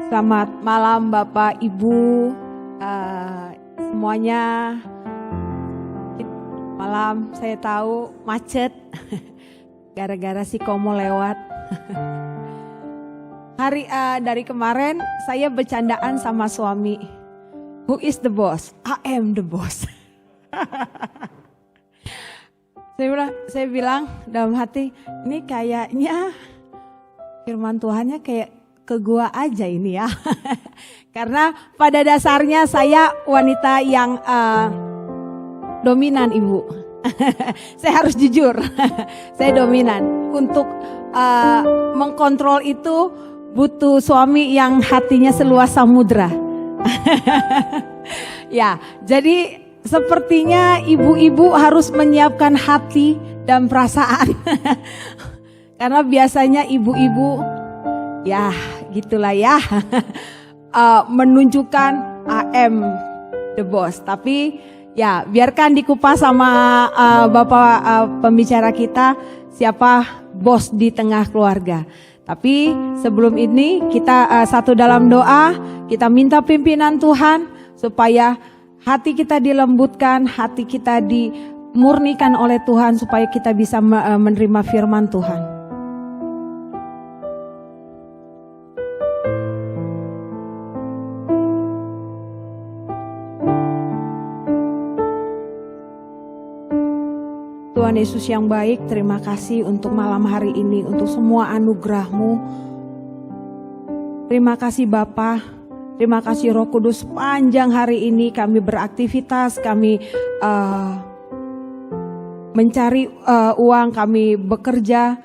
Selamat malam Bapak Ibu semuanya. Malam saya tahu macet gara-gara si Komo lewat. Dari kemarin saya bercandaan sama suami. Who is the boss? I am the boss. Saya bilang dalam hati, ini kayaknya firman Tuhannya kayak ke gua aja ini ya. Karena pada dasarnya saya wanita yang dominan, Ibu. Saya harus jujur. Saya dominan. Untuk mengkontrol itu butuh suami yang hatinya seluas samudra. Ya, jadi sepertinya ibu-ibu harus menyiapkan hati dan perasaan. Karena biasanya ibu-ibu, ya gitulah ya, menunjukkan I am the boss. Tapi ya biarkan dikupas sama Bapak pembicara kita siapa bos di tengah keluarga. Tapi sebelum ini kita satu dalam doa, kita minta pimpinan Tuhan supaya hati kita dilembutkan, hati kita dimurnikan oleh Tuhan supaya kita bisa menerima firman Tuhan. Tuhan Yesus yang baik, terima kasih untuk malam hari ini, untuk semua anugerah-Mu. Terima kasih Bapa, terima kasih Roh Kudus, panjang hari ini kami beraktivitas, kami mencari uang, kami bekerja.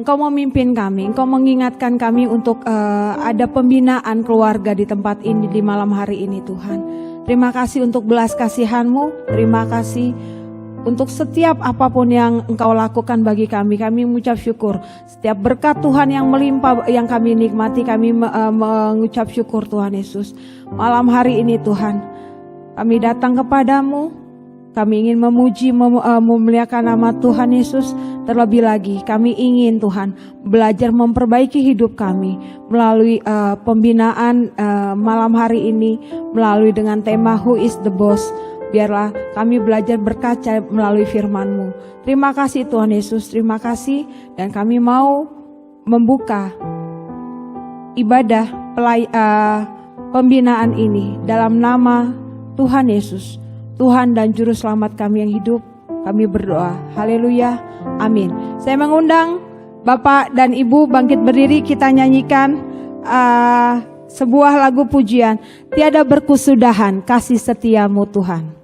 Engkau memimpin kami, Engkau mengingatkan kami untuk ada pembinaan keluarga di tempat ini di malam hari ini Tuhan. Terima kasih untuk belas kasihan-Mu, terima kasih untuk setiap apapun yang Engkau lakukan bagi kami mengucap syukur. Setiap berkat Tuhan yang melimpah yang kami nikmati, kami mengucap syukur Tuhan Yesus. Malam hari ini Tuhan, kami datang kepadamu, kami ingin memuji, memuliakan nama Tuhan Yesus. Terlebih lagi kami ingin Tuhan belajar memperbaiki hidup kami melalui pembinaan malam hari ini, melalui dengan tema Who is the Boss. Biarlah kami belajar berkaca melalui firman-Mu. Terima kasih Tuhan Yesus, terima kasih. Dan kami mau membuka ibadah pembinaan ini dalam nama Tuhan Yesus, Tuhan dan Juru Selamat kami yang hidup. Kami berdoa, haleluya, amin. Saya mengundang Bapak dan Ibu bangkit berdiri, kita nyanyikan sebuah lagu pujian. Tiada berkesudahan kasih setiamu Tuhan.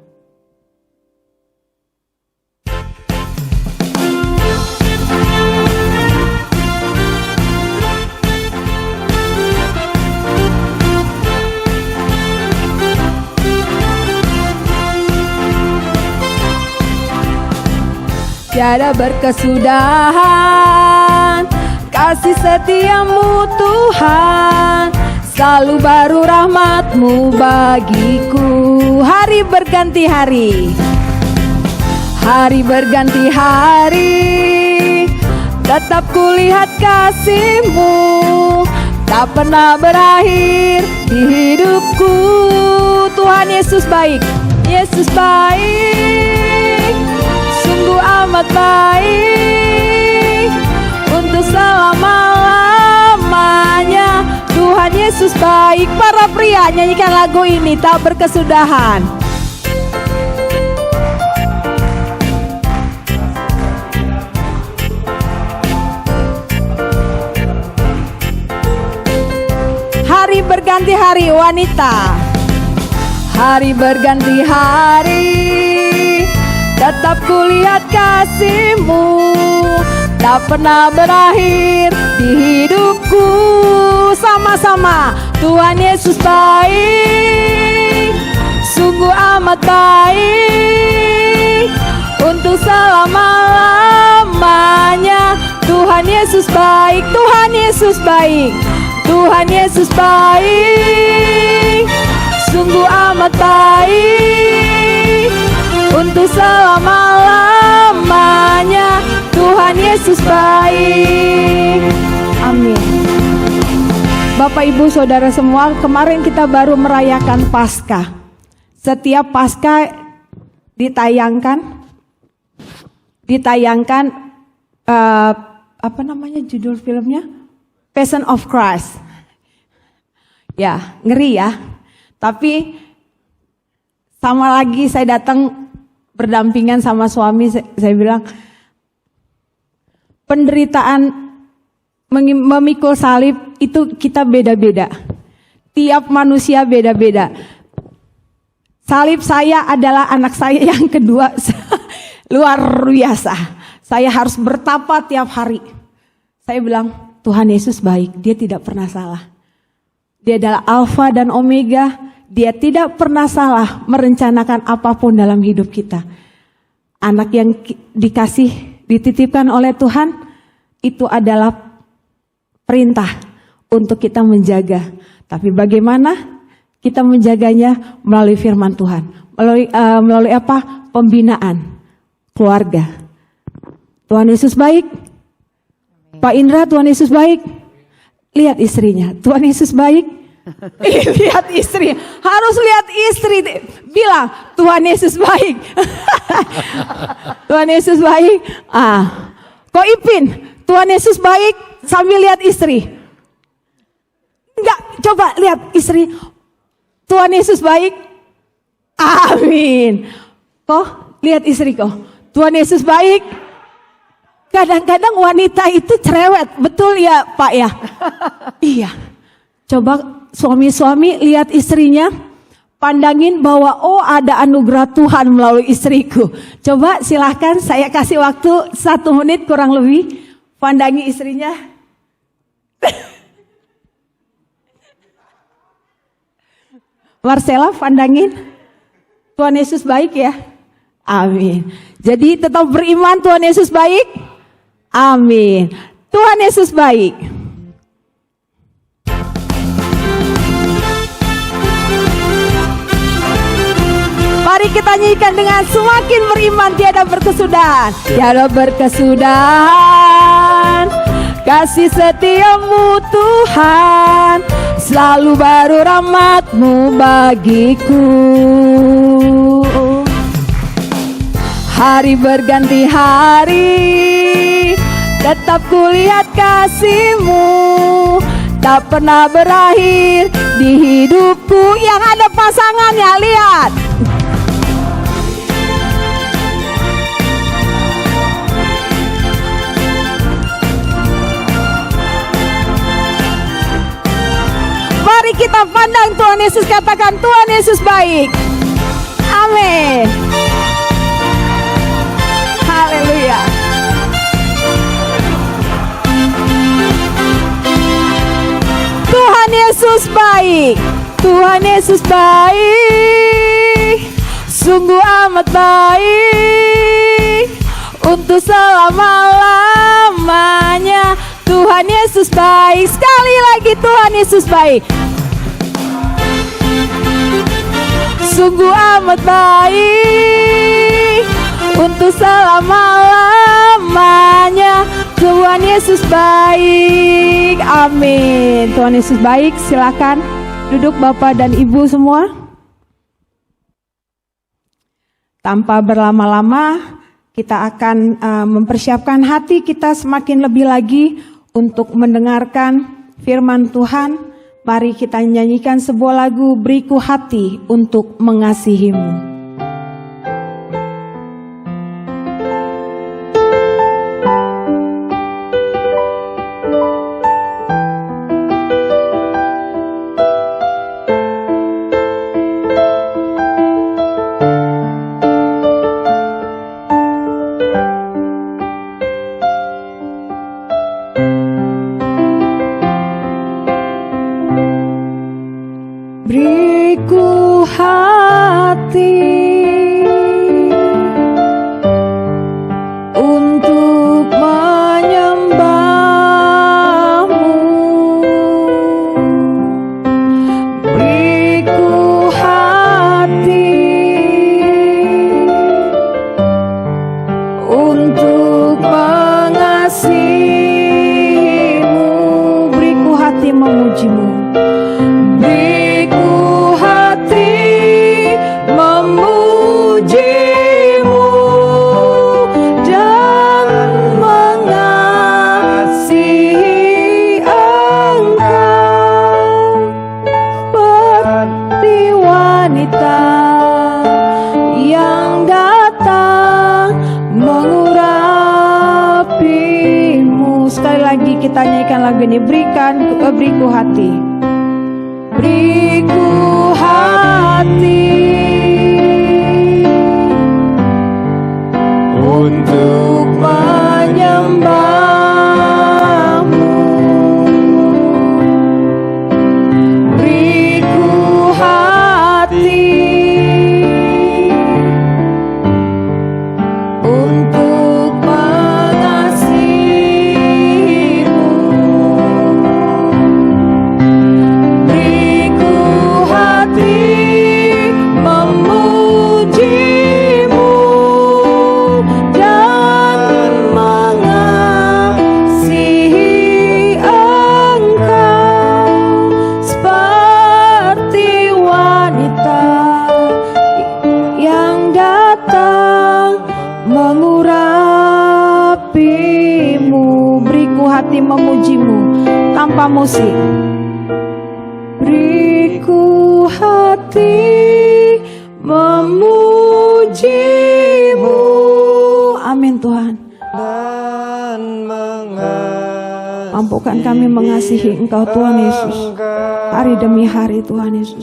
Tiada berkesudahan kasih setiamu Tuhan, selalu baru rahmat-Mu bagiku. Hari berganti hari, hari berganti hari, tetap kulihat kasih-Mu, tak pernah berakhir di hidupku. Tuhan Yesus baik, Yesus baik, sungguh amat baik, untuk selama-lamanya. Tuhan Yesus baik. Para pria nyanyikan lagu ini, tak berkesudahan. Hari berganti hari wanita, hari berganti hari, tetap kulihat kasih-Mu, tak pernah berakhir di hidupku. Sama-sama, Tuhan Yesus baik, sungguh amat baik, untuk selama-lamanya. Tuhan Yesus baik, Tuhan Yesus baik, Tuhan Yesus baik, sungguh amat baik, untuk selama-lamanya. Tuhan Yesus baik. Amin. Bapak Ibu Saudara semua, kemarin kita baru merayakan Paskah. Setiap Paskah ditayangkan apa namanya judul filmnya? Passion of Christ. Ya, ngeri ya. Tapi sama lagi saya datang berdampingan sama suami, saya bilang penderitaan memikul salib itu kita beda-beda. Tiap manusia beda-beda. Salib saya adalah anak saya yang kedua. Luar biasa. Saya harus bertapa tiap hari. Saya bilang, Tuhan Yesus baik, dia tidak pernah salah. Dia adalah Alfa dan Omega. Dia tidak pernah salah merencanakan apapun dalam hidup kita. Anak yang dititipkan oleh Tuhan, itu adalah perintah untuk kita menjaga. Tapi bagaimana kita menjaganya? Melalui firman Tuhan. Melalui apa? Pembinaan keluarga. Tuhan Yesus baik. Pak Indra, Tuhan Yesus baik. Lihat istrinya, Tuhan Yesus baik. Lihat istri, harus lihat istri. Bilang, Tuhan Yesus baik. Tuhan Yesus baik. Kok Ipin, Tuhan Yesus baik sambil lihat istri. Enggak, coba lihat istri. Tuhan Yesus baik. Amin. Kok lihat istri kok. Tuhan Yesus baik. Kadang-kadang wanita itu cerewet, betul ya Pak ya? Iya. Coba suami-suami lihat istrinya, pandangin bahwa oh ada anugerah Tuhan melalui istriku. Coba silahkan saya kasih waktu 1 menit kurang lebih. Pandangi istrinya. Marcella pandangin. Tuhan Yesus baik ya. Amin. Jadi tetap beriman Tuhan Yesus baik. Amin. Tuhan Yesus baik. Mari kita nyanyikan dengan semakin beriman tiada berkesudahan. Tiada berkesudahan. Kasih setiamu Tuhan, selalu baru rahmat-Mu bagiku. Hari berganti hari, tetap kulihat kasih-Mu, tak pernah berakhir di hidupku. Yang ada pasangannya, lihat. Mari kita pandang Tuhan Yesus, katakan Tuhan Yesus baik. Amin. Haleluya. Tuhan Yesus baik. Tuhan Yesus baik. Sungguh amat baik. Untuk selama-lamanya Tuhan Yesus baik. Sekali lagi Tuhan Yesus baik. Sungguh amat baik. Untuk selama-lamanya Tuhan Yesus baik. Amin. Tuhan Yesus baik. Silakan duduk Bapak dan Ibu semua. Tanpa berlama-lama kita akan mempersiapkan hati kita semakin lebih lagi untuk mendengarkan firman Tuhan. Mari kita nyanyikan sebuah lagu, Beriku Hati untuk Mengasihi-Mu. Beriku hati untuk menyembah-Mu. Beriku hati untuk mengasihi-Mu. Beriku hati memuji-Mu. kita nyanyikan lagu ini. Beriku hati. Beriku hati untuk menyembahmu. Beriku hati untuk mengasihimu. Beriku hati memujimu dan mengasihi Engkau seperti wanita yang datang mengurapimu. Beriku hati memujimu tanpa musik. Beriku hati memujimu. Amin Tuhan. Mampukan kami mengasihi Engkau Tuhan Yesus, hari demi hari Tuhan Yesus.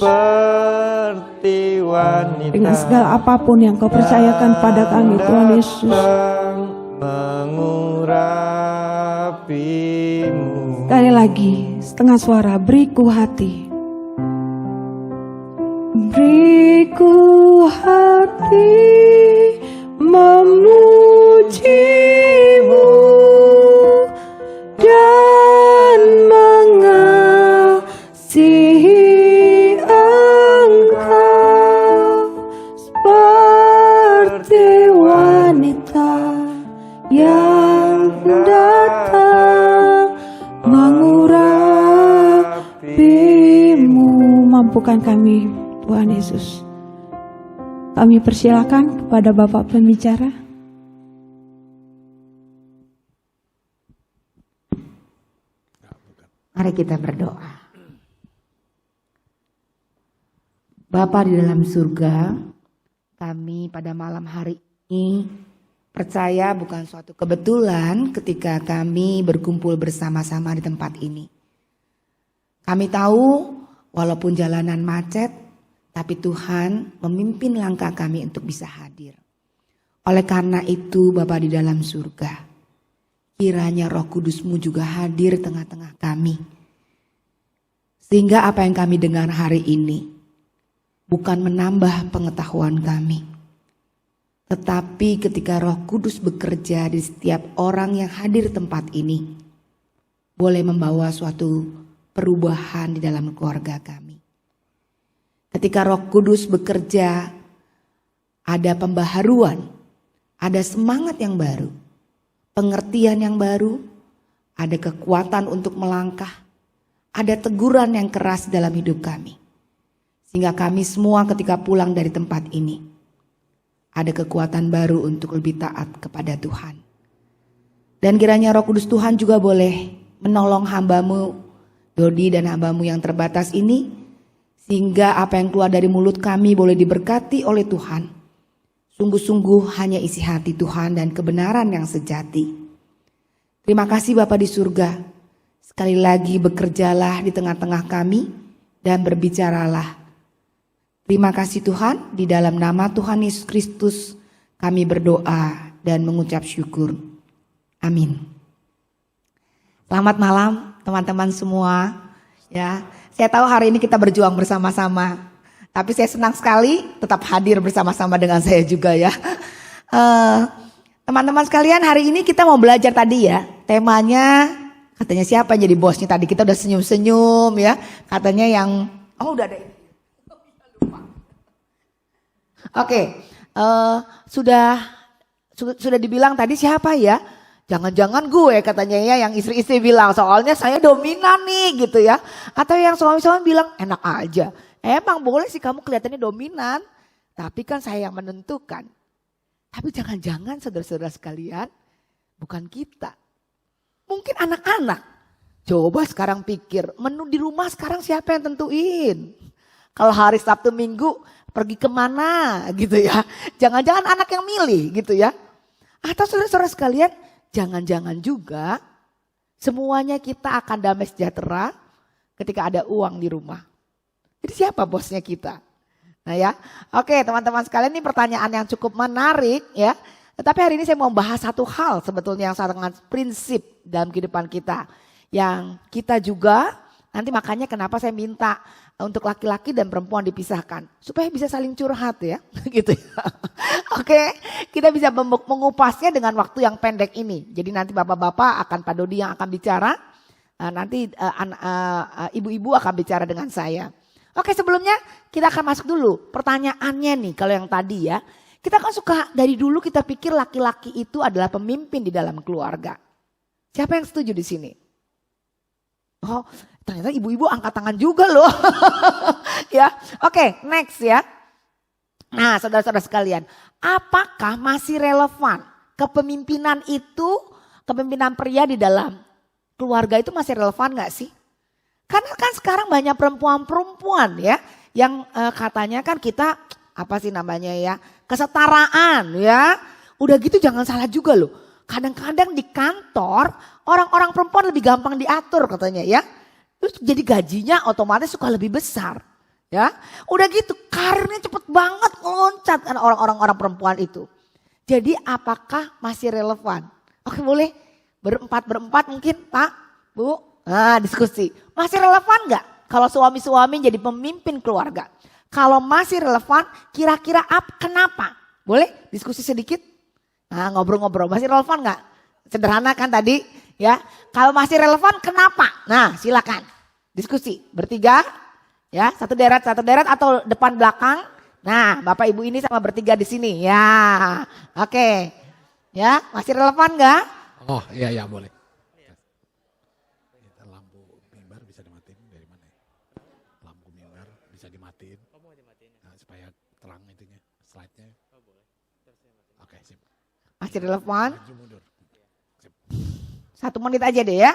Dengan segala apapun yang Kau percayakan pada kami Tuhan Yesus. Sekali lagi, setengah suara, beriku hati. Beriku hati memujimu dan mengasihi Engkau seperti wanita yang datang mengurapimu. Mampukan kami Tuhan Yesus. Kami persilakan kepada Bapak pembicara. Mari kita berdoa. Bapa di dalam surga, kami pada malam hari ini percaya bukan suatu kebetulan ketika kami berkumpul bersama-sama di tempat ini. Kami tahu walaupun jalanan macet, tapi Tuhan memimpin langkah kami untuk bisa hadir. Oleh karena itu Bapa di dalam surga, kiranya Roh Kudus-Mu juga hadir tengah-tengah kami. Sehingga apa yang kami dengar hari ini bukan menambah pengetahuan kami, tetapi ketika Roh Kudus bekerja di setiap orang yang hadir tempat ini, boleh membawa suatu perubahan di dalam keluarga kami. Ketika Roh Kudus bekerja, ada pembaharuan, ada semangat yang baru, pengertian yang baru, ada kekuatan untuk melangkah, ada teguran yang keras dalam hidup kami. Sehingga kami semua ketika pulang dari tempat ini, ada kekuatan baru untuk lebih taat kepada Tuhan. Dan kiranya Roh Kudus Tuhan juga boleh menolong hamba-Mu, Dodi dan hamba-Mu yang terbatas ini, sehingga apa yang keluar dari mulut kami boleh diberkati oleh Tuhan. Sungguh-sungguh hanya isi hati Tuhan dan kebenaran yang sejati. Terima kasih Bapa di surga. Sekali lagi bekerjalah di tengah-tengah kami dan berbicaralah. Terima kasih Tuhan, di dalam nama Tuhan Yesus Kristus kami berdoa dan mengucap syukur. Amin. Selamat malam teman-teman semua. Ya, saya tahu hari ini kita berjuang bersama-sama, tapi saya senang sekali tetap hadir bersama-sama dengan saya juga ya. Teman-teman sekalian, hari ini kita mau belajar tadi ya, temanya katanya siapa yang jadi bosnya tadi, kita udah senyum-senyum ya, katanya yang, udah ada ini. Oke, sudah dibilang tadi siapa ya? Jangan-jangan gue katanya ya, yang istri-istri bilang soalnya saya dominan nih gitu ya. Atau yang suami-suami bilang enak aja. Emang boleh sih kamu kelihatannya dominan, tapi kan saya yang menentukan. Tapi jangan-jangan saudara-saudara sekalian, bukan kita. Mungkin anak-anak. Coba sekarang pikir, menu di rumah sekarang siapa yang tentuin? Kalau hari Sabtu Minggu pergi kemana gitu ya. Jangan-jangan anak yang milih gitu ya. Atau saudara-saudara sekalian, jangan-jangan juga Semuanya kita akan damai sejahtera ketika ada uang di rumah. Jadi siapa bosnya kita? Nah ya, oke teman-teman sekalian, ini pertanyaan yang cukup menarik ya. Tetapi hari ini saya mau bahas satu hal sebetulnya yang sangat prinsip dalam kehidupan kita. Yang kita juga, nanti makanya kenapa saya minta untuk laki-laki dan perempuan dipisahkan. Supaya bisa saling curhat ya, gitu ya. Oke, kita bisa mengupasnya dengan waktu yang pendek ini. Jadi nanti bapak-bapak akan Pak Dodi yang akan bicara, nanti ibu-ibu akan bicara dengan saya. Oke, sebelumnya kita akan masuk dulu pertanyaannya nih, kalau yang tadi ya. Kita kan suka dari dulu kita pikir laki-laki itu adalah pemimpin di dalam keluarga. Siapa yang setuju di sini? Oh, ternyata ibu-ibu angkat tangan juga loh. Ya, oke, next ya. Nah, saudara-saudara sekalian, apakah masih relevan kepemimpinan itu, kepemimpinan pria di dalam keluarga itu masih relevan gak sih? Karena kan sekarang banyak perempuan-perempuan ya, yang katanya kan kita, apa sih namanya ya, kesetaraan ya. Udah gitu jangan salah juga loh. Kadang-kadang di kantor orang-orang perempuan lebih gampang diatur katanya ya. Terus jadi gajinya otomatis suka lebih besar. Ya, udah gitu karirnya cepet banget meloncat kan orang-orang perempuan itu. Jadi apakah masih relevan? Oke, boleh berempat mungkin Pak, Bu. Nah, diskusi. Masih relevan nggak kalau suami-suami jadi pemimpin keluarga? Kalau masih relevan, kira-kira kenapa? Boleh diskusi sedikit? Nah, ngobrol-ngobrol. Masih relevan nggak? Sederhana kan tadi ya. Kalau masih relevan, kenapa? Nah, silakan diskusi bertiga. Ya, satu deret atau depan belakang. Nah, Bapak Ibu ini sama bertiga di sini. Ya, oke. Ya, masih relevan nggak? Oh iya boleh. Lampu mimbar bisa dimatiin dari mana? Lampu mimbar bisa dimatiin. Nah, supaya terang itunya, slide-nya. Oke, sip. Masih relevan? Maju mundur. Sip. 1 menit aja deh ya.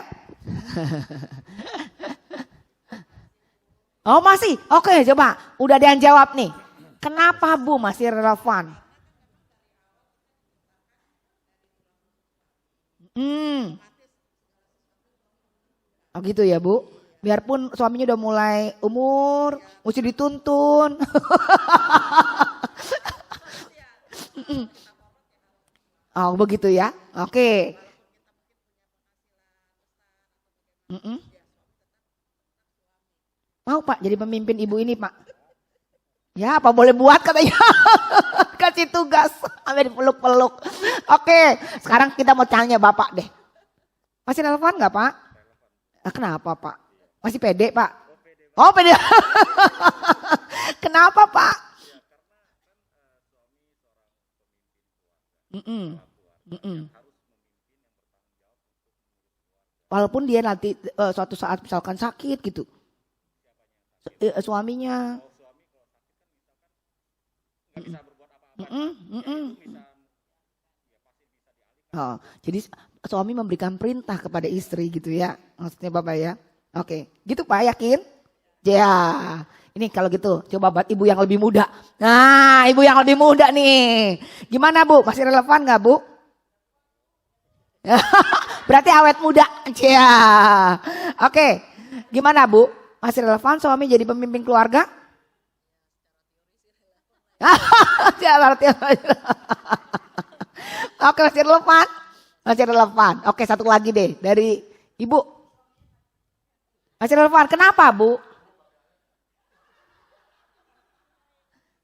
Oh masih? Oke, coba. Udah ada yang jawab nih. Kenapa Bu masih relevan? Oh gitu ya Bu. Biarpun suaminya udah mulai umur, mesti dituntun. Oh begitu ya. Oke. Mau Pak jadi pemimpin ibu ini Pak? Ya apa boleh buat katanya. Kasih tugas sampai dipeluk-peluk. Oke, sekarang kita mau tanya Bapak deh. Masih relevan gak Pak? Nah, kenapa Pak? Masih pede Pak? Oh pede. Kenapa Pak? Walaupun dia nanti suatu saat misalkan sakit gitu. Suaminya. Oh, jadi suami memberikan perintah kepada istri gitu ya. Maksudnya Bapak ya. Oke, gitu Pak yakin? Ya, ini kalau gitu coba buat ibu yang lebih muda. Nah, ibu yang lebih muda nih. Gimana Bu? Masih relevan gak Bu? Berarti awet muda. Ya. Oke, gimana Bu? Masih relevan suami jadi pemimpin keluarga? Oke, masih relevan? Masih relevan. Oke, satu lagi deh dari Ibu. Masih relevan. Kenapa, Bu?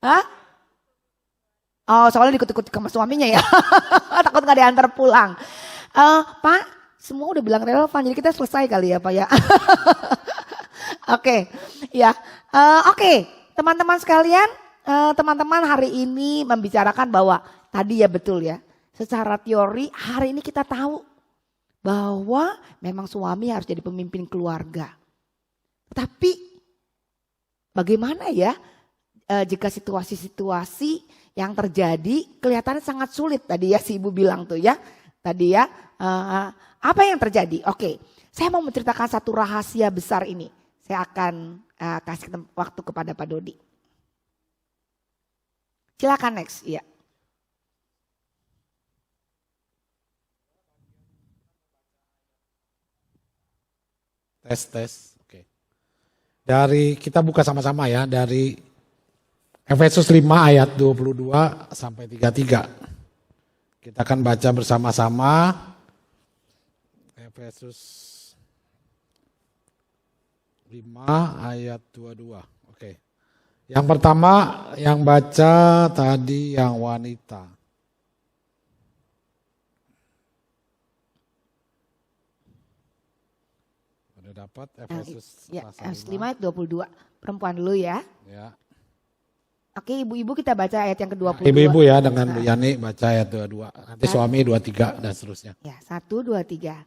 Hah? Oh, soalnya ikut-ikut sama suaminya ya. Takut gak diantar pulang. Pak, semua udah bilang relevan. Jadi kita selesai kali ya, Pak ya. Oke, ya, oke, teman-teman sekalian, teman-teman hari ini membicarakan bahwa tadi ya betul ya, secara teori hari ini kita tahu bahwa memang suami harus jadi pemimpin keluarga. Tapi bagaimana ya jika situasi-situasi yang terjadi kelihatannya sangat sulit tadi ya si ibu bilang tuh ya, tadi ya, apa yang terjadi? Oke, saya mau menceritakan satu rahasia besar ini. Saya akan kasih waktu kepada Pak Dodi. Silakan next, ya. Tes. Oke. Dari kita buka sama-sama ya, dari Efesus 5 ayat 22 sampai 33. Kita akan baca bersama-sama Efesus 5 ayat 22. Oke. Yang pertama yang baca tadi yang wanita. Udah dapat Efesus Ya, pasal Efesus 5 ayat 22. Perempuan dulu ya. Ya. Oke, ibu-ibu kita baca ayat yang ke-22. Ibu-ibu ya dengan Bu Yani baca ayat 22. Nanti suami 23 dan seterusnya. Ya, 1, 2, 3.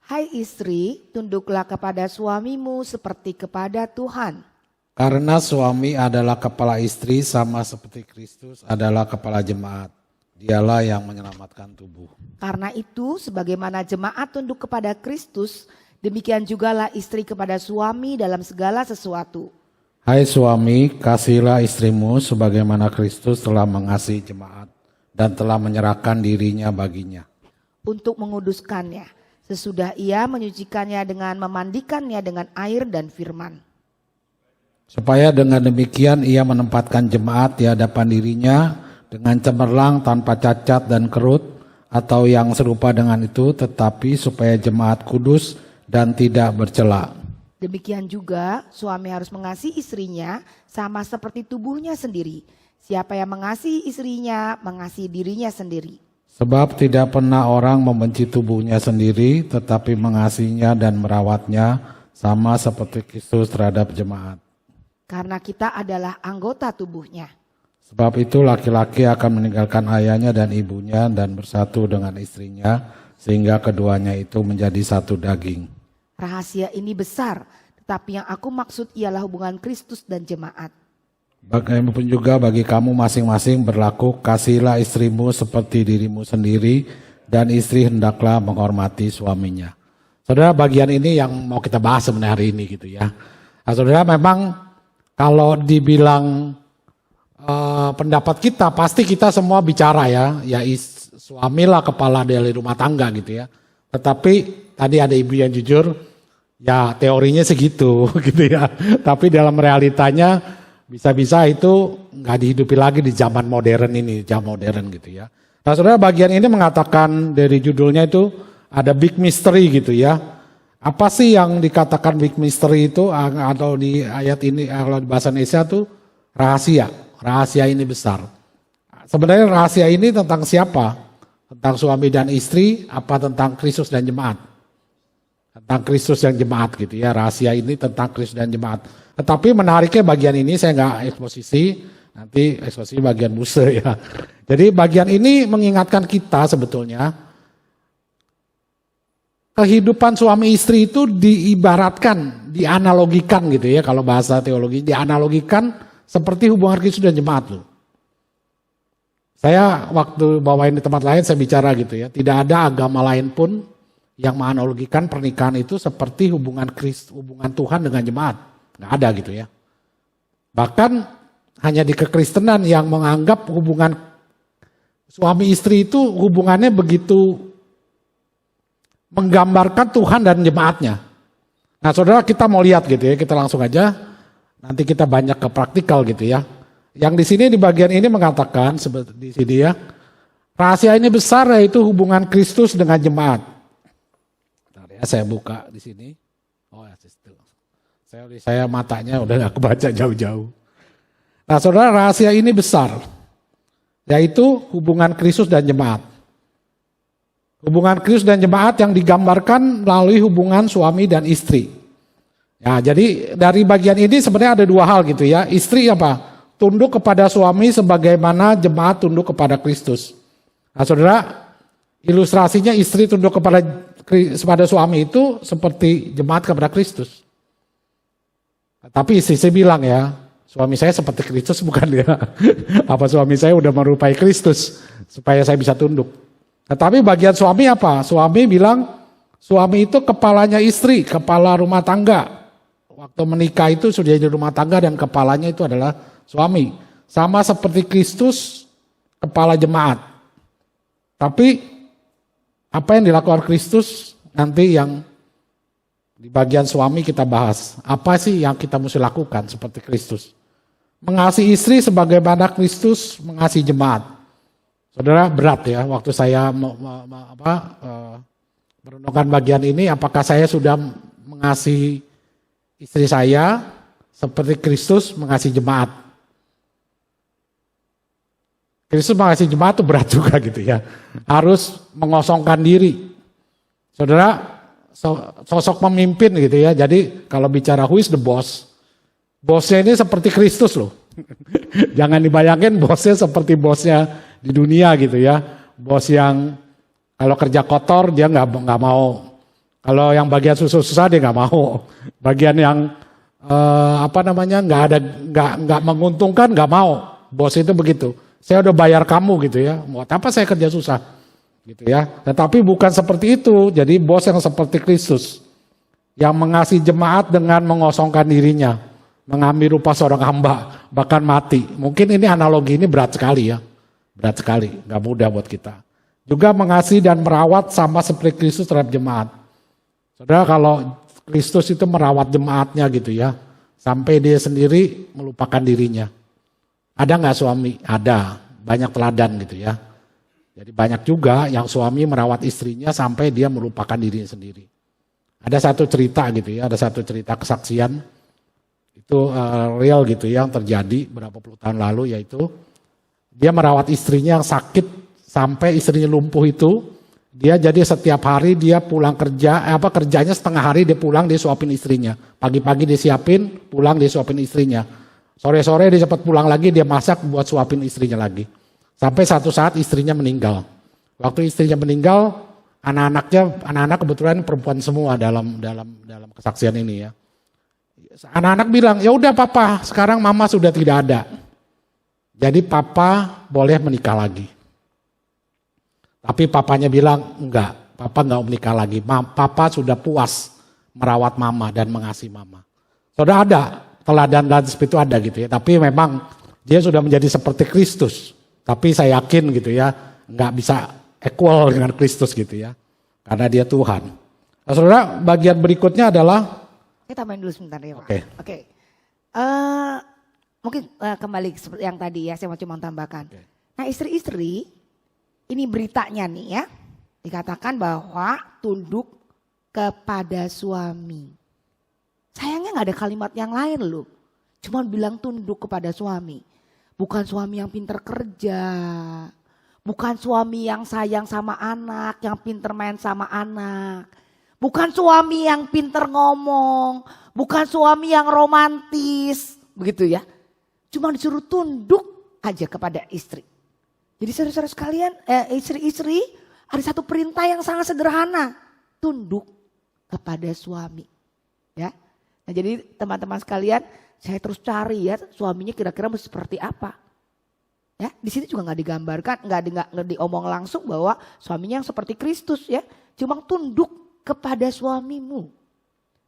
Hai istri, tunduklah kepada suamimu seperti kepada Tuhan. Karena suami adalah kepala istri sama seperti Kristus adalah kepala jemaat. Dialah yang menyelamatkan tubuh. Karena itu, sebagaimana jemaat tunduk kepada Kristus, demikian jugalah istri kepada suami dalam segala sesuatu. Hai suami, kasihilah istrimu sebagaimana Kristus telah mengasihi jemaat dan telah menyerahkan dirinya baginya. Untuk menguduskannya, sesudah ia menyucikannya dengan memandikannya dengan air dan firman. Supaya dengan demikian ia menempatkan jemaat di hadapan dirinya dengan cemerlang tanpa cacat dan kerut atau yang serupa dengan itu, tetapi supaya jemaat kudus dan tidak bercela. Demikian juga suami harus mengasihi istrinya sama seperti tubuhnya sendiri. Siapa yang mengasihi istrinya, mengasihi dirinya sendiri. Sebab tidak pernah orang membenci tubuhnya sendiri, tetapi mengasihinya dan merawatnya sama seperti Kristus terhadap jemaat. Karena kita adalah anggota tubuhnya. Sebab itu laki-laki akan meninggalkan ayahnya dan ibunya dan bersatu dengan istrinya, sehingga keduanya itu menjadi satu daging. Rahasia ini besar, tetapi yang aku maksud ialah hubungan Kristus dan jemaat. Bagaimanapun juga bagi kamu masing-masing berlaku, kasihilah istrimu seperti dirimu sendiri, dan istri hendaklah menghormati suaminya. Saudara, bagian ini yang mau kita bahas sebenarnya hari ini gitu ya. Nah, saudara, memang kalau dibilang pendapat kita, pasti kita semua bicara ya suamilah kepala dari rumah tangga gitu ya. Tetapi tadi ada ibu yang jujur, ya teorinya segitu gitu ya. Tapi dalam realitanya bisa-bisa itu nggak dihidupi lagi di zaman modern ini, zaman modern gitu ya. Nah saudara, bagian ini mengatakan dari judulnya itu ada big mystery gitu ya. Apa sih yang dikatakan big mystery itu atau di ayat ini kalau di bahasa Indonesia tuh rahasia. Rahasia ini besar. Sebenarnya rahasia ini tentang siapa? Tentang suami dan istri, apa tentang Kristus dan jemaat? Tentang Kristus dan jemaat gitu ya, rahasia ini tentang Kristus dan jemaat. Tetapi menariknya bagian ini saya nggak eksposisi, nanti eksposisi bagian Muse ya. Jadi bagian ini mengingatkan kita sebetulnya, kehidupan suami istri itu diibaratkan, dianalogikan gitu ya, kalau bahasa teologi, dianalogikan seperti hubungan Kristus dan jemaat loh. Saya waktu bawain di tempat lain saya bicara gitu ya, tidak ada agama lain pun yang menganalogikan pernikahan itu seperti hubungan Tuhan dengan jemaat. Nggak ada gitu ya. Bahkan hanya di kekristenan yang menganggap hubungan suami istri itu hubungannya begitu menggambarkan Tuhan dan jemaatnya. Nah saudara, kita mau lihat gitu ya, kita langsung aja, nanti kita banyak ke praktikal gitu ya. Yang di sini di bagian ini mengatakan di sini ya, rahasia ini besar yaitu hubungan Kristus dengan jemaat. Bentar ya, saya buka di sini. Oh ya, situ. Saya matanya udah aku baca jauh-jauh. Nah, saudara, rahasia ini besar, yaitu hubungan Kristus dan jemaat. Hubungan Kristus dan jemaat yang digambarkan melalui hubungan suami dan istri. Ya, jadi dari bagian ini sebenarnya ada dua hal gitu ya. Istri apa? Tunduk kepada suami sebagaimana jemaat tunduk kepada Kristus. Nah saudara, ilustrasinya istri tunduk kepada suami itu seperti jemaat kepada Kristus. Tapi istri saya bilang ya, suami saya seperti Kristus bukan ya. Apa suami saya udah merupai Kristus supaya saya bisa tunduk. Tetapi bagian suami apa? Suami bilang, suami itu kepalanya istri, kepala rumah tangga. Waktu menikah itu sudah jadi rumah tangga dan kepalanya itu adalah suami. Sama seperti Kristus, kepala jemaat. Tapi apa yang dilakukan Kristus nanti yang Di bagian suami kita bahas, apa sih yang kita mesti lakukan seperti Kristus. Mengasihi istri sebagaimana Kristus mengasihi jemaat. Saudara, berat ya waktu saya merenungkan bagian ini, apakah saya sudah mengasihi istri saya seperti Kristus mengasihi jemaat. Kristus mengasihi jemaat itu berat juga gitu ya. Harus mengosongkan diri. Saudara, sosok pemimpin gitu ya. Jadi kalau bicara who is the boss, bosnya ini seperti Kristus loh. Jangan dibayangin bosnya seperti bosnya di dunia gitu ya. Bos yang kalau kerja kotor dia nggak mau. Kalau yang bagian susah dia nggak mau. Bagian yang nggak menguntungkan nggak mau. Bos itu begitu. Saya udah bayar kamu gitu ya. Mau apa saya kerja susah? Gitu ya. Tetapi bukan seperti itu. Jadi bos yang seperti Kristus yang mengasihi jemaat dengan mengosongkan dirinya, mengambil rupa seorang hamba, bahkan mati. Mungkin ini analogi ini berat sekali ya. Berat sekali, nggak mudah buat kita. Juga mengasihi dan merawat sama seperti Kristus terhadap jemaat. Saudara, kalau Kristus itu merawat jemaatnya gitu ya, sampai dia sendiri melupakan dirinya. Ada nggak suami? Ada, banyak teladan gitu ya. Jadi banyak juga yang suami merawat istrinya sampai dia melupakan dirinya sendiri. Ada satu cerita gitu ya, ada satu cerita kesaksian itu real gitu ya, yang terjadi berapa puluh tahun lalu, yaitu dia merawat istrinya yang sakit sampai istrinya lumpuh itu. Dia jadi setiap hari dia pulang kerjanya setengah hari dia pulang dia suapin istrinya. Pagi-pagi dia siapin, pulang dia suapin istrinya. Sore-sore dia cepat pulang lagi dia masak buat suapin istrinya lagi. Sampai satu saat istrinya meninggal. Waktu istrinya meninggal, anak-anak kebetulan perempuan semua dalam kesaksian ini ya. Anak-anak bilang, ya udah papa, sekarang mama sudah tidak ada. Jadi papa boleh menikah lagi. Tapi papanya bilang, enggak, papa enggak menikah lagi. Papa sudah puas merawat mama dan mengasihi mama. Sudah ada, teladan seperti itu ada gitu ya. Tapi memang dia sudah menjadi seperti Kristus. Tapi saya yakin gitu ya, enggak bisa equal dengan Kristus gitu ya. Karena dia Tuhan. Nah, saudara, bagian berikutnya adalah Saya tambahin dulu sebentar ya Pak. Oke. Mungkin kembali seperti yang tadi ya, saya mau cuma tambahkan. Nah istri-istri, ini beritanya nih ya, dikatakan bahwa tunduk kepada suami. Sayangnya gak ada kalimat yang lain loh. Cuma bilang tunduk kepada suami. Bukan suami yang pinter kerja. Bukan suami yang sayang sama anak, yang pinter main sama anak. Bukan suami yang pinter ngomong, bukan suami yang romantis, begitu ya. Cuma disuruh tunduk aja kepada istri. Jadi saudara-saudara sekalian, istri-istri ada satu perintah yang sangat sederhana, tunduk kepada suami. Ya. Nah, jadi teman-teman sekalian, saya terus cari ya suaminya kira-kira mesti seperti apa. Ya, di sini juga nggak digambarkan, nggak diomong langsung bahwa suaminya yang seperti Kristus ya, cuma tunduk kepada suamimu.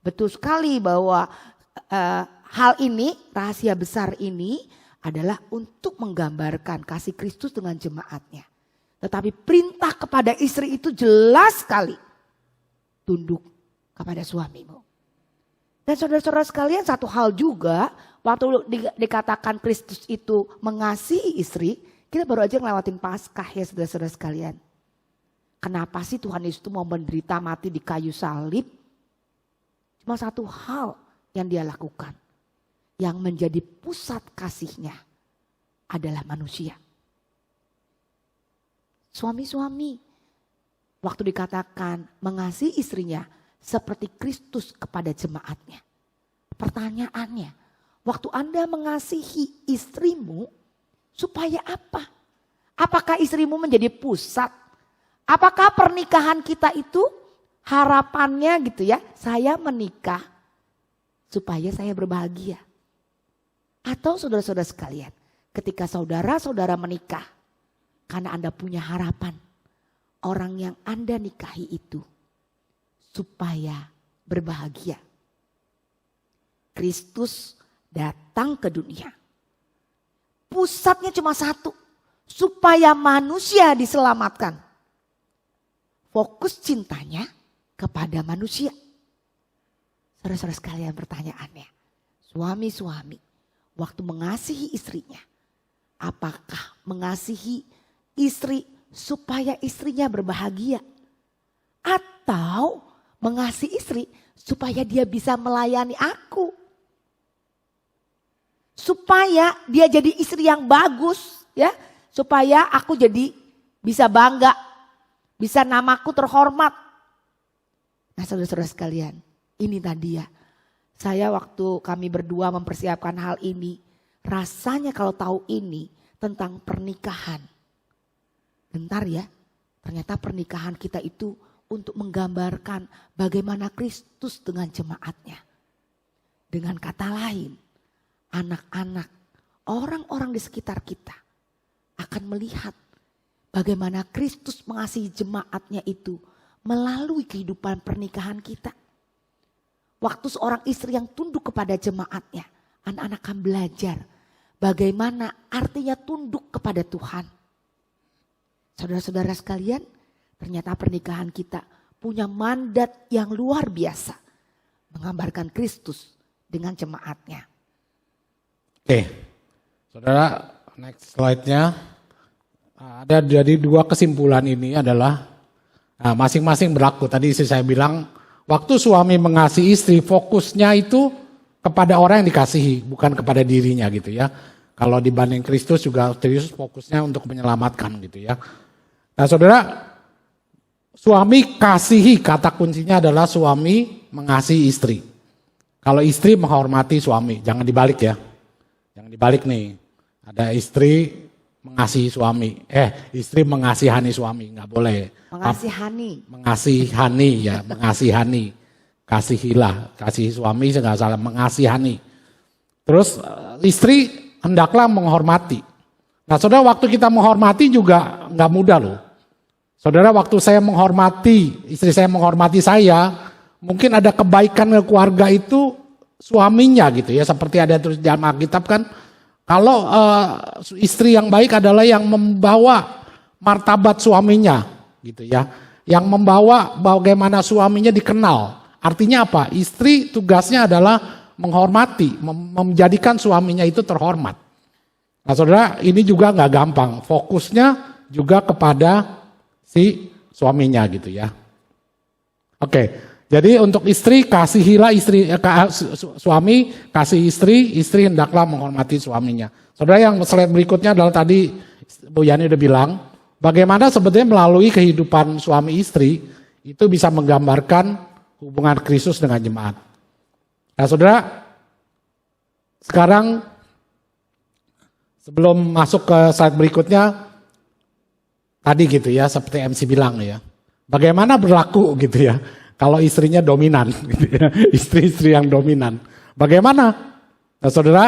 Betul sekali bahwa hal ini, rahasia besar ini adalah untuk menggambarkan kasih Kristus dengan jemaatnya. Tetapi perintah kepada istri itu jelas sekali. Tunduk kepada suamimu. Dan saudara-saudara sekalian satu hal juga, waktu dikatakan Kristus itu mengasihi istri, kita baru aja ngelewatin Paskah ya saudara-saudara sekalian. Kenapa sih Tuhan Yesus itu mau menderita mati di kayu salib? Cuma satu hal yang dia lakukan. Yang menjadi pusat kasihnya adalah manusia. Suami-suami, waktu dikatakan mengasihi istrinya seperti Kristus kepada jemaatnya. Pertanyaannya, waktu Anda mengasihi istrimu supaya apa? Apakah istrimu menjadi pusat? Apakah pernikahan kita itu harapannya gitu ya, saya menikah supaya saya berbahagia? Atau saudara-saudara sekalian, ketika saudara-saudara menikah, karena Anda punya harapan, orang yang Anda nikahi itu supaya berbahagia. Kristus datang ke dunia. Pusatnya cuma satu, supaya manusia diselamatkan. Fokus cintanya kepada manusia. Saudara-saudara sekalian, pertanyaannya, suami-suami waktu mengasihi istrinya, apakah mengasihi istri supaya istrinya berbahagia? Atau mengasihi istri supaya dia bisa melayani aku? Supaya dia jadi istri yang bagus, ya, supaya aku jadi bisa bangga, bisa namaku terhormat. Nah, saudara-saudara sekalian, ini tadi ya. Saya waktu kami berdua mempersiapkan hal ini, rasanya kalau tahu ini tentang pernikahan. Bentar ya, ternyata pernikahan kita itu untuk menggambarkan bagaimana Kristus dengan jemaatnya. Dengan kata lain, anak-anak, orang-orang di sekitar kita akan melihat bagaimana Kristus mengasihi jemaatnya itu melalui kehidupan pernikahan kita. Waktu seorang istri yang tunduk kepada jemaatnya, anak-anak akan belajar bagaimana artinya tunduk kepada Tuhan. Saudara-saudara sekalian, ternyata pernikahan kita punya mandat yang luar biasa. Menggambarkan Kristus dengan jemaatnya. Oke, saudara, next slide-nya. Ada jadi dua kesimpulan ini adalah masing-masing berlaku. Tadi saya bilang, waktu suami mengasihi istri, fokusnya itu kepada orang yang dikasihi, bukan kepada dirinya gitu ya. Kalau dibanding Kristus juga Kristus fokusnya untuk menyelamatkan gitu ya. Nah saudara, suami kasihi, kata kuncinya adalah suami mengasihi istri. Kalau istri menghormati suami, jangan dibalik ya. Jangan dibalik nih, ada istri mengasihi suami, istri mengasihani suami, nggak boleh. Mengasihani. Mengasihani ya, mengasihani. Kasihilah, kasihi suami nggak salah, mengasihani. Terus istri hendaklah menghormati. Nah saudara, waktu kita menghormati juga nggak mudah loh. Saudara, waktu saya menghormati, istri saya menghormati saya, mungkin ada kebaikan ke keluarga itu suaminya gitu ya. Seperti ada terus di Alkitab kan, kalau istri yang baik adalah yang membawa martabat suaminya gitu ya. Yang membawa bagaimana suaminya dikenal. Artinya apa? Istri tugasnya adalah menghormati, menjadikan suaminya itu terhormat. Nah saudara, ini juga nggak gampang. Fokusnya juga kepada si suaminya gitu ya. Oke, jadi untuk istri kasihilah istri, suami kasih istri hendaklah menghormati suaminya. Saudara, yang slide berikutnya adalah tadi Bu Yani udah bilang, bagaimana sebetulnya melalui kehidupan suami istri itu bisa menggambarkan hubungan Kristus dengan jemaat. Nah saudara, sekarang sebelum masuk ke slide berikutnya, tadi gitu ya, seperti MC bilang ya, bagaimana berlaku gitu ya, kalau istrinya dominan gitu ya, istri-istri yang dominan. Bagaimana? Nah saudara,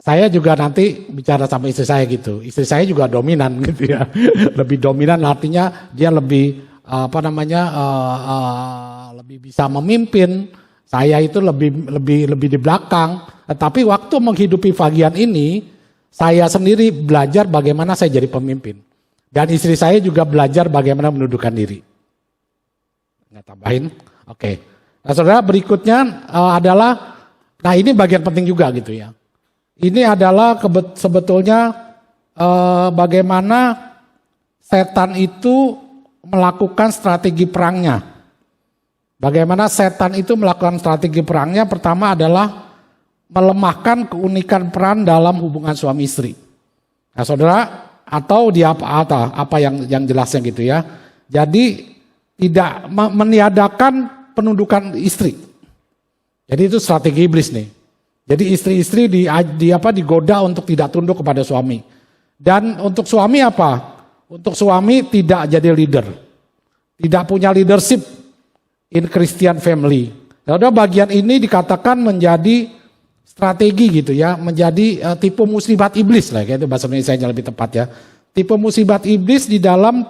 saya juga nanti bicara sama istri saya gitu, istri saya juga dominan gitu ya, lebih dominan artinya dia lebih lebih bisa memimpin, saya itu lebih di belakang. Tetapi waktu menghidupi bagian ini, saya sendiri belajar bagaimana saya jadi pemimpin. Dan istri saya juga belajar bagaimana menundukkan diri. Nggak tambahin? Oke. Nah saudara, berikutnya adalah, nah ini bagian penting juga gitu ya. Ini adalah sebetulnya bagaimana setan itu melakukan strategi perangnya. Bagaimana setan itu melakukan strategi perangnya? Pertama adalah melemahkan keunikan peran dalam hubungan suami istri. Nah saudara, atau dia apa yang jelasnya gitu ya. Jadi tidak meniadakan penundukan istri. Jadi itu strategi iblis nih. Jadi istri-istri digoda untuk tidak tunduk kepada suami. Dan untuk suami apa? Untuk suami tidak jadi leader. Tidak punya leadership in Christian family. Saudara, bagian ini dikatakan menjadi strategi gitu ya, menjadi tipe muslibat iblis lah, kayak itu bahasa Indonesia yang lebih tepat ya. Tipe muslibat iblis di dalam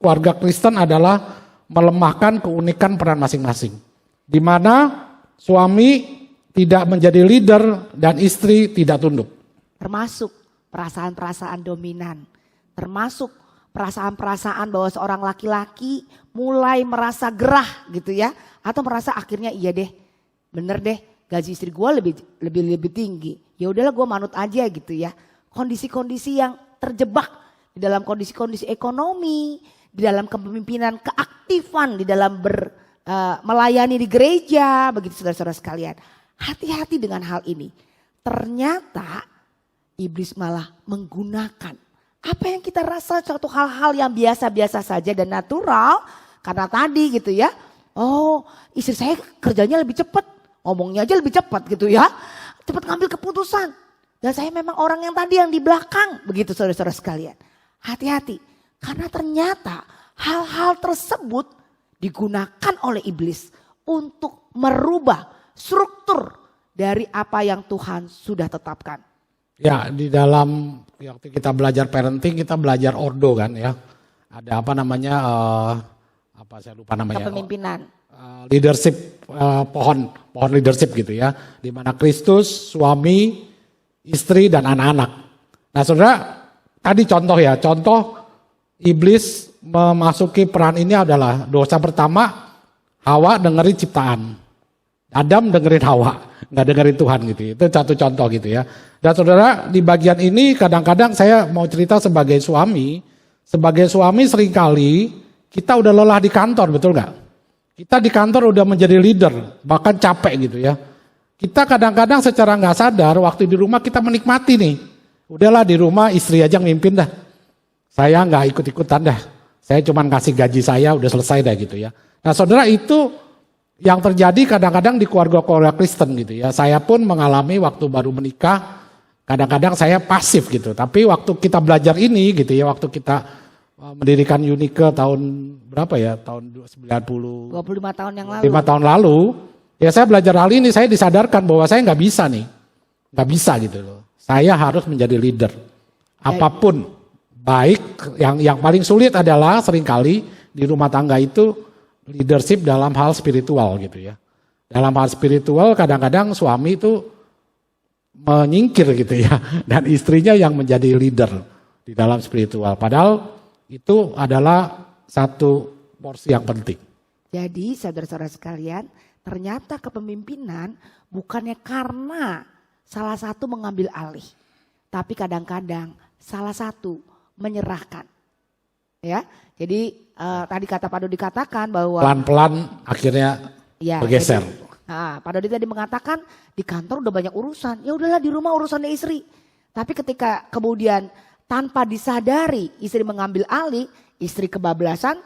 keluarga Kristen adalah melemahkan keunikan peran masing-masing. Di mana suami tidak menjadi leader dan istri tidak tunduk. Termasuk perasaan-perasaan dominan, termasuk perasaan-perasaan bahwa seorang laki-laki mulai merasa gerah gitu ya. Atau merasa akhirnya iya deh, bener deh gaji istri gue lebih tinggi. Ya udahlah gue manut aja gitu ya. Kondisi-kondisi yang terjebak di dalam kondisi-kondisi ekonomi, di dalam kepemimpinan, keaktifan di dalam melayani di gereja, begitu saudara-saudara sekalian. Hati-hati dengan hal ini. Ternyata iblis malah menggunakan apa yang kita rasa suatu hal-hal yang biasa-biasa saja dan natural. Karena tadi gitu ya, oh istri saya kerjanya lebih cepat, ngomongnya aja lebih cepat gitu ya. Cepat ngambil keputusan. Dan saya memang orang yang tadi yang di belakang, begitu saudara-saudara sekalian. Hati-hati, karena ternyata hal-hal tersebut digunakan oleh iblis untuk merubah struktur dari apa yang Tuhan sudah tetapkan. Ya, di dalam waktu kita belajar parenting, kita belajar ordo kan ya. Ada apa namanya, apa saya lupa namanya. Kepemimpinan. Leadership, pohon leadership gitu ya. Di mana Kristus, suami, istri dan anak-anak. Nah saudara, tadi contoh iblis memasuki peran ini adalah dosa pertama, Hawa dengerin ciptaan. Adam dengerin Hawa, nggak dengerin Tuhan gitu. Itu satu contoh gitu ya. Dan saudara, di bagian ini kadang-kadang saya mau cerita sebagai suami seringkali kita udah lelah di kantor, betul nggak? Kita di kantor udah menjadi leader, bahkan capek gitu ya. Kita kadang-kadang secara nggak sadar waktu di rumah kita menikmati nih. Udahlah di rumah istri aja ngemimpin dah. Saya nggak ikut-ikutan dah. Saya cuma kasih gaji saya udah selesai dah gitu ya. Nah saudara, itu yang terjadi kadang-kadang di keluarga-keluarga Kristen gitu ya. Saya pun mengalami waktu baru menikah, kadang-kadang saya pasif gitu. Tapi waktu kita belajar ini gitu ya, waktu kita mendirikan Unike tahun berapa ya? Tahun 90. 25 tahun yang lalu. 5 tahun lalu, ya saya belajar hal ini, saya disadarkan bahwa saya nggak bisa nih. Nggak bisa gitu loh. Saya harus menjadi leader. Apapun, baik yang paling sulit adalah seringkali di rumah tangga itu leadership dalam hal spiritual gitu ya. Dalam hal spiritual kadang-kadang suami itu menyingkir gitu ya. Dan istrinya yang menjadi leader di dalam spiritual. Padahal itu adalah satu porsi yang penting. Jadi saudara-saudara sekalian, ternyata kepemimpinan bukannya karena salah satu mengambil alih. Tapi kadang-kadang salah satu menyerahkan. Ya, jadi tadi kata Pak Dodi katakan bahwa pelan-pelan akhirnya ya, bergeser. Pak Dodi tadi mengatakan di kantor udah banyak urusan, ya udahlah di rumah urusannya istri. Tapi ketika kemudian tanpa disadari istri mengambil alih, istri kebablasan,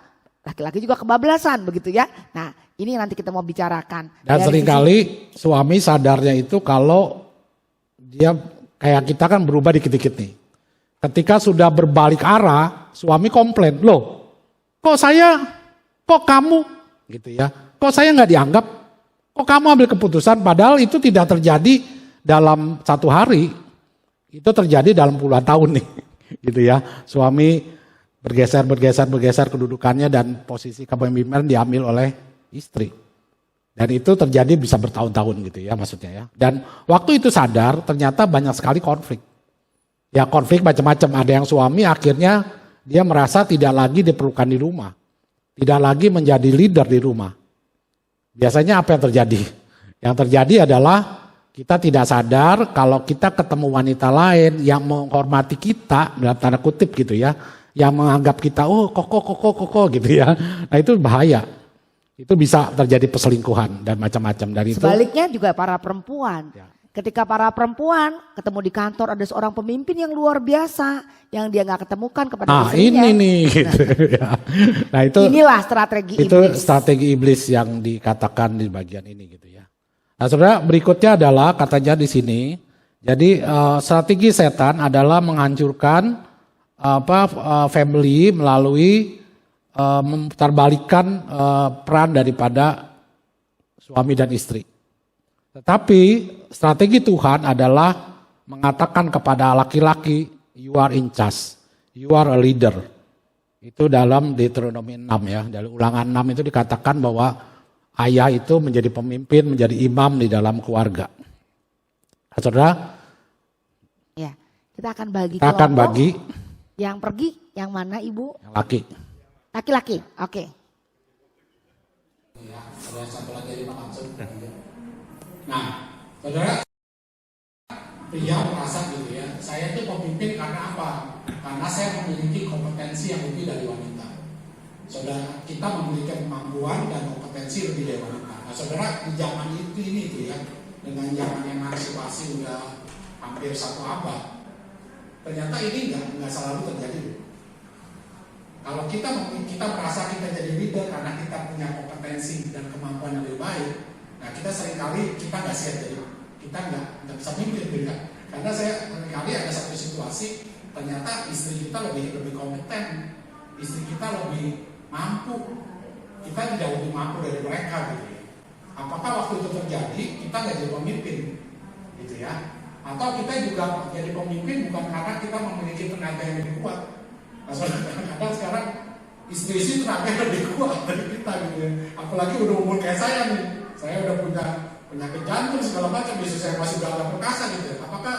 laki-laki juga kebablasan begitu ya. Nah ini nanti kita mau bicarakan. Dan seringkali suami sadarnya itu kalau dia kayak kita kan berubah dikit-dikit nih. Ketika sudah berbalik arah, suami komplain, loh kok kamu gitu ya, kok saya nggak dianggap, kok kamu ambil keputusan, padahal itu tidak terjadi dalam satu hari, itu terjadi dalam puluhan tahun nih, gitu ya. Suami bergeser kedudukannya dan posisi kepemimpinan diambil oleh istri. Dan itu terjadi bisa bertahun-tahun gitu ya maksudnya ya. Dan waktu itu sadar ternyata banyak sekali konflik. Ya konflik macam-macam, ada yang suami akhirnya dia merasa tidak lagi diperlukan di rumah. Tidak lagi menjadi leader di rumah. Biasanya apa yang terjadi? Yang terjadi adalah kita tidak sadar kalau kita ketemu wanita lain yang menghormati kita, dalam tanda kutip gitu ya. Yang menganggap kita, oh koko gitu ya. Nah itu bahaya. Itu bisa terjadi perselingkuhan dan macam-macam dari itu. Sebaliknya juga para perempuan. Ya. Ketika para perempuan ketemu di kantor ada seorang pemimpin yang luar biasa yang dia nggak ketemukan kepada istrinya. Ini nih gitu ya. Nah itu inilah strategi itu iblis. strategi iblis yang dikatakan di bagian ini gitu ya. Nah, saudara, berikutnya adalah katanya di sini. Jadi strategi setan adalah menghancurkan family melalui memutarbalikkan peran daripada suami dan istri. Tetapi strategi Tuhan adalah mengatakan kepada laki-laki, you are in charge, you are a leader. Itu dalam Deuteronomi 6 ya, dari Ulangan 6 itu dikatakan bahwa ayah itu menjadi pemimpin, menjadi imam di dalam keluarga. Nah, saudara, Ya, kita akan bagi kita akan bagi yang pergi, yang mana ibu? yang laki. Laki-laki, oke. Ya, ada satu lagi yang maksud. Nah, saudara, pria merasa gitu ya, saya itu pemimpin karena apa? Karena saya memiliki kompetensi yang lebih dari wanita. Saudara, kita memiliki kemampuan dan kompetensi lebih dari wanita. Nah, saudara, di zaman itu ini tuh ya, dengan zaman emansipasi udah hampir 1 abad, ternyata ini nggak selalu terjadi. Kalau kita merasa kita jadi leader karena kita punya kompetensi dan kemampuan yang lebih baik, nah kita seringkali kita nggak siap jadi, kita nggak bisa mimpin kan? Karena saya seringkali ada satu situasi, ternyata istri kita lebih kompeten, istri kita lebih mampu, kita tidak lebih mampu dari mereka gitu ya. Apakah waktu itu terjadi kita nggak jadi pemimpin, gitu ya? Atau kita juga jadi pemimpin bukan karena kita memiliki tenaga yang lebih kuat. Nah, kadang sekarang istri tenaga lebih kuat dari kita gitu ya. Apalagi udah umur kayak saya nih, saya udah punya penyakit jantung segala macam, bisa saya masih dalam perkasa gitu ya. Apakah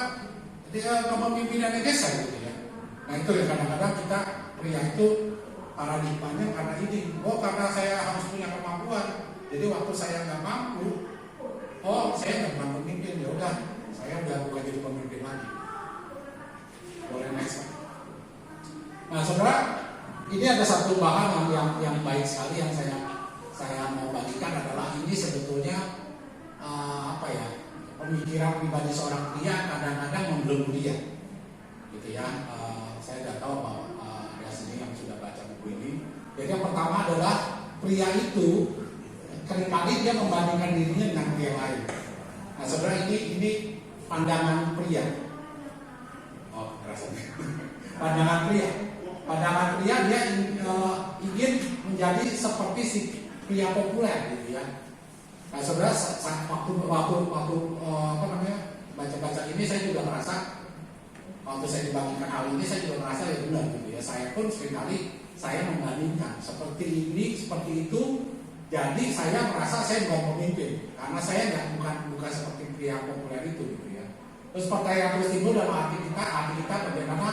dia kepemimpinannya geser gitu ya? Nah itu ya, kadang-kadang kita pria itu paradigmanya karena ini, karena saya harus punya kemampuan, jadi waktu saya nggak mampu, saya nggak mampu memimpin, ya udah saya udah bukan jadi pemimpin lagi. Boleh next. Nah, saudara, ini ada satu bahan yang baik sekali yang saya mau bagikan adalah ini sebetulnya pemikiran pribadi seorang pria kadang-kadang membelenggu dia, gitu ya. Saya sudah tahu bahwa ada sini yang sudah baca buku ini. Jadi yang pertama adalah pria itu seringkali dia membandingkan dirinya dengan pria lain. Nah, saudara, ini pandangan pria. Rasanya. Pandangan pria dia ingin menjadi seperti si pria populer gitu ya. Nah, saudara, waktu baca-baca ini saya juga merasa, waktu saya dibagikan hal ini saya juga merasa ya benar gitu ya. Saya pun seringkali saya membandingkan seperti ini, seperti itu. Jadi saya merasa saya bukan pemimpin karena saya bukan seperti pria populer itu gitu ya. Terus pertanyaan terus timbul dalam hati kita bagaimana,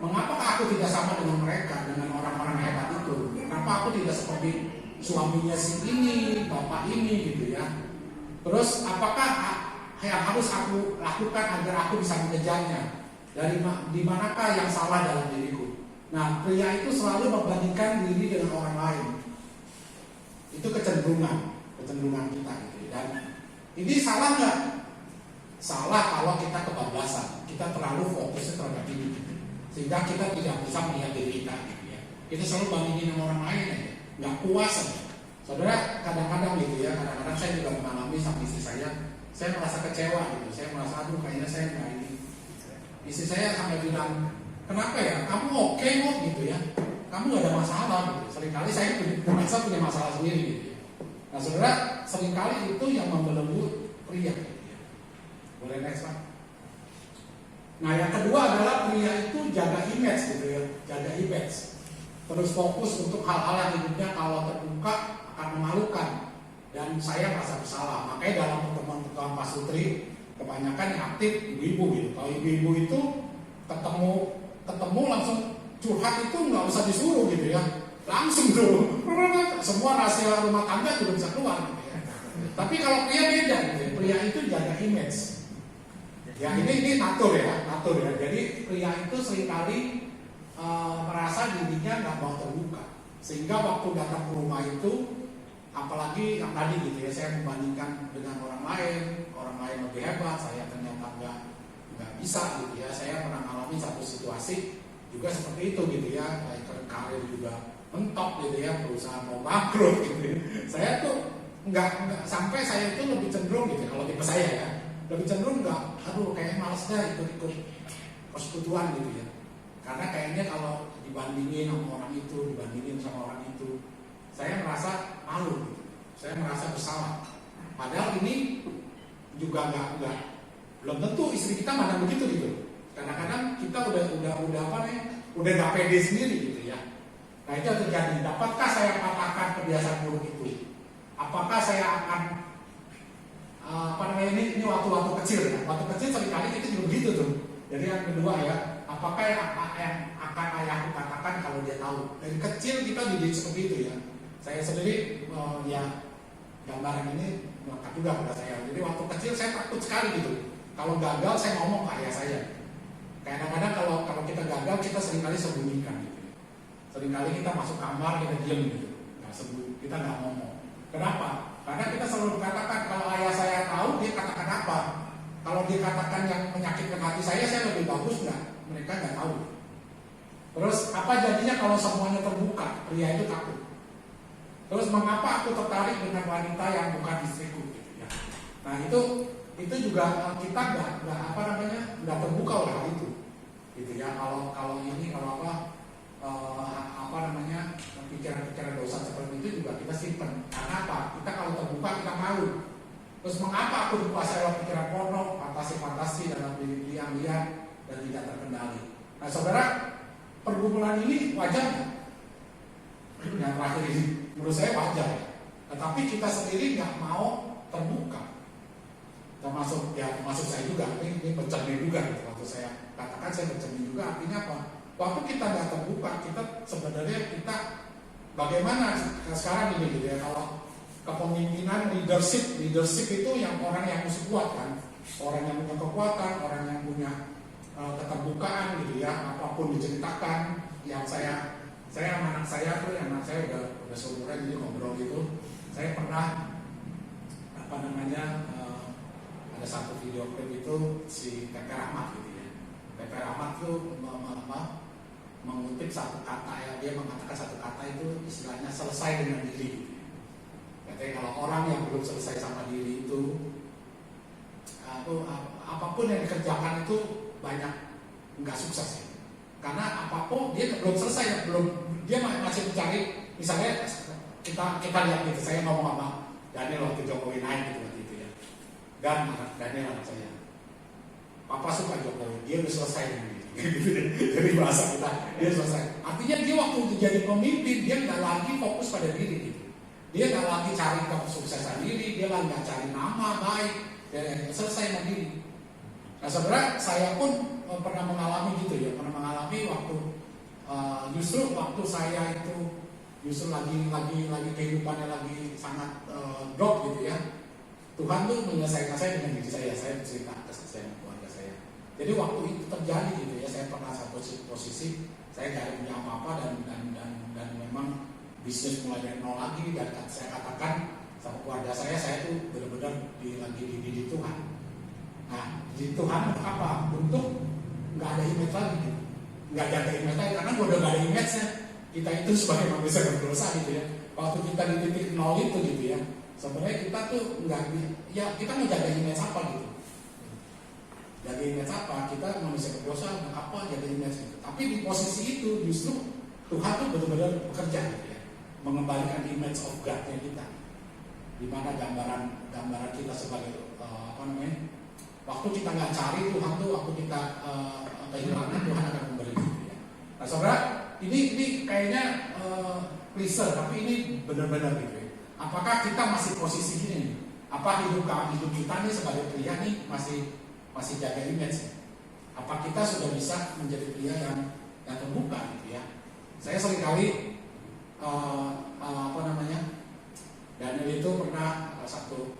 mengapa aku tidak sama dengan mereka, dengan orang-orang hebat itu? Kenapa aku tidak seperti suaminya si ini, bapak ini gitu ya? Terus apakah yang harus aku lakukan agar aku bisa mengejarnya? Di manakah yang salah dalam diriku? Nah, pria itu selalu membandingkan diri dengan orang lain. Itu kecenderungan kita gitu. Dan ini salah nggak? Salah kalau kita kebablasan, kita terlalu fokusnya terhadap diri, sehingga kita tidak bisa melihat diri kita gitu ya. Kita selalu bandingin sama orang lain aja, nggak puas aja. Saudara, kadang-kadang gitu ya, kadang-kadang saya juga mengalami sama istri saya merasa kecewa gitu, saya merasa aduh kayaknya saya nggak ini. Istri saya sampai bilang, kenapa ya, kamu oke kok gitu ya, kamu gak ada masalah gitu. Seringkali saya punya masalah sendiri gitu ya. Nah, saudara, seringkali itu yang membelenggu pria gitu ya. Boleh next Pak. Nah, yang kedua adalah pria itu jaga image gitu ya, jaga image. Terus fokus untuk hal-hal yang hidupnya kalau terbuka akan memalukan. Dan saya merasa bersalah. Makanya dalam pertemuan Pak Sutri, kebanyakan yang aktif ibu-ibu gitu. Kalau ibu-ibu itu ketemu langsung curhat itu nggak usah disuruh gitu ya, langsung tuh semua rahasia rumah tangga juga bisa keluar gitu ya. Tapi kalau pria beda gitu, pria itu jaga image. Ya ini natur ya. Jadi pria itu seringkali merasa dirinya nggak mau terbuka, sehingga waktu datang ke rumah itu, apalagi yang tadi gitu ya, saya membandingkan dengan orang lain lebih hebat, saya ternyata nggak bisa gitu ya. Saya pernah mengalami satu situasi juga seperti itu gitu ya, kayak karir juga mentok gitu ya, perusahaan mau bangkrut gitu ya. Saya tuh nggak sampai, saya itu lebih cenderung gitu kalau tipe saya ya, lebih cenderung kayak males dah ikut persekutuan gitu ya, karena kayaknya kalau dibandingin sama orang itu, dibandingin sama orang itu, saya merasa malu gitu. Saya merasa bersalah, padahal ini juga belum tentu istri kita mana begitu gitu. Kadang-kadang kita udah gak pede sendiri gitu ya. Nah, itu yang terjadi. Dapatkah saya patahkan kebiasaan buruk itu? Apakah saya akan ini waktu-waktu kecil ya. Waktu kecil seringkali kita juga begitu tuh. Jadi yang kedua ya, apakah yang akan ayahku katakan kalau dia tahu? Dari kecil kita dididik seperti itu ya. Saya sendiri gambaran ini melekat juga pada saya. Jadi waktu kecil saya takut sekali gitu. Kalau gagal saya ngomong ke ayah saya. Kadang-kadang kalau kita gagal kita seringkali sembunyikan gitu. Seringkali kita masuk kamar kita diam gitu. Kita nggak ngomong. Kenapa? Karena kita selalu katakan kalau ayah saya tahu dia katakan apa. Kalau dia katakan yang menyakitkan hati saya lebih bagus nggak? Mereka nggak tahu. Terus apa jadinya kalau semuanya terbuka? Pria itu takut. Terus mengapa aku tertarik dengan wanita yang bukan istriku? Gitu ya. Nah itu juga kita nggak terbuka oleh hal itu. Gitu ya. Kalau pikiran-pikiran dosa seperti itu juga kita simpan. Karena apa? Kita kalau terbuka kita malu. Terus mengapa aku dikuasai oleh pikiran porno, fantasi-fantasi dalam diri yang liar dan tidak terkendali? Nah saudara, pergumulan ini wajar nggak? Yang terakhir ini menurut saya wajar. Tetapi kita sendiri nggak mau terbuka. Termasuk saya juga. Ini bercermin juga gitu. Waktu saya katakan saya bercermin juga artinya apa? Waktu kita nggak terbuka, kita sebenarnya bagaimana sekarang ini gitu ya, kalau kepemimpinan leadership itu yang orang yang mesti kuat kan, orang yang punya kekuatan, orang yang punya keterbukaan gitu ya, apapun diceritakan. Yang saya sama anak saya tuh, anak saya udah seumuran jadi ngobrol gitu. Saya pernah ada satu video klip itu si Pepe Rahmat gitu ya. Pepe Rahmat tuh mengutip satu kata ya, dia mengatakan satu kata itu istilahnya selesai dengan diri. Katanya kalau orang yang belum selesai sama diri itu, apapun yang dikerjakan itu banyak nggak sukses ya. Karena apapun dia belum selesai, dia masih mencari. Misalnya kita lihat gitu, saya ngomong sama Daniel waktu Jokowi naik gitu waktu itu ya. Dan Daniel anak saya, Papa suka Jokowi, dia udah selesai dengan diri. Jadi bahasa kita, dia selesai. Artinya dia waktu jadi pemimpin, dia nggak lagi fokus pada diri gitu. Dia nggak lagi cari kesuksesan diri, dia lagi nggak cari nama baik, dia selesai dengan diri. Nah sebenarnya saya pun pernah mengalami gitu ya, pernah mengalami waktu justru waktu saya itu justru lagi kehidupannya lagi sangat drop gitu ya. Tuhan tuh menyelesaikan saya dengan diri saya cerita kesaksian keluarga saya. Jadi waktu itu terjadi gitu ya, saya pernah satu posisi saya nggak punya apa-apa dan memang bisnis mulai dari nol lagi, dan saya katakan sama keluarga saya tuh benar-benar lagi dididik Tuhan. Nah di Tuhan apa? Untuk nggak ada image lagi, gitu. Nggak jaga image lagi karena udah nggak ada image-nya. Kita itu sebagai manusia berdosa gitu ya. Waktu kita di titik nol itu gitu ya, sebenarnya kita tuh kita mau jaga image apa gitu. Jaga image apa? Kita manusia berdosa, apa jaga image gitu. Tapi di posisi itu justru Tuhan tuh benar-benar bekerja gitu ya, mengembalikan image of God-nya kita. Di mana gambaran kita sebagai waktu kita nggak cari Tuhan tuh, waktu kita kehilangan Tuhan akan memberi gitu ya. Nah saudara, ini kayaknya klise, tapi ini benar-benar gitu ya. Apakah kita masih posisi ini? Apa hidup kita nih sebagai pria nih masih jaga image? Apa kita sudah bisa menjadi pria yang terbuka gitu ya? Saya seringkali Daniel itu pernah satu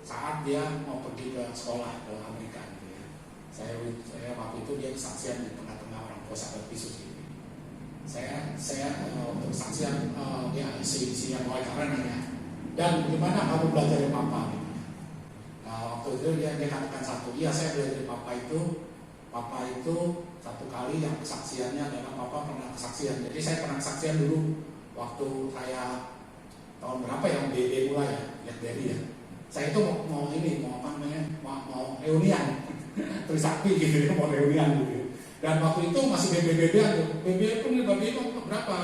saat dia mau pergi ke sekolah ke Amerika gitu ya. Saya waktu itu dia kesaksian di tengah-tengah orang tua sahabat Yesus gitu. Saya untuk kesaksian dia isi yang mulai karenanya. Dan gimana kamu belajar dari papa gitu. Nah, waktu itu dia katakan satu, iya saya belajar dari papa itu satu kali yang kesaksiannya adalah papa pernah kesaksian. Jadi saya pernah kesaksian dulu waktu saya tahun berapa yang BD mulai ya, lihat dari ya. Saya itu mau reunian Trisakti gitu ya, mau reunian gitu. Dan waktu itu masih BB pun berapa?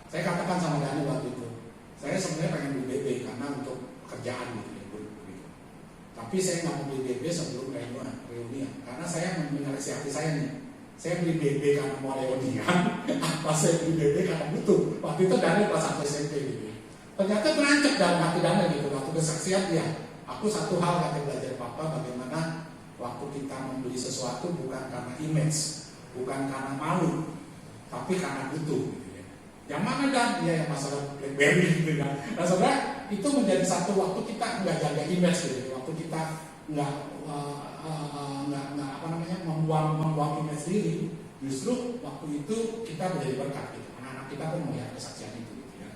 Saya katakan sama Daniel waktu itu, saya sebenarnya pengen beli BB karena untuk pekerjaan gitu ya. Tapi saya nggak mau beli BB sebelum reunian, karena saya menyeleksi hati saya nih. Saya beli BB karena mau reunian, apa saya beli BB karena butuh. Waktu itu Daniel kelas 1 SMP gitu. Ternyata berancak dalam hati Daniel gitu. Waktu kesaksian dia, aku satu hal yang belajar papa, bagaimana waktu kita membeli sesuatu bukan karena image, bukan karena malu, tapi karena butuh gitu ya. Yang mana dan dia yang masalah BlackBerry gitu kan. Nah saudara, itu menjadi satu waktu kita nggak jaga image gitu, waktu kita nggak apa namanya membuang image diri, justru waktu itu kita menjadi berkat gitu. Anak-anak kita pun melihat kesaksian itu gitu ya.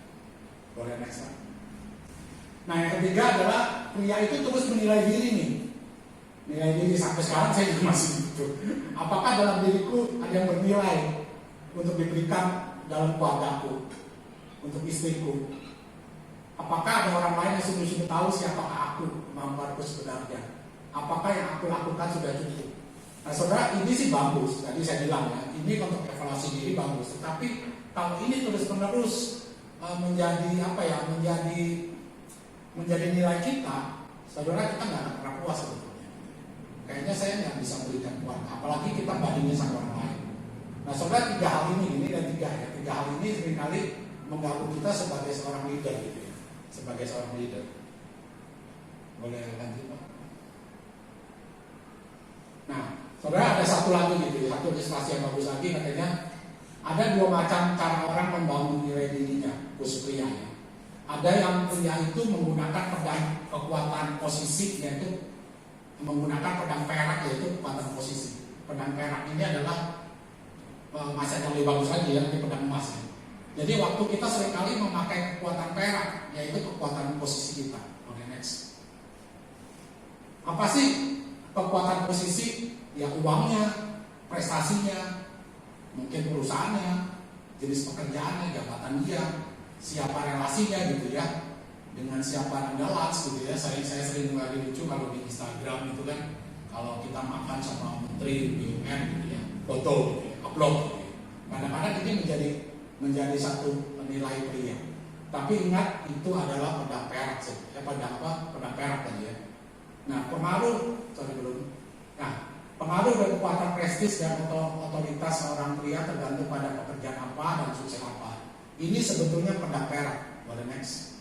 Boleh next slide. Nah yang ketiga adalah pria itu terus menilai diri nih. Nilai diri sampai sekarang saya juga masih gitu. Apakah dalam diriku ada yang bernilai untuk diberikan dalam keluargaku, untuk istriku? Apakah ada orang lain yang sungguh-sungguh tahu siapakah aku, kemampuanku sebenarnya? Apakah yang aku lakukan sudah cukup? Nah saudara, ini sih bagus. Tadi saya bilang ya, ini untuk evaluasi diri bagus. Tetapi kalau ini terus-menerus menjadi apa ya, menjadi nilai kita, saudara, kita nggak akan pernah puas sebetulnya. Kayaknya saya nggak bisa berikan puas, apalagi kita bandingin sama orang lain. Nah saudara, tiga hal ini dan tiga hal ini seringkali mengganggu kita sebagai seorang leader gitu ya. Sebagai seorang leader. Boleh lanjut Pak? Nah, saudara, ada satu lagi gitu, satu ilustrasi yang bagus lagi, katanya ada dua macam cara orang membangun nilai dirinya, khusus pria ya. Ada yang pria itu menggunakan pedang kekuatan posisi, yaitu menggunakan pedang perak, yaitu kekuatan posisi. Pedang perak ini adalah masa yang lebih bagus lagi ya, ini pedang emas ya. Jadi waktu kita seringkali memakai kekuatan perak, yaitu kekuatan posisi kita. Oke, next. Apa sih kekuatan posisi? Ya uangnya, prestasinya, mungkin perusahaannya, jenis pekerjaannya, jabatan dia, siapa relasinya gitu ya, dengan siapa anda gitu ya. Saya sering lagi lucu kalau di Instagram gitu kan, kalau kita makan sama menteri BUMN gitu ya, foto gitu ya, upload gitu ya. Kadang-kadang ini menjadi satu nilai pria. Tapi ingat, itu adalah pedang perak sih. Pedang perak tadi ya. Nah, pengaruh dan kekuatan prestis dan otoritas seorang pria tergantung pada pekerjaan apa dan sukses apa. Ini sebetulnya pedang perak. Boleh next.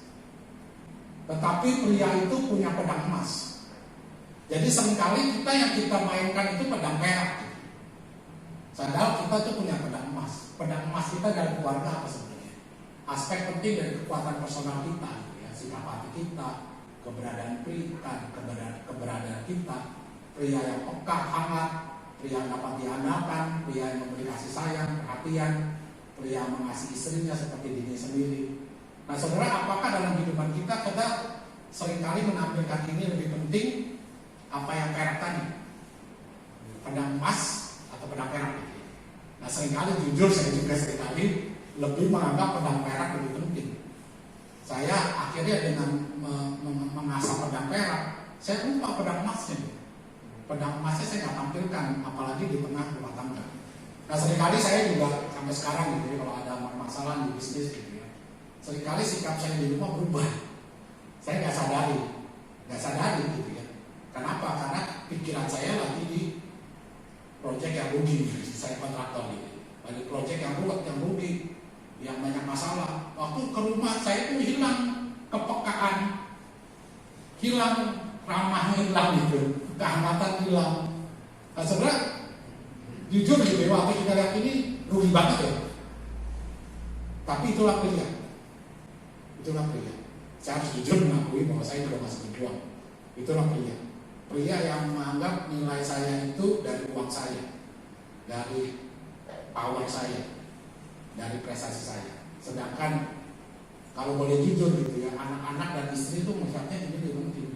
Tetapi pria itu punya pedang emas. Jadi seringkali yang kita mainkan itu pedang perak. Sadar kita tuh punya pedang emas. Pedang emas kita dari keluarga apa sebenarnya? Aspek penting dari kekuatan personal kita, ya, sikap hati kita, keberadaan kita, pria yang peka, hangat, pria yang dapat diandalkan, pria yang memberi kasih sayang, perhatian, pria yang mengasihi istrinya seperti diri sendiri. Nah saudara, apakah dalam kehidupan kita seringkali menampilkan ini lebih penting apa yang perak tadi? Pedang emas atau pedang perak? Nah seringkali jujur saya juga seringkali lebih menganggap pedang perak lebih penting. Saya akhirnya dengan mengasah pedang perak, saya lupa pedang emasnya. Pedang emasnya saya nggak tampilkan, apalagi di tengah rumah tangga. Nah seringkali saya juga sampai sekarang gitu ya, kalau ada masalah di bisnis gitu ya, seringkali sikap saya di rumah berubah. Saya nggak sadari gitu ya. Kenapa? Karena pikiran saya lagi di proyek yang rugi, saya kontraktor gitu. Lagi proyek yang rugi, yang banyak masalah. Waktu ke rumah saya itu hilang kepekaan, hilang ramahnya, hilang gitu, kehangatan hilang. Nah sebenarnya jujur gitu ya, waktu kita lihat ini rugi banget ya. Tapi itulah pria. Saya harus jujur mengakui bahwa saya juga masih berjuang. Itulah pria. Pria yang menganggap nilai saya itu dari uang saya, dari power saya, dari prestasi saya. Sedangkan kalau boleh jujur gitu ya, anak-anak dan istri itu melihatnya ini lebih penting.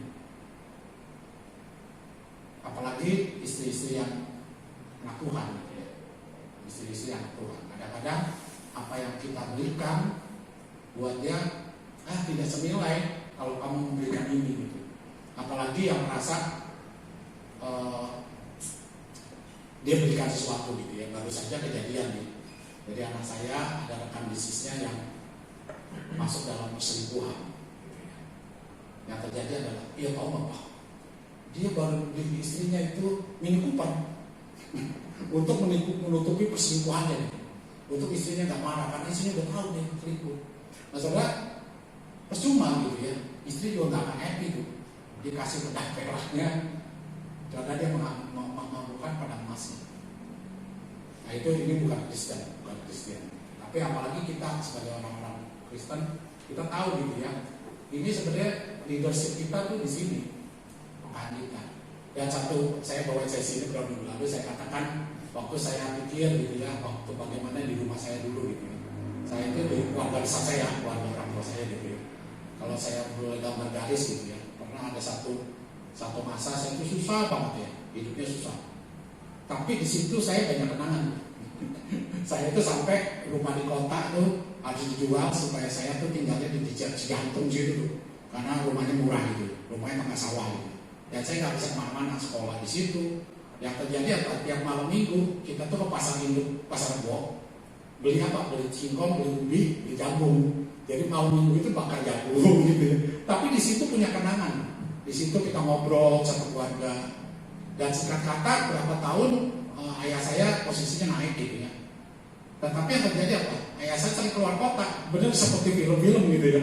Apalagi istri-istri yang anak Tuhan gitu ya. Istri-istri anak Tuhan. Kadang-kadang apa yang kita berikan buat dia tidak senilai kalau kamu memberikan ini gitu. Apalagi yang merasa dia berikan sesuatu gitu ya. Baru saja kejadian nih. Jadi anak saya ada rekan bisnisnya yang masuk dalam perselingkuhan gitu ya. Yang terjadi adalah, iya tahu nggak Pak, dia baru beli istrinya itu Mini Cooper untuk menutupi perselingkuhannya nih. Untuk istrinya nggak marah karena istrinya udah tahu nih selingkuh. Nah saudara, percuma gitu ya, istri juga nggak akan happy tuh. Dia kasih pedang peraknya karena dia menganggurkan pedang emasnya. Nah itu ini bukan Kristen. Tapi apalagi kita sebagai orang-orang Kristen, kita tahu gitu ya, Ini sebenarnya leadership kita tuh di sini, pekaan kita. Dan satu, saya bawa sesi ini beberapa minggu lalu, saya katakan waktu saya pikir gitu ya, waktu bagaimana di rumah saya dulu gitu ya. Saya itu di keluarga besar saya, keluarga orang tua saya gitu ya. Kalau saya boleh gambar garis gitu ya, pernah ada satu masa saya itu susah banget ya, hidupnya susah. Tapi di situ saya banyak kenangan. Saya itu sampai rumah di kota tuh harus dijual supaya saya tuh tinggalnya di Cijantung gitu tuh, karena rumahnya murah gitu, rumahnya tengah sawah gitu. Dan saya nggak bisa kemana-mana, sekolah di situ. Yang terjadi apa? Tiap malam minggu kita tuh ke pasar induk, pasar Rebo, beli apa? Beli singkong, beli ubi, beli jagung. Jadi malam minggu itu bakar jagung gitu. Tapi di situ punya kenangan. Di situ kita ngobrol sama keluarga. Dan singkat kata berapa tahun ayah saya posisinya naik gitu ya. Tetapi yang terjadi apa? Ayah saya sering keluar kota, benar seperti film-film gitu ya.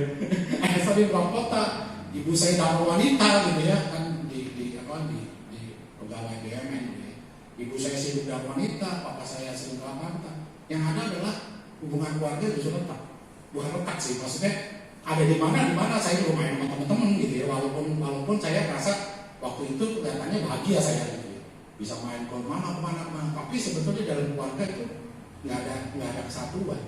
Ayah saya sering keluar kota, ibu saya dapur wanita gitu ya, kan di pegawai BUMN gitu ya. Ibu saya sibuk dapur wanita, papa saya sering keluar kota. Yang ada adalah hubungan keluarga justru retak. Bukan retak sih, maksudnya ada di mana saya lumayan sama teman-teman gitu ya. Walaupun saya rasa waktu itu kelihatannya bahagia saya gitu ya. Bisa main kemana, tapi sebetulnya dalam keluarga itu nggak ada kesatuan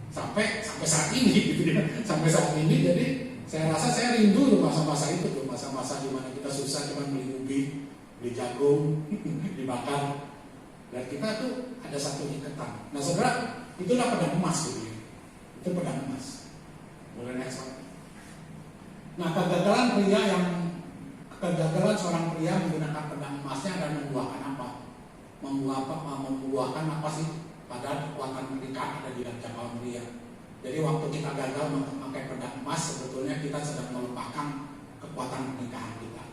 sampai saat ini gitu ya. Sampai saat ini, jadi saya rasa saya rindu tuh masa-masa itu tuh, masa-masa di mana kita susah cuma beli ubi, beli jagung, dibakar, dan kita tuh ada satu ikatan. Nah saudara, itulah pedang emas gitu ya. Itu pedang emas. Boleh next slide. Nah kegagalan seorang pria menggunakan pedang emasnya dan membuahkan apa? Membuahkan apa sih? Padahal kekuatan pernikahan ada di dalam jangkauan pria. Jadi waktu kita gagal memakai pedang emas, sebetulnya kita sedang melupakan kekuatan pernikahan kita.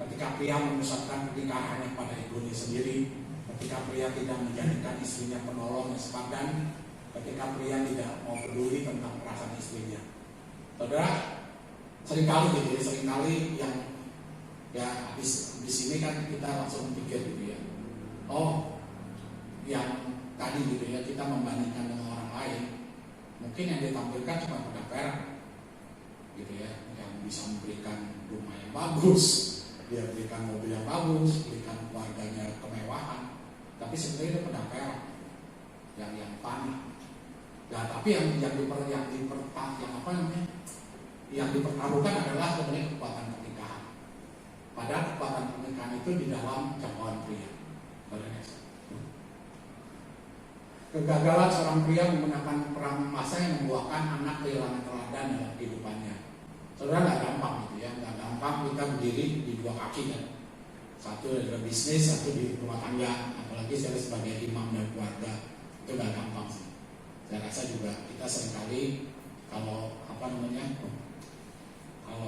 Ketika pria memusatkan pernikahannya pada egonya sendiri, ketika pria tidak menjadikan istrinya penolong yang sepadan, ketika pria tidak mau peduli tentang perasaan istrinya. Saudara, seringkali yang ya di sini kan kita langsung pikir gitu ya. Oh, yang tadi gitu ya, kita membandingkan dengan orang lain, mungkin yang ditampilkan cuma pedang perak gitu ya, yang bisa memberikan rumah yang bagus, dia berikan mobil yang bagus, berikan keluarganya kemewahan, tapi sebenarnya itu pedang perak yang panah. Nah, tapi yang dipertaruhkan adalah sebenarnya kekuatan pernikahan. Padahal kekuatan pernikahan itu di dalam jangkauan pria. Kegagalan seorang pria menggunakan perang massa yang membuahkan anak kehilangan teladan dalam kehidupannya. Saudara, nggak gampang gitu ya, nggak gampang kita berdiri di dua kaki kan. Satu adalah bisnis, satu di rumah tangga. Apalagi saya sebagai imam dan keluarga, itu nggak gampang sih. Saya rasa juga kita seringkali kalau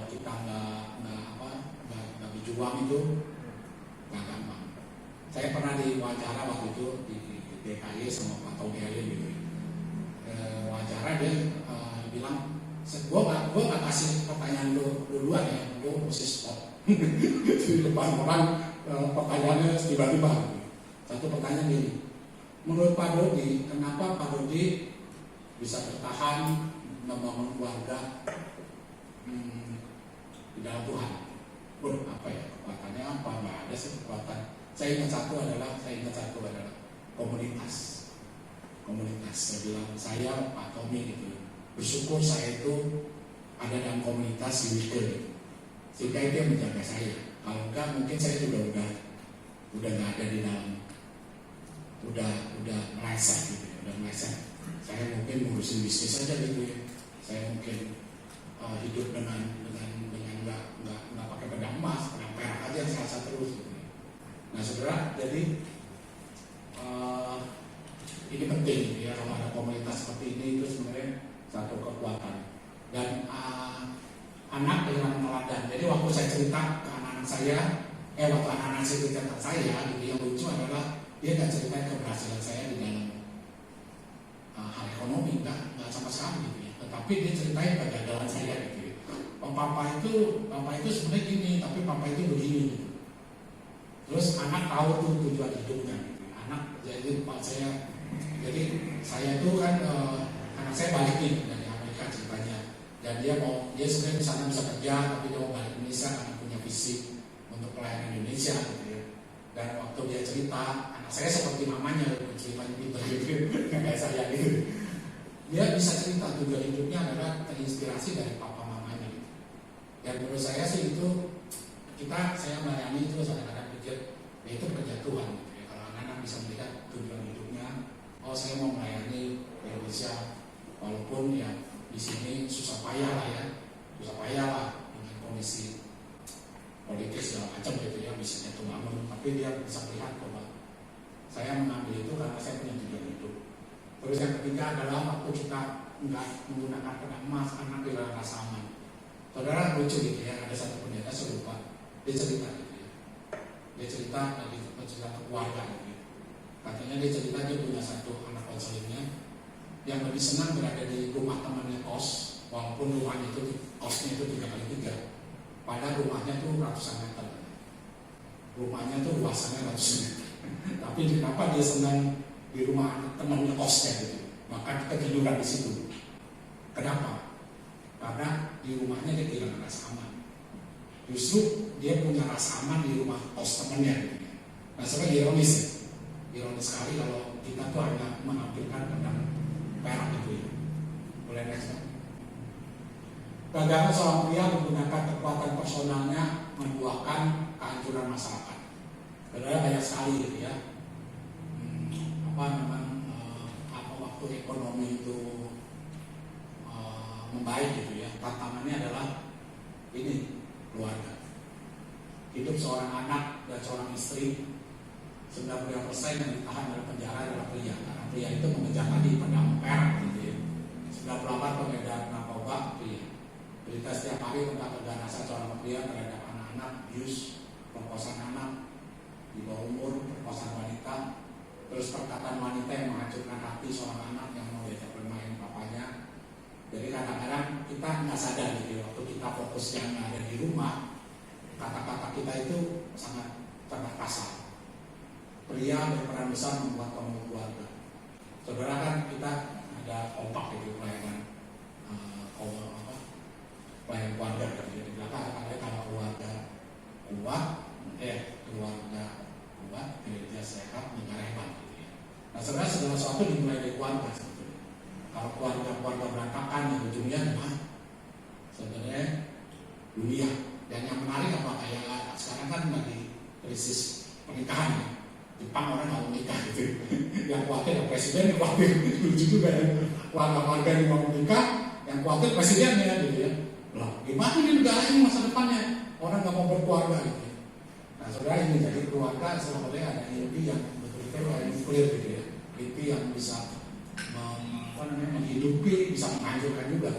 kita nggak berjuang itu nggak gampang. Saya pernah diwawancara waktu itu di DKI sama Pak Tommy gitu. Wawancara dia bilang, gue nggak kasih pertanyaan duluan ya, gue mesti stop. Di depan orang pertanyaannya tiba-tiba. Satu pertanyaan gini, menurut Pak Dodi, kenapa Pak Dodi bisa bertahan membangun keluarga di dalam Tuhan? Apa ya kekuatannya apa? Nggak ada sih kekuatan. Saya ingat satu adalah komunitas. Saya bilang, saya Pak Tommy gitu, bersyukur saya itu ada dalam komunitas di Wika gitu. Sehingga itu yang menjaga saya. Kalau enggak mungkin saya juga udah nggak ada di dalam, udah meleset gitu, udah meleset. Saya mungkin ngurusin bisnis saja gitu ya. Saya mungkin hidup dengan nggak pakai pedang emas, pedang perak aja yang saya terus gitu. Nah saudara, jadi ini penting ya, kalau ada komunitas seperti ini itu sebenarnya satu kekuatan. Dan anak kehilangan teladan. Jadi waktu saya cerita ke anak-anak saya, waktu anak-anak saya cerita ke saya, gitu, yang lucu adalah dia nggak cerita keberhasilan saya di dalam hal ekonomi, nggak sama sekali gitu ya. Tetapi dia ceritain kegagalan saya gitu ya. Papa itu sebenarnya gini, tapi papa itu begini gitu. Terus anak tahu tuh tujuan hidupnya gitu. Anak jadi saya itu kan anak saya balik nih dari Amerika ceritanya. Dan dia sebenarnya di sana bisa kerja, tapi dia mau balik Indonesia karena punya visi untuk pelayanan Indonesia gitu ya. Dan waktu dia cerita, anak saya seperti mamanya, ceritanya pintar gitu, kayak saya gitu. Dia bisa cerita tujuan hidupnya adalah terinspirasi dari papa mamanya gitu. Dan menurut saya sih itu saya melayani itu kadang-kadang pikir ya itu kerja Tuhan gitu ya. Kalau anak-anak bisa melihat tujuan hidupnya, oh saya mau melayani Indonesia walaupun ya di sini susah payah lah dengan kondisi politik segala macam gitu ya, bisnisnya tuh bangun, tapi dia bisa melihat bahwa saya mengambil itu karena saya punya tujuan hidup. Terus yang ketiga adalah waktu kita nggak menggunakan pedang emas, anak tidak rasa aman. Saudara lucu gitu ya, ada satu pendeta saya lupa, dia cerita gitu ya, dia cerita ke keluarga gitu ya. Katanya dia cerita dia punya satu anak konselingnya yang lebih senang berada di rumah temannya kos, walaupun rumahnya itu kosnya itu 3x3, padahal rumahnya tuh ratusan meter, rumahnya tuh luasannya ratusan meter. Tapi kenapa dia senang di rumah temannya kosnya gitu? Maka ketiduran di situ. Kenapa? Karena di rumahnya dia tidak merasa aman. Justru dia punya rasa aman di rumah kos temannya gitu. Nah sebenarnya ironis ya. Ironis sekali kalau kita tuh hanya menampilkan tentang perak gitu ya. Boleh next Pak? Gagal seorang pria menggunakan kekuatan personalnya membuahkan kehancuran masyarakat. Saudara banyak sekali gitu ya. Waktu ekonomi itu membaik gitu ya. Tantangannya adalah ini keluarga. Hidup seorang anak dan seorang istri 90% yang ditahan dalam penjara adalah pria. Karena pria itu mengejar tadi pedang perak gitu ya. 98 pengedar narkoba pria. Berita setiap hari tentang keganasan seorang pria terhadap anak-anak, abuse, perkosaan anak di bawah umur, perkosaan wanita, terus perkataan wanita yang menghancurkan hati seorang anak yang mau diajak bermain papanya. Jadi kadang-kadang kita nggak sadar gitu, waktu kita fokusnya ada di rumah, kata-kata kita itu sangat kasar. Pria berperan besar membuat bangun keluarga. Saudara kan kita ada kompak gitu pelayanan pelayanan keluarga gitu. Di belakang ada kalau keluarga kuat, keluarga kuat, gereja sehat, negara hebat gitu ya. Nah sebenarnya segala sesuatu dimulai dari keluarga sebetulnya. Kalau keluarga berantakan ya ujungnya adalah sebenarnya dunia. Dan yang menarik apa kayak sekarang kan lagi krisis pernikahan ya. Jepang orang nggak mau nikah gitu. Yang khawatir ya presiden, yang khawatir lucu juga ya. Keluarga yang mau nikah, yang khawatir presidennya gitu ya. Loh, gimana nih negara ini masa depannya? Orang nggak mau berkeluarga gitu ya. Nah saudara ini jadi keluarga sebetulnya ada inti yang betul-betul yang clear gitu ya. Inti yang bisa menghidupi, bisa menghancurkan juga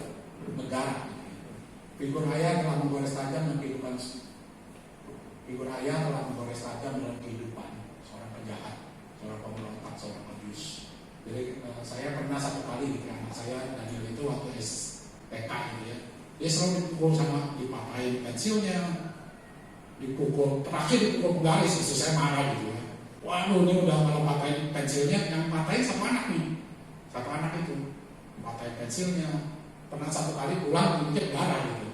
negara. Gitu ya. Figur ayah telah menggores tajam dalam kehidupan. Figur ayah telah menggores tajam dalam kehidupan seorang penjahat, seorang pemberontak, seorang abuse. Jadi saya pernah satu kali gitu, anak saya Daniel itu waktu TK gitu ya, dia selalu dipukul sama dipatahin pensilnya, dipukul penggaris, itu saya marah gitu ya. Waduh ini udah malah patahin pensilnya, yang patahin satu anak nih, satu anak itu patahin pensilnya. Pernah satu kali pulang mungkin darah gitu.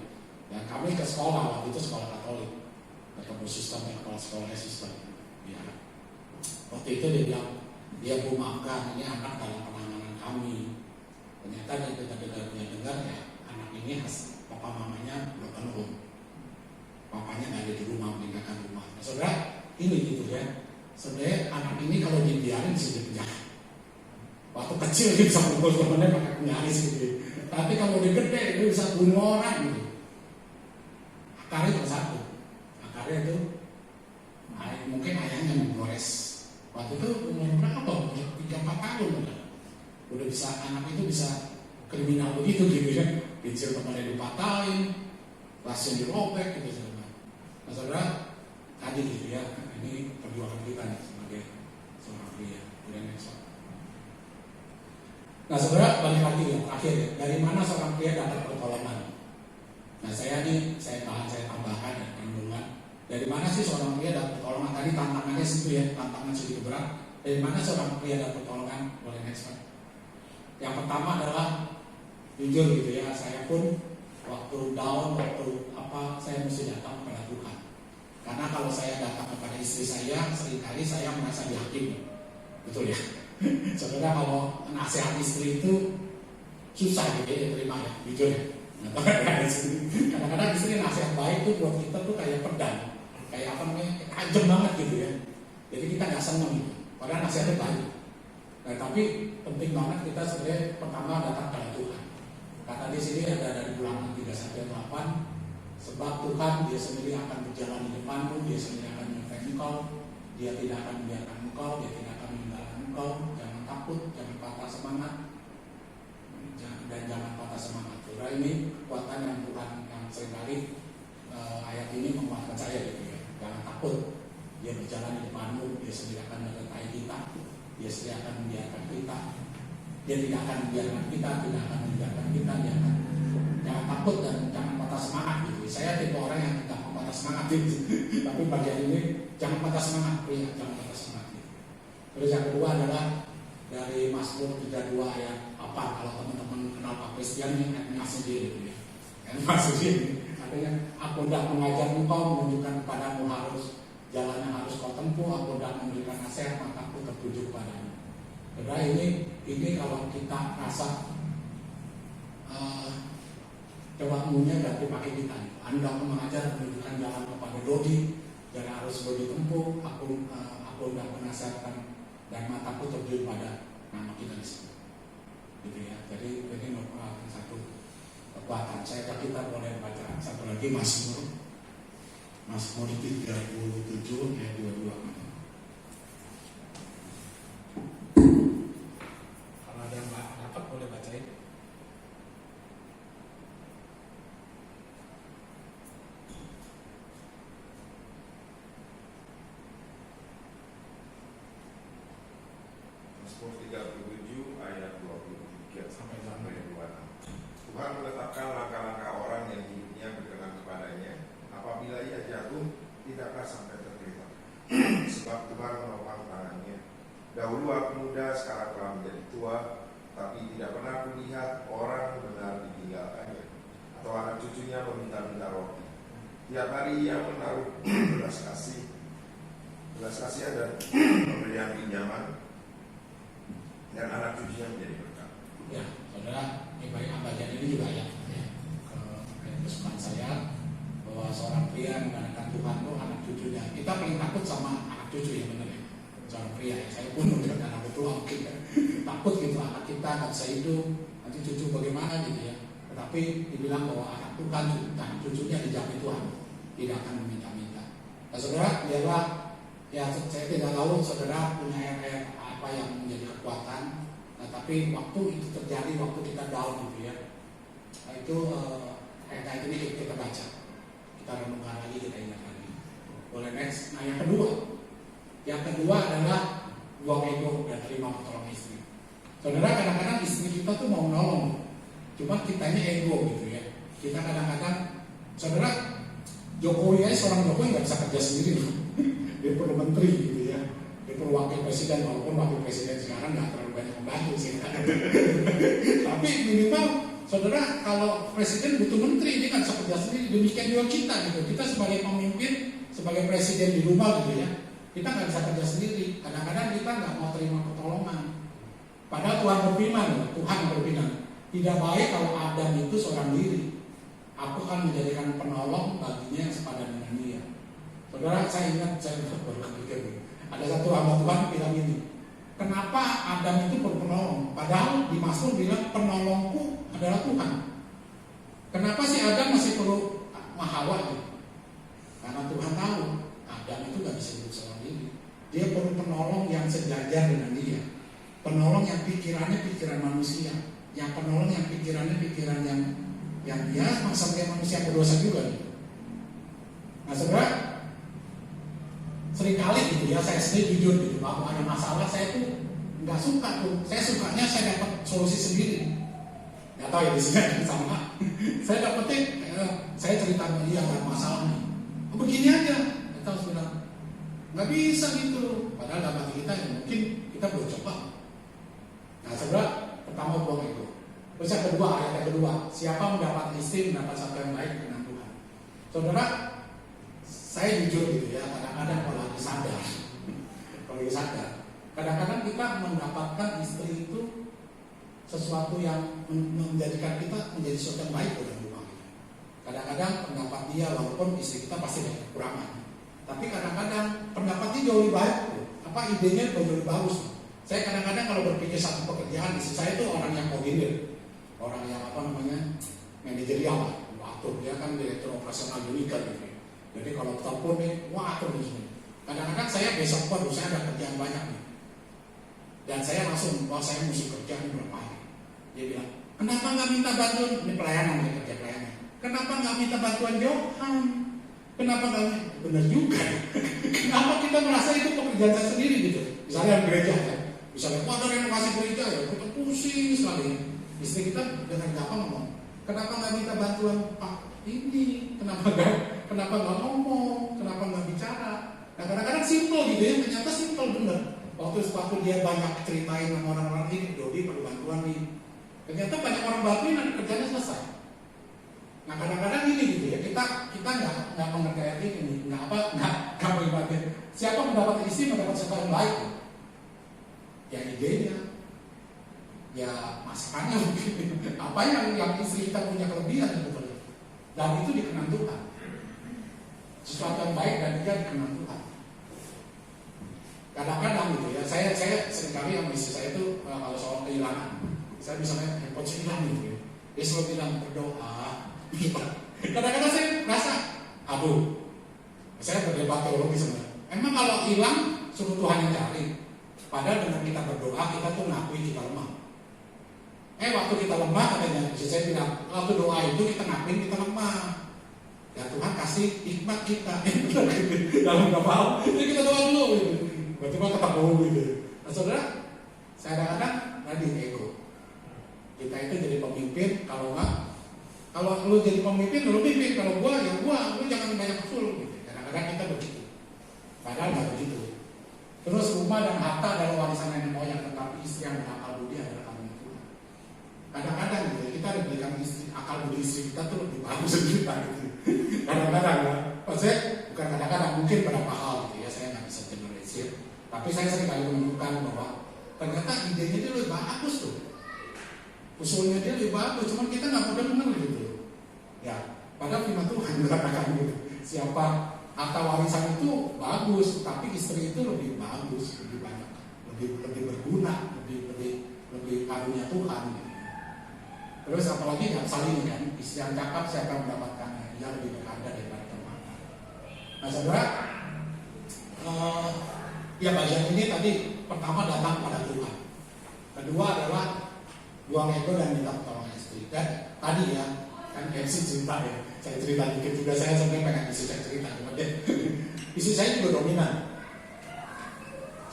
Dan kami ke sekolah, waktu itu sekolah Katolik, ketemu suster yang kepala sekolahnya suster. Ya. Waktu itu dia bilang, dia maafkan ini anak dalam penanganan kami. Ternyata dia dengar ya anak ini papa mamanya broken home. Papanya nggak ada di rumah, meninggalkan rumah. Nah, saudara ini gitu ya. Sebenarnya anak ini kalau dibiarin bisa jadi penjahat. Waktu kecil dia bisa pukul temennya pakai pengaris gitu. Tapi kalau dia gede dia bisa bunuh orang gitu. Akarnya cuma satu. Akarnya itu mungkin ayahnya menggores. Waktu itu umur berapa? 3-4 tahun udah bisa, anak itu bisa kriminal begitu gitu ya. Pincir temannya dipatahin, lasnya dirobek gitu. Nah saudara tadi gitu ya, ini perjuangan kita nih sebagai seorang pria. Nah saudara balik lagi ya, terakhir ya, dari mana seorang pria dapat pertolongan? Nah saya tambahkan ya, kandungan. Dari mana sih seorang pria dapat pertolongan? Tadi tantangannya situ ya, tantangan sedikit berat. Dari mana seorang pria dapat pertolongan? Boleh next Pak. Yang pertama adalah jujur gitu ya, saya pun waktu down, waktu apa, saya mesti datang kepada Tuhan. Karena kalau saya datang kepada istri saya, seringkali saya merasa dihakimi. Betul ya? Saudara, kalau nasihat istri itu susah gitu ya terima ya, jujur ya. Kadang-kadang istri nasihat baik tuh buat kita tuh kayak pedang, kayak apa namanya, tajam banget gitu ya. Jadi kita nggak seneng gitu. Padahal nasihatnya baik. Nah, tapi penting banget kita sebenarnya pertama datang pada Tuhan. Kata di sini ada dari Ulangan 3:8, sebab Tuhan dia sendiri akan berjalan di depanmu, dia sendiri akan menyertai engkau, dia tidak akan membiarkan engkau, dia tidak akan meninggalkan engkau. Jangan takut, jangan patah semangat, dan jangan patah semangat. Saudara, ini kekuatan yang Tuhan yang seringkali ayat ini menguatkan saya gitu ya. Jangan takut, dia berjalan di depanmu, dia sendiri akan menyertai kita, dia sendiri akan membiarkan kita, dia tidak akan membiarkan kita, tidak akan membiarkan kita, dia akan. Jangan takut dan jangan patah semangat gitu. Saya tipe orang yang tidak patah semangat gitu. Tapi bagian ini jangan patah semangat, ya, jangan patah semangat gitu. Terus yang kedua adalah dari Mazmur 32 ayat 8. Kalau teman-teman kenal Pak Christian ini etnasnya dia gitu ya. Etnasnya dia artinya, aku hendak mengajar engkau, menunjukkan kepadamu harus jalan yang harus kau tempuh, aku hendak memberikan nasihat, mataku tertuju padamu. Saudara, ini kalau kita rasa coba-munya berarti pakai kita. Anda mengajar menunjukkan jalan kepada Dodi, jalan harus Dodi tempuh, aku hendak menasihatkan dan mataku tertuju pada nama kita di sini. Gitu ya. Jadi ini merupakan satu kekuatan. Saya kita boleh baca satu lagi Mazmur 37 ayat 22. Kalau ada yang dapat boleh bacain. Mazmur 37 ayat 23 Sampai 26. Tuhan menetapkan langkah-langkah orang yang hidupnya berkenan kepadanya. Apabila ia jatuh, tidaklah sampai tergeletak. Sebab Tuhan menopang tangannya. Dahulu aku muda, sekarang telah menjadi tua, tapi tidak pernah kulihat orang benar ditinggalkannya, atau anak cucunya meminta-minta roti. Tiap hari ia menaruh belas kasihan dan pemberian pinjaman, dan anak cucunya menjadi berkat. Ya, saudara, ini baik bagian ini juga ya, kesukaan saya bahwa seorang pria mengandalkan Tuhan itu anak cucunya. Kita paling takut sama anak cucu ya, benar ya. Seorang pria, ya. Saya pun udah anak betul mungkin ya. Takut gitu, anak kita nggak bisa hidup, nanti cucu bagaimana gitu ya. Tetapi dibilang bahwa anak Tuhan, anak cucunya dijamin Tuhan, tidak akan meminta-minta. Nah, saudara, biarlah ya, saya tidak tahu saudara punya ayat-ayat apa yang menjadi kekuatan. Nah, tapi waktu itu terjadi, waktu kita down gitu ya, nah, itu ayat-ayat ini kita baca, kita renungkan lagi, kita ingat lagi. Boleh next. Nah, yang kedua adalah buang ego dan terima pertolongan istri. Saudara, kadang-kadang istri kita tuh mau nolong, cuma kitanya ego gitu ya. Kita kadang-kadang, saudara, Jokowi aja, seorang Jokowi nggak bisa kerja sendiri loh. Dia perlu menteri gitu ya, dia perlu wakil presiden, walaupun wakil presiden sekarang nggak terlalu banyak membantu sih. Tapi minimal, saudara, kalau presiden butuh menteri, dia nggak bisa kerja sendiri. Demikian juga kita gitu. Kita sebagai pemimpin, sebagai presiden di rumah gitu ya, kita nggak bisa kerja sendiri. Kadang-kadang kita nggak mau terima pertolongan. Padahal Tuhan berfirman, tidak baik kalau Adam itu seorang diri. Aku akan menjadikan penolong baginya yang sepadan dengan dia. Saudara, saya ingat, saya baru kepikir, ada satu hamba Tuhan bilang ini, kenapa Adam itu perlu penolong? Padahal di Mazmur bilang penolongku adalah Tuhan. Kenapa si Adam masih perlu Hawa gitu? Karena Tuhan tahu Adam itu gak bisa hidup seorang diri. Dia perlu penolong yang sejajar dengan dia, penolong yang pikirannya pikiran manusia, yang penolong yang pikirannya pikiran yang dia sebagai manusia berdosa juga gitu. Nah, saudara, seringkali gitu ya, saya sendiri jujur gitu, kalau ada masalah saya tuh nggak suka tuh, saya sukanya saya dapat solusi sendiri. Nggak tahu ya di sini sama. Saya dapetnya, saya cerita sama dia ada masalah nih, begini aja, kita harus bilang nggak bisa gitu. Padahal dalam hati kita ya mungkin kita belum coba. Nah, saudara, pertama buang itu. Terus yang yang kedua, ayat yang kedua. Siapa mendapat istri mendapat satu yang baik dengan Tuhan. Saudara, saya jujur gitu ya, kadang-kadang kalau lagi sadar, kadang-kadang kita mendapatkan istri itu sesuatu yang menjadikan kita menjadi sesuatu yang baik dalam rumah. Kadang-kadang pendapat dia, walaupun istri kita pasti ada kekurangan, tapi kadang-kadang pendapatnya jauh lebih baik, idenya jauh lebih bagus. Saya kadang-kadang kalau berpikir satu pekerjaan, istri saya itu orang yang koordinir, orang yang manajerial, atur. Dia kan direktur operasional Unica gitu. Jadi kalau telepon nih, atur di sini. Kadang-kadang saya besok pun saya ada kerjaan banyak nih, dan saya langsung, saya mesti kerja nih berapa hari. Dia bilang, kenapa nggak minta bantuan? Ini pelayanan ya, kerja pelayanan. Kenapa nggak minta bantuan Johan? Kenapa nggak? Benar juga. Kenapa kita merasa itu pekerjaan saya sendiri gitu? Misalnya gereja ya. Misalnya, ada renovasi gereja ya, kita pusing sekali. Istri kita dengan gampang ngomong, kenapa nggak minta bantuan Pak ini? Kenapa nggak ngomong? Kenapa nggak bicara? Nah kadang-kadang simpel gitu ya, ternyata simpel bener. Waktu dia banyak ceritain sama orang-orang ini, Dodi perlu bantuan nih. Ternyata banyak orang bantuin dan kerjanya selesai. Nah kadang-kadang ini gitu ya, kita nggak mengerti ayat ini, nggak mengibadahkan. Siapa mendapat istri mendapat sesuatu yang baik. Ya idenya, ya masakannya mungkin, apa yang istri kita punya kelebihan sebetulnya, dan itu dikenan Tuhan. Sesuatu yang baik dan dia dikenan Tuhan. Kadang-kadang gitu ya, saya seringkali sama istri saya itu kalau soal kehilangan, saya misalnya handphone saya hilang gitu ya, dia selalu bilang berdoa. Kadang-kadang saya merasa, saya berdebat teologi sebenarnya. Emang kalau hilang suruh Tuhan yang cari. Padahal dengan kita berdoa, kita tuh ngakui kita lemah. Waktu kita lemah, katanya, saya bilang, waktu doa itu kita ngakuin kita lemah. Ya Tuhan kasih hikmat kita. Dalam gak mau, jadi kita doa dulu. Berarti mah ketemu gitu. Nah saudara, saya kadang-kadang tadi ego. Kita itu jadi pemimpin, kalau lu jadi pemimpin, lu pimpin. Kalau lu jangan banyak usul. Gitu. Kadang-kadang kita begitu. Padahal gak begitu. Terus rumah dan harta adalah warisan nenek moyang, tetapi istri yang berakal budi adalah karunia Tuhan. Kadang-kadang gitu, kita diberikan akal budi istri kita tuh lebih bagus dari kita gitu. Kadang-kadang ya, maksudnya bukan kadang-kadang, mungkin beberapa hal gitu ya, saya nggak bisa generalisir. Tapi saya sering kali menemukan bahwa ternyata idenya dia lebih bagus tuh, usulnya dia lebih bagus, cuman kita nggak mudah dengar gitu. Ya, padahal firman Tuhan mengatakan gitu. Siapa harta warisan itu bagus, tapi istri itu lebih bagus, lebih banyak, lebih berguna, lebih karunia Tuhan. Gitu. Terus apalagi nggak saling kan, istri yang cakap siapa yang mendapatkannya, dia lebih berharga daripada permata. Nah saudara, ya bagian ini tadi pertama datang pada Tuhan, kedua adalah buang ego dan minta pertolongan istri. Dan tadi ya kan MC cerita ya. Saya cerita dikit juga, saya sebenarnya pengen istri saya cerita, istri saya juga dominan.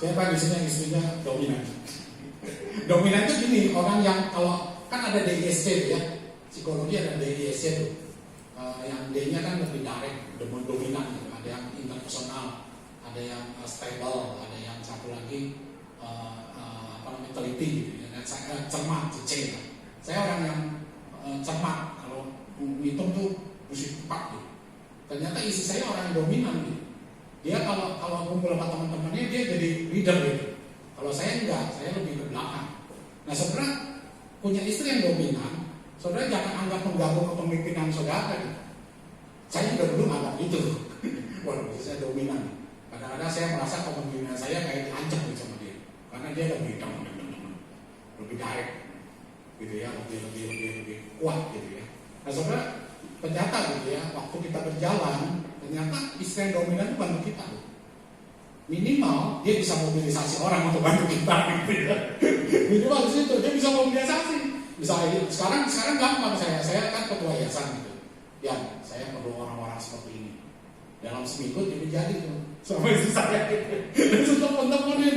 Saya tahu istrinya dominan. Dominan itu gini, orang yang kalau kan ada DISC ya, psikologi ada DISC tuh, yang D-nya kan lebih direct, dominan gitu. Ada yang interpersonal, ada yang stable, ada yang satu lagi teliti gitu. Dan saya cermat, C. Saya orang yang cermat, kalau ngitung tuh mesti tepat gitu. Ternyata istri saya orang yang dominan gitu. Dia kalau kumpul sama teman-temannya dia jadi leader gitu. Kalau saya enggak, saya lebih ke belakang. Nah saudara punya istri yang dominan, saudara jangan anggap mengganggu kepemimpinan saudara gitu. Saya juga dulu anggap itu. Waduh, saya dominan. Kadang-kadang saya merasa kepemimpinan saya kayak diancam gitu sama dia. Karena dia lebih direct gitu ya, lebih kuat gitu ya. Nah saudara, ternyata gitu ya, waktu kita berjalan, ternyata istri yang dominan itu bantu kita. Minimal dia bisa mobilisasi orang untuk bantu kita gitu ya. Minimal di situ dia bisa mobilisasi. Misalnya sekarang gampang saya kan ketua yayasan gitu. Ya, saya perlu orang-orang seperti ini. Dalam seminggu jadi tuh sama istri saya gitu. Dan sudah telepon-teleponin,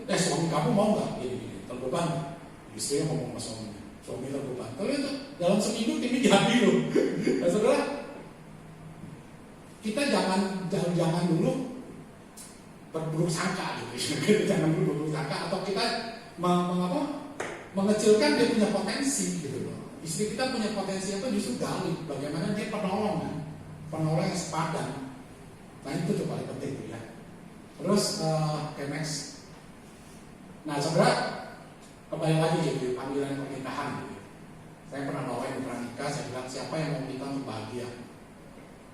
suami kamu mau nggak? Gini, terbeban. Istrinya ngomong sama suami terbeban. Tapi itu dalam seminggu ini jadi loh. Nah saudara, kita jangan dulu berburuk sangka gitu. Jangan dulu berburuk sangka atau kita mengecilkan dia punya potensi gitu loh. Istri kita punya potensi apa justru gali, bagaimana dia penolong kan? Penolong yang sepadan. Nah itu tuh paling penting tuh ya. Terus next. Nah saudara, kembali lagi gitu panggilan pernikahan gitu. Saya pernah bawain pranikah, saya bilang siapa yang mau kita untuk bahagia.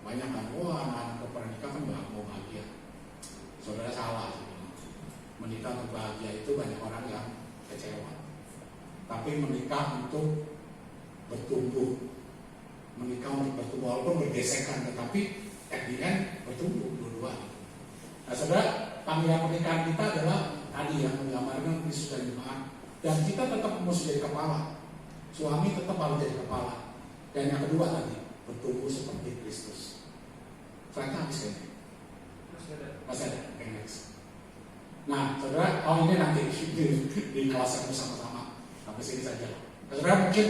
Banyak kan, wah anak-anak ke pernikah kan mau bahagia. Saudara salah gitu. Menikah untuk bahagia itu banyak orang yang kecewa. Tapi menikah untuk bertumbuh, menikah untuk bertumbuh walaupun bergesekan, tetapi at the end bertumbuh dua-dua. Nah saudara, panggilan pernikahan kita adalah tadi yang menggambarkan Kristus dan jemaat, dan kita tetap mesti jadi kepala. Suami tetap harus jadi kepala. Dan yang kedua tadi, bertumbuh seperti Kristus. Ternyata habis kan? Masih ada, okay, next. Nah saudara, ini nanti di kelas yang bersama-sama sampai sini saja. Nah, saudara mungkin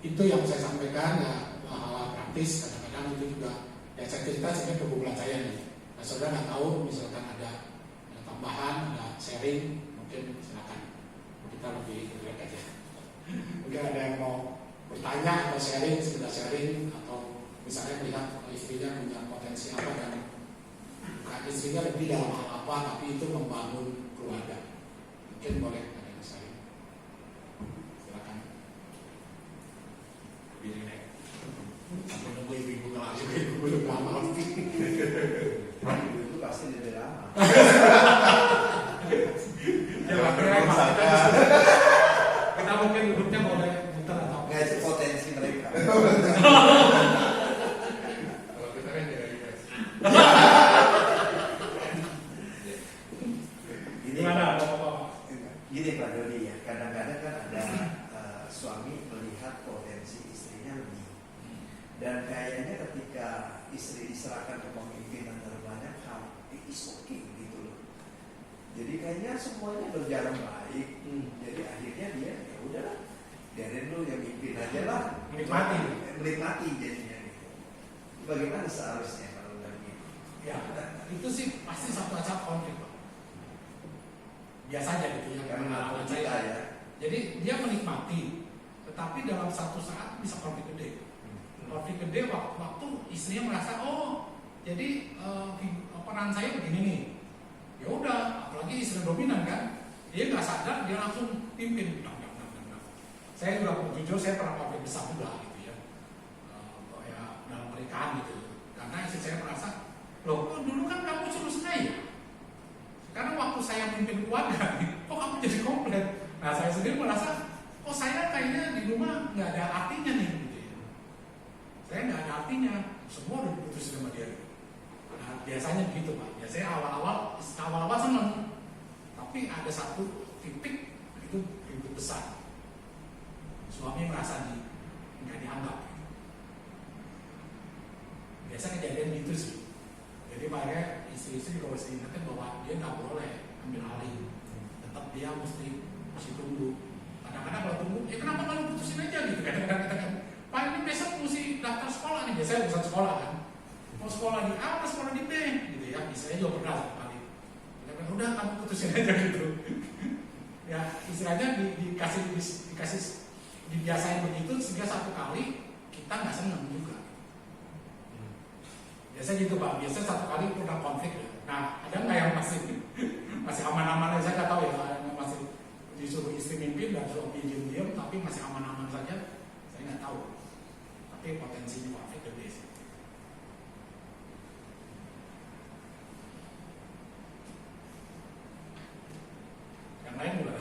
itu yang saya sampaikan ya, hal-hal praktis. Kadang-kadang itu juga yang saya cerita sebenarnya kebetulan saya nih. Nah, saudara nggak tahu misalkan ada tambahan, ada sharing, mungkin silakan kita lebih relax aja. Mungkin ada yang mau bertanya atau sharing, sekedar sharing, atau misalnya melihat istrinya punya potensi apa dan bukan istrinya lebih dalam hal apa, tapi itu membangun keluarga. Mungkin boleh ada yang sharing. Silakan. Sampai nunggu ibu ngelaju, ibu belum lama. Itu pasti dari lama. Kita mungkin duduknya boleh muter atau Ngasih potensi mereka. kalau kita kan dari gimana Bapak? Gini Pak Dodi ya, kadang-kadang kan ada suami melihat potensi istrinya lebih, dan kayaknya ketika istri diserahkan ke pemimpinan dalam banyak hal, it's okay gitu loh. Jadi kayaknya semuanya berjalan baik, jadi akhirnya dia ya udahlah, biarin lu yang mimpin aja lah, menikmati jadinya gitu. Bagaimana seharusnya kalau lagi? Ya, itu sih pasti satu saat konflik Pak. Biasanya gitu ya, Karena pengalaman kita saya. ya. Jadi dia menikmati, tetapi dalam satu saat bisa konflik gede. Konflik gede waktu istrinya merasa jadi peran saya begini nih. Ya udah, apalagi istri dominan kan, dia nggak sadar dia langsung pimpin. Saya juga jujur saya pernah konflik besar juga gitu ya, ya dalam pernikahan gitu. Karena istri saya merasa, loh dulu kan kamu suruh saya. Karena waktu saya mimpin keluarga, kok kamu jadi komplain? Nah saya sendiri merasa, saya kayaknya di rumah nggak ada artinya nih, gitu ya. Saya nggak ada artinya, semua udah diputusin sama dia. Nah biasanya begitu Pak. Biasanya awal-awal seneng, tapi ada satu titik itu ribut besar. Suami merasa nggak dianggap. Biasa kejadian gitu sih. Jadi makanya istri-istri kalau saya ingatkan bahwa dia nggak boleh ambil alih, tetap dia mesti tunggu. Kadang-kadang kalau tunggu, kenapa kalau putusin aja gitu? Kadang-kadang kita kan, Pak ini besok mesti daftar sekolah nih, biasanya urusan sekolah kan. Mau sekolah di A atau sekolah di B, gitu ya. Misalnya juga pernah sekali. Udah kamu putusin aja gitu. Ya istilahnya dikasih dibiasain begitu sehingga satu kali kita nggak seneng juga. Biasa gitu Pak, biasa satu kali pernah konflik ya. Nah, ada nggak yang masih aman-aman aja? Saya nggak tahu ya, yang masih disuruh istri mimpin dan suami diam-diam, tapi masih aman-aman saja. Saya nggak tahu. Tapi potensinya konflik gede sih. Yang lain juga.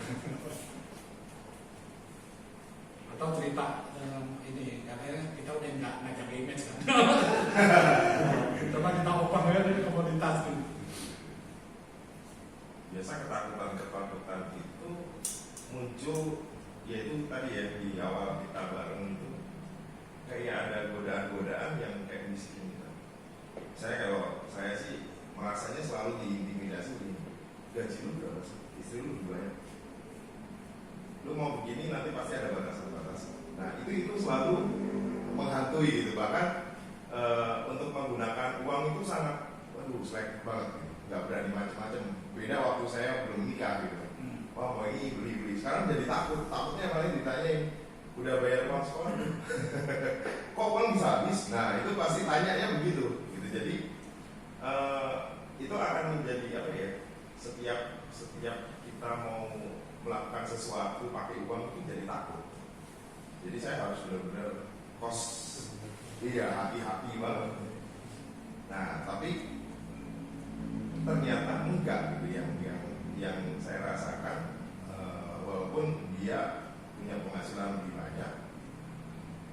Atau cerita ini, katanya kita udah nggak jaga image kan. Coba kita open ya dari komoditas ini. Biasa ketakutan itu muncul, yaitu tadi ya di awal kita bareng itu kayak ada godaan-godaan yang kayak miskin gitu. Kalau saya sih merasanya selalu diintimidasi begini. Gaji lu berapa sih? Istri lu banyak. Lu mau begini nanti pasti ada batasan-batasan. Nah itu selalu menghantui gitu. Bahkan untuk menggunakan uang itu sangat, selek banget gitu. Nggak berani macam-macam. Beda waktu saya belum nikah gitu. Wah mau ini beli-beli. Sekarang jadi takutnya paling ditanyain, udah bayar uang sekolah belum? Kok uang bisa habis? Nah itu pasti tanyanya begitu gitu. Jadi itu akan menjadi apa ya, setiap kita mau melakukan sesuatu pakai uang itu jadi takut. Jadi saya harus benar-benar hati-hati banget. Nah tapi ternyata enggak gitu yang saya rasakan, walaupun dia punya penghasilan lebih banyak,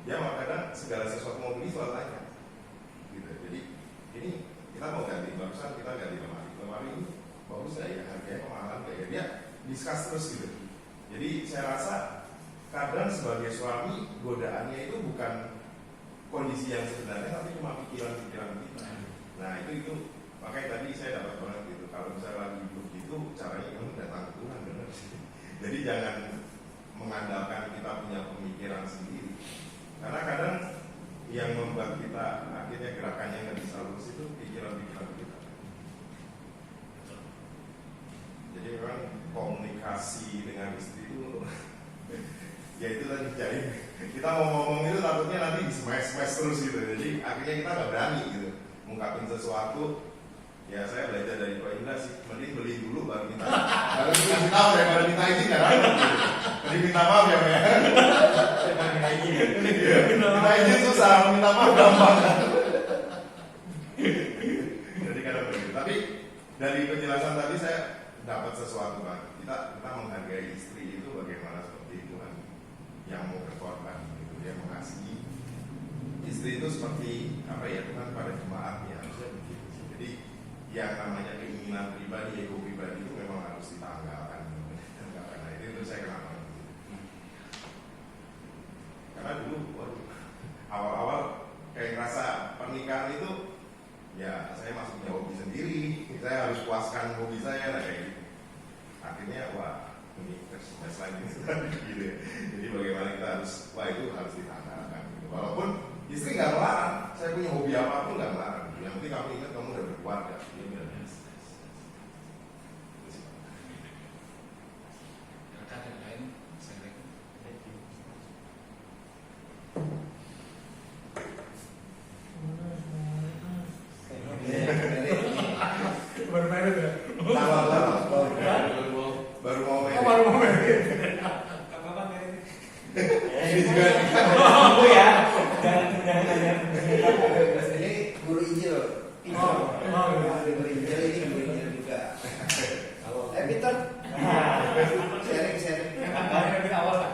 dia kadang segala sesuatu mau beli selalu tanya gitu. Jadi ini kita mau ganti, barusan kita ganti lemari ini bagus gak ya, harganya kemahalan gak ya, dia discuss terus gitu. Jadi saya rasa kadang sebagai suami godaannya itu bukan kondisi yang sebenarnya, tapi cuma pikiran-pikiran kita. Nah itu makanya tadi saya dapat banget gitu, kalau misalnya lagi hidup gitu caranya kamu datang ke Tuhan, benar. Jadi jangan mengandalkan kita punya pemikiran sendiri, karena kadang yang membuat kita akhirnya gerakannya nggak bisa lurus itu pikiran-pikiran kita. Jadi memang komunikasi dengan istri itu ya itu tadi, jadi kita mau ngomong itu takutnya nanti di smash terus gitu. Jadi akhirnya kita nggak berani gitu ngungkapin sesuatu. Ya saya belajar dari Pak Indra sih, mending beli dulu baru minta. Baru kasih tahu daripada minta izin kan. Jadi minta maaf ya Pak. Minta izin susah, minta maaf gampang. Jadi kadang begitu. Tapi dari penjelasan tadi saya dapat sesuatu Pak. Kita menghargai istri itu bagaimana seperti Tuhan yang mau berkorban gitu, dia mengasihi. Istri itu seperti apa ya, Tuhan pada jemaatnya harusnya begitu. Jadi yang namanya keinginan pribadi, ego pribadi itu memang harus ditanggalkan. Nah itu saya kenapa? Karena dulu awal-awal kayak ngerasa pernikahan itu ya saya masih punya hobi sendiri, saya harus puaskan hobi saya, nah kayak gitu. Akhirnya wah ini smash lagi gitu ya. Jadi bagaimana kita harus, itu harus ditanggalkan gitu. Walaupun istri nggak melarang, saya punya hobi apapun nggak melarang. Yang penting kamu ingat kamu udah berkeluarga. Dia bilang baru mau merit. Ini juga ya. Jangan ini guru Injil. Guru Injil ini guru Injil juga. Peter. Sharing. Dari awal lah.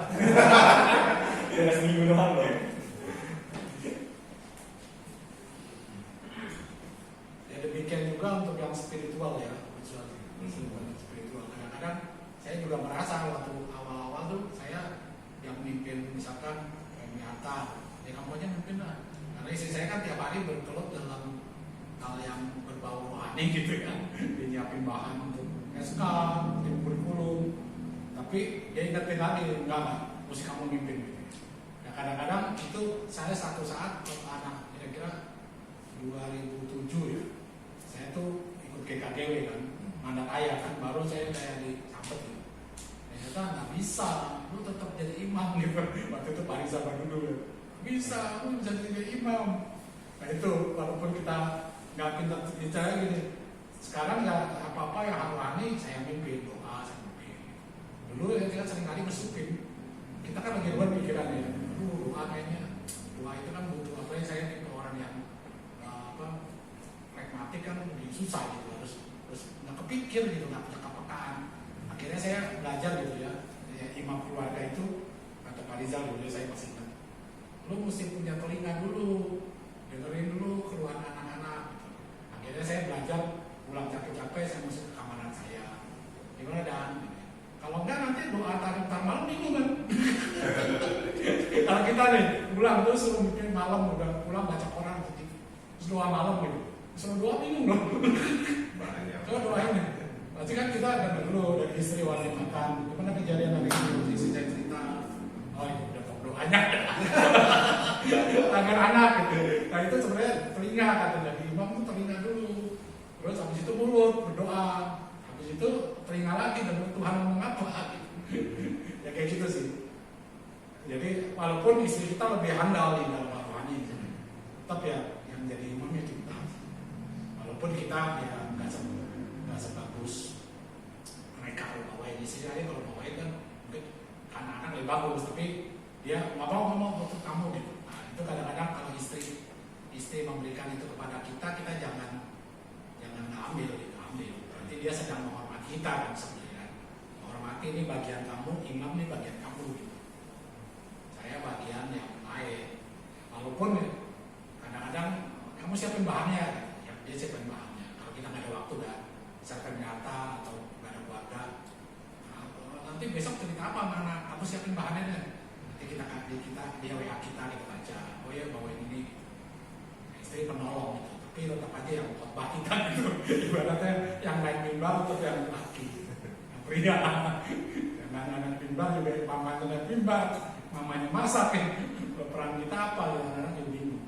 Udah seminggu doang loh. Ya demikian juga untuk yang spiritual ya, spiritual. Kadang-kadang saya juga merasa waktu awal-awal tuh saya yang memimpin misalkan Miata, ya kamu aja memimpin lah. Karena istri saya kan tiap hari bergelut dalam hal yang berbau rohani gitu kan, dia nyiapin bahan untuk SK, tim kurikulum. Tapi dia ingetin lagi, enggak, mesti kamu mimpin gitu. Ya kadang-kadang itu saya satu saat waktu anak kira-kira 2007 ya, saya tuh ikut GKDW kan, mandat ayah kan, baru saya kayak disambet gitu. Ternyata nggak bisa, lu tetap jadi imam gitu. Waktu itu Pak Riza dulu ya, bisa, lu bisa jadi imam. Nah itu, walaupun kita nggak pintar bicara gini, sekarang ya apa-apa yang rohani saya mimpin, doa saya mimpin. Dulu ya kita sering kali bersupin, kita kan lagi buat pikiran ya, doa kayaknya, doa itu kan butuh apa ya, saya tipe orang yang pragmatik kan lebih susah gitu, terus nggak kepikir gitu, nggak punya kepekaan. Akhirnya saya belajar gitu ya, imam keluarga itu kata Pak Rizal dulu, saya masih ingat, lu mesti punya telinga dulu, dengerin dulu keluhan anak-anak gitu. Akhirnya saya belajar, pulang capek-capek saya masuk ke kamaran saya, gimana Dan? Kalau enggak nanti doa tar malam bingung kan? Kalau kita nih pulang terus suruh bikin malam, udah pulang baca Quran terus doa malam gitu, suruh doa bingung dong. Coba doain ya. Pasti kan kita ada dulu dari istri wanita makan, gimana kejadian hari ini, istri saya cerita, oh ya udah kok doanya, agar anak gitu. Nah itu sebenarnya telinga kata dari imam itu telinga dulu, terus habis itu mulut berdoa, habis itu telinga lagi dan Tuhan ngomong apa, gitu. Ya kayak gitu sih. Jadi walaupun istri kita lebih handal di dalam rohani, tetap ya yang jadi imamnya kita. Walaupun kita ya nggak sebagus mereka kalau bawain istri aja, kalau bawain kan mungkin anak-anak lebih bagus, tapi dia nggak mau ngomong untuk kamu gitu. Nah, itu kadang-kadang kalau istri memberikan itu kepada kita jangan ambil gitu, ambil. Berarti dia sedang menghormati kita kan sebenarnya. Menghormati ini bagian kamu, imam ini bagian kamu gitu. Saya bagian yang lain. Walaupun kadang-kadang kamu siapin bahannya, ya dia siapin bahannya. Kalau kita nggak ada waktu kan, siapin data atau nggak ada keluarga, nah, nanti besok cerita apa sama anak, kamu siapin bahannya deh. Nanti dia WA kita baca, oh ya bawain ini. Istri penolong gitu, tapi tetap aja yang khotbah kita gitu. Ibaratnya yang naik mimbar tetap yang laki, yang pria. Yang anak mimbar juga mamanya naik mimbar. Mamanya masak ya, peran kita apa ya, anak-anak yang bingung.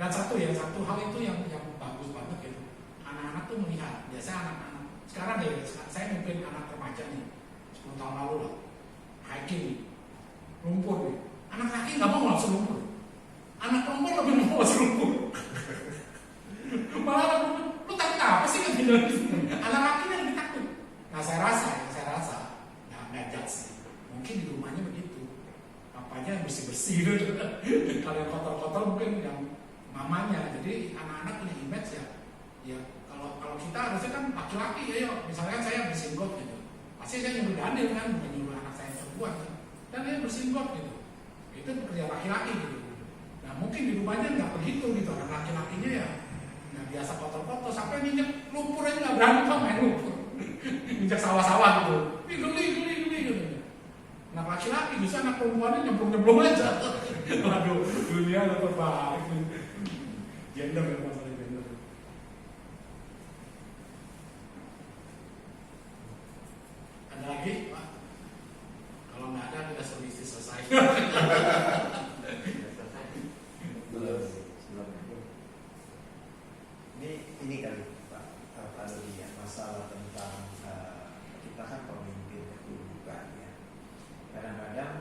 Dan satu hal itu yang bagus banget gitu. Anak-anak tuh melihat, biasa anak-anak sekarang ya, saya mimpin anak remaja nih 10 tahun lalu lah, hiking nih, lumpur nih. Anak laki nggak mau langsung lumpur, anak perempuan lebih mau langsung lumpur. Malah anak perempuan, lu takut apa sih kan tidak? Anak laki yang ditakut. Nah saya rasa nggak judge sih. Mungkin di rumahnya begitu. Apanya yang bersih-bersih gitu. Kalau yang kotor-kotor mungkin yang mamanya. Jadi anak-anak punya image ya kalau kita harusnya kan laki-laki ya, misalnya saya bersihin got gitu. Pasti saya nyuruh Daniel kan, bukan nyuruh anak saya perempuan kan. Dan dia bersihin got gitu. Itu pekerjaan laki-laki gitu. Nah mungkin di rumahnya nggak begitu gitu. Anak laki-lakinya ya nggak biasa kotor-kotor. Sampai nginjek lumpur aja nggak berani kan main lumpur. Nginjek sawah-sawah gitu. Geli gitu. Anak laki-laki, bisa anak perempuannya nyemplung aja. Waduh, dunia udah terbalik. Gender ya, masalah gender. Ada lagi, Pak? Kalau nggak ada, kita suruh istri selesai. Ini kali Pak Dodi ya, masalah tentang kita kan pemimpin kedudukan ya. Kadang-kadang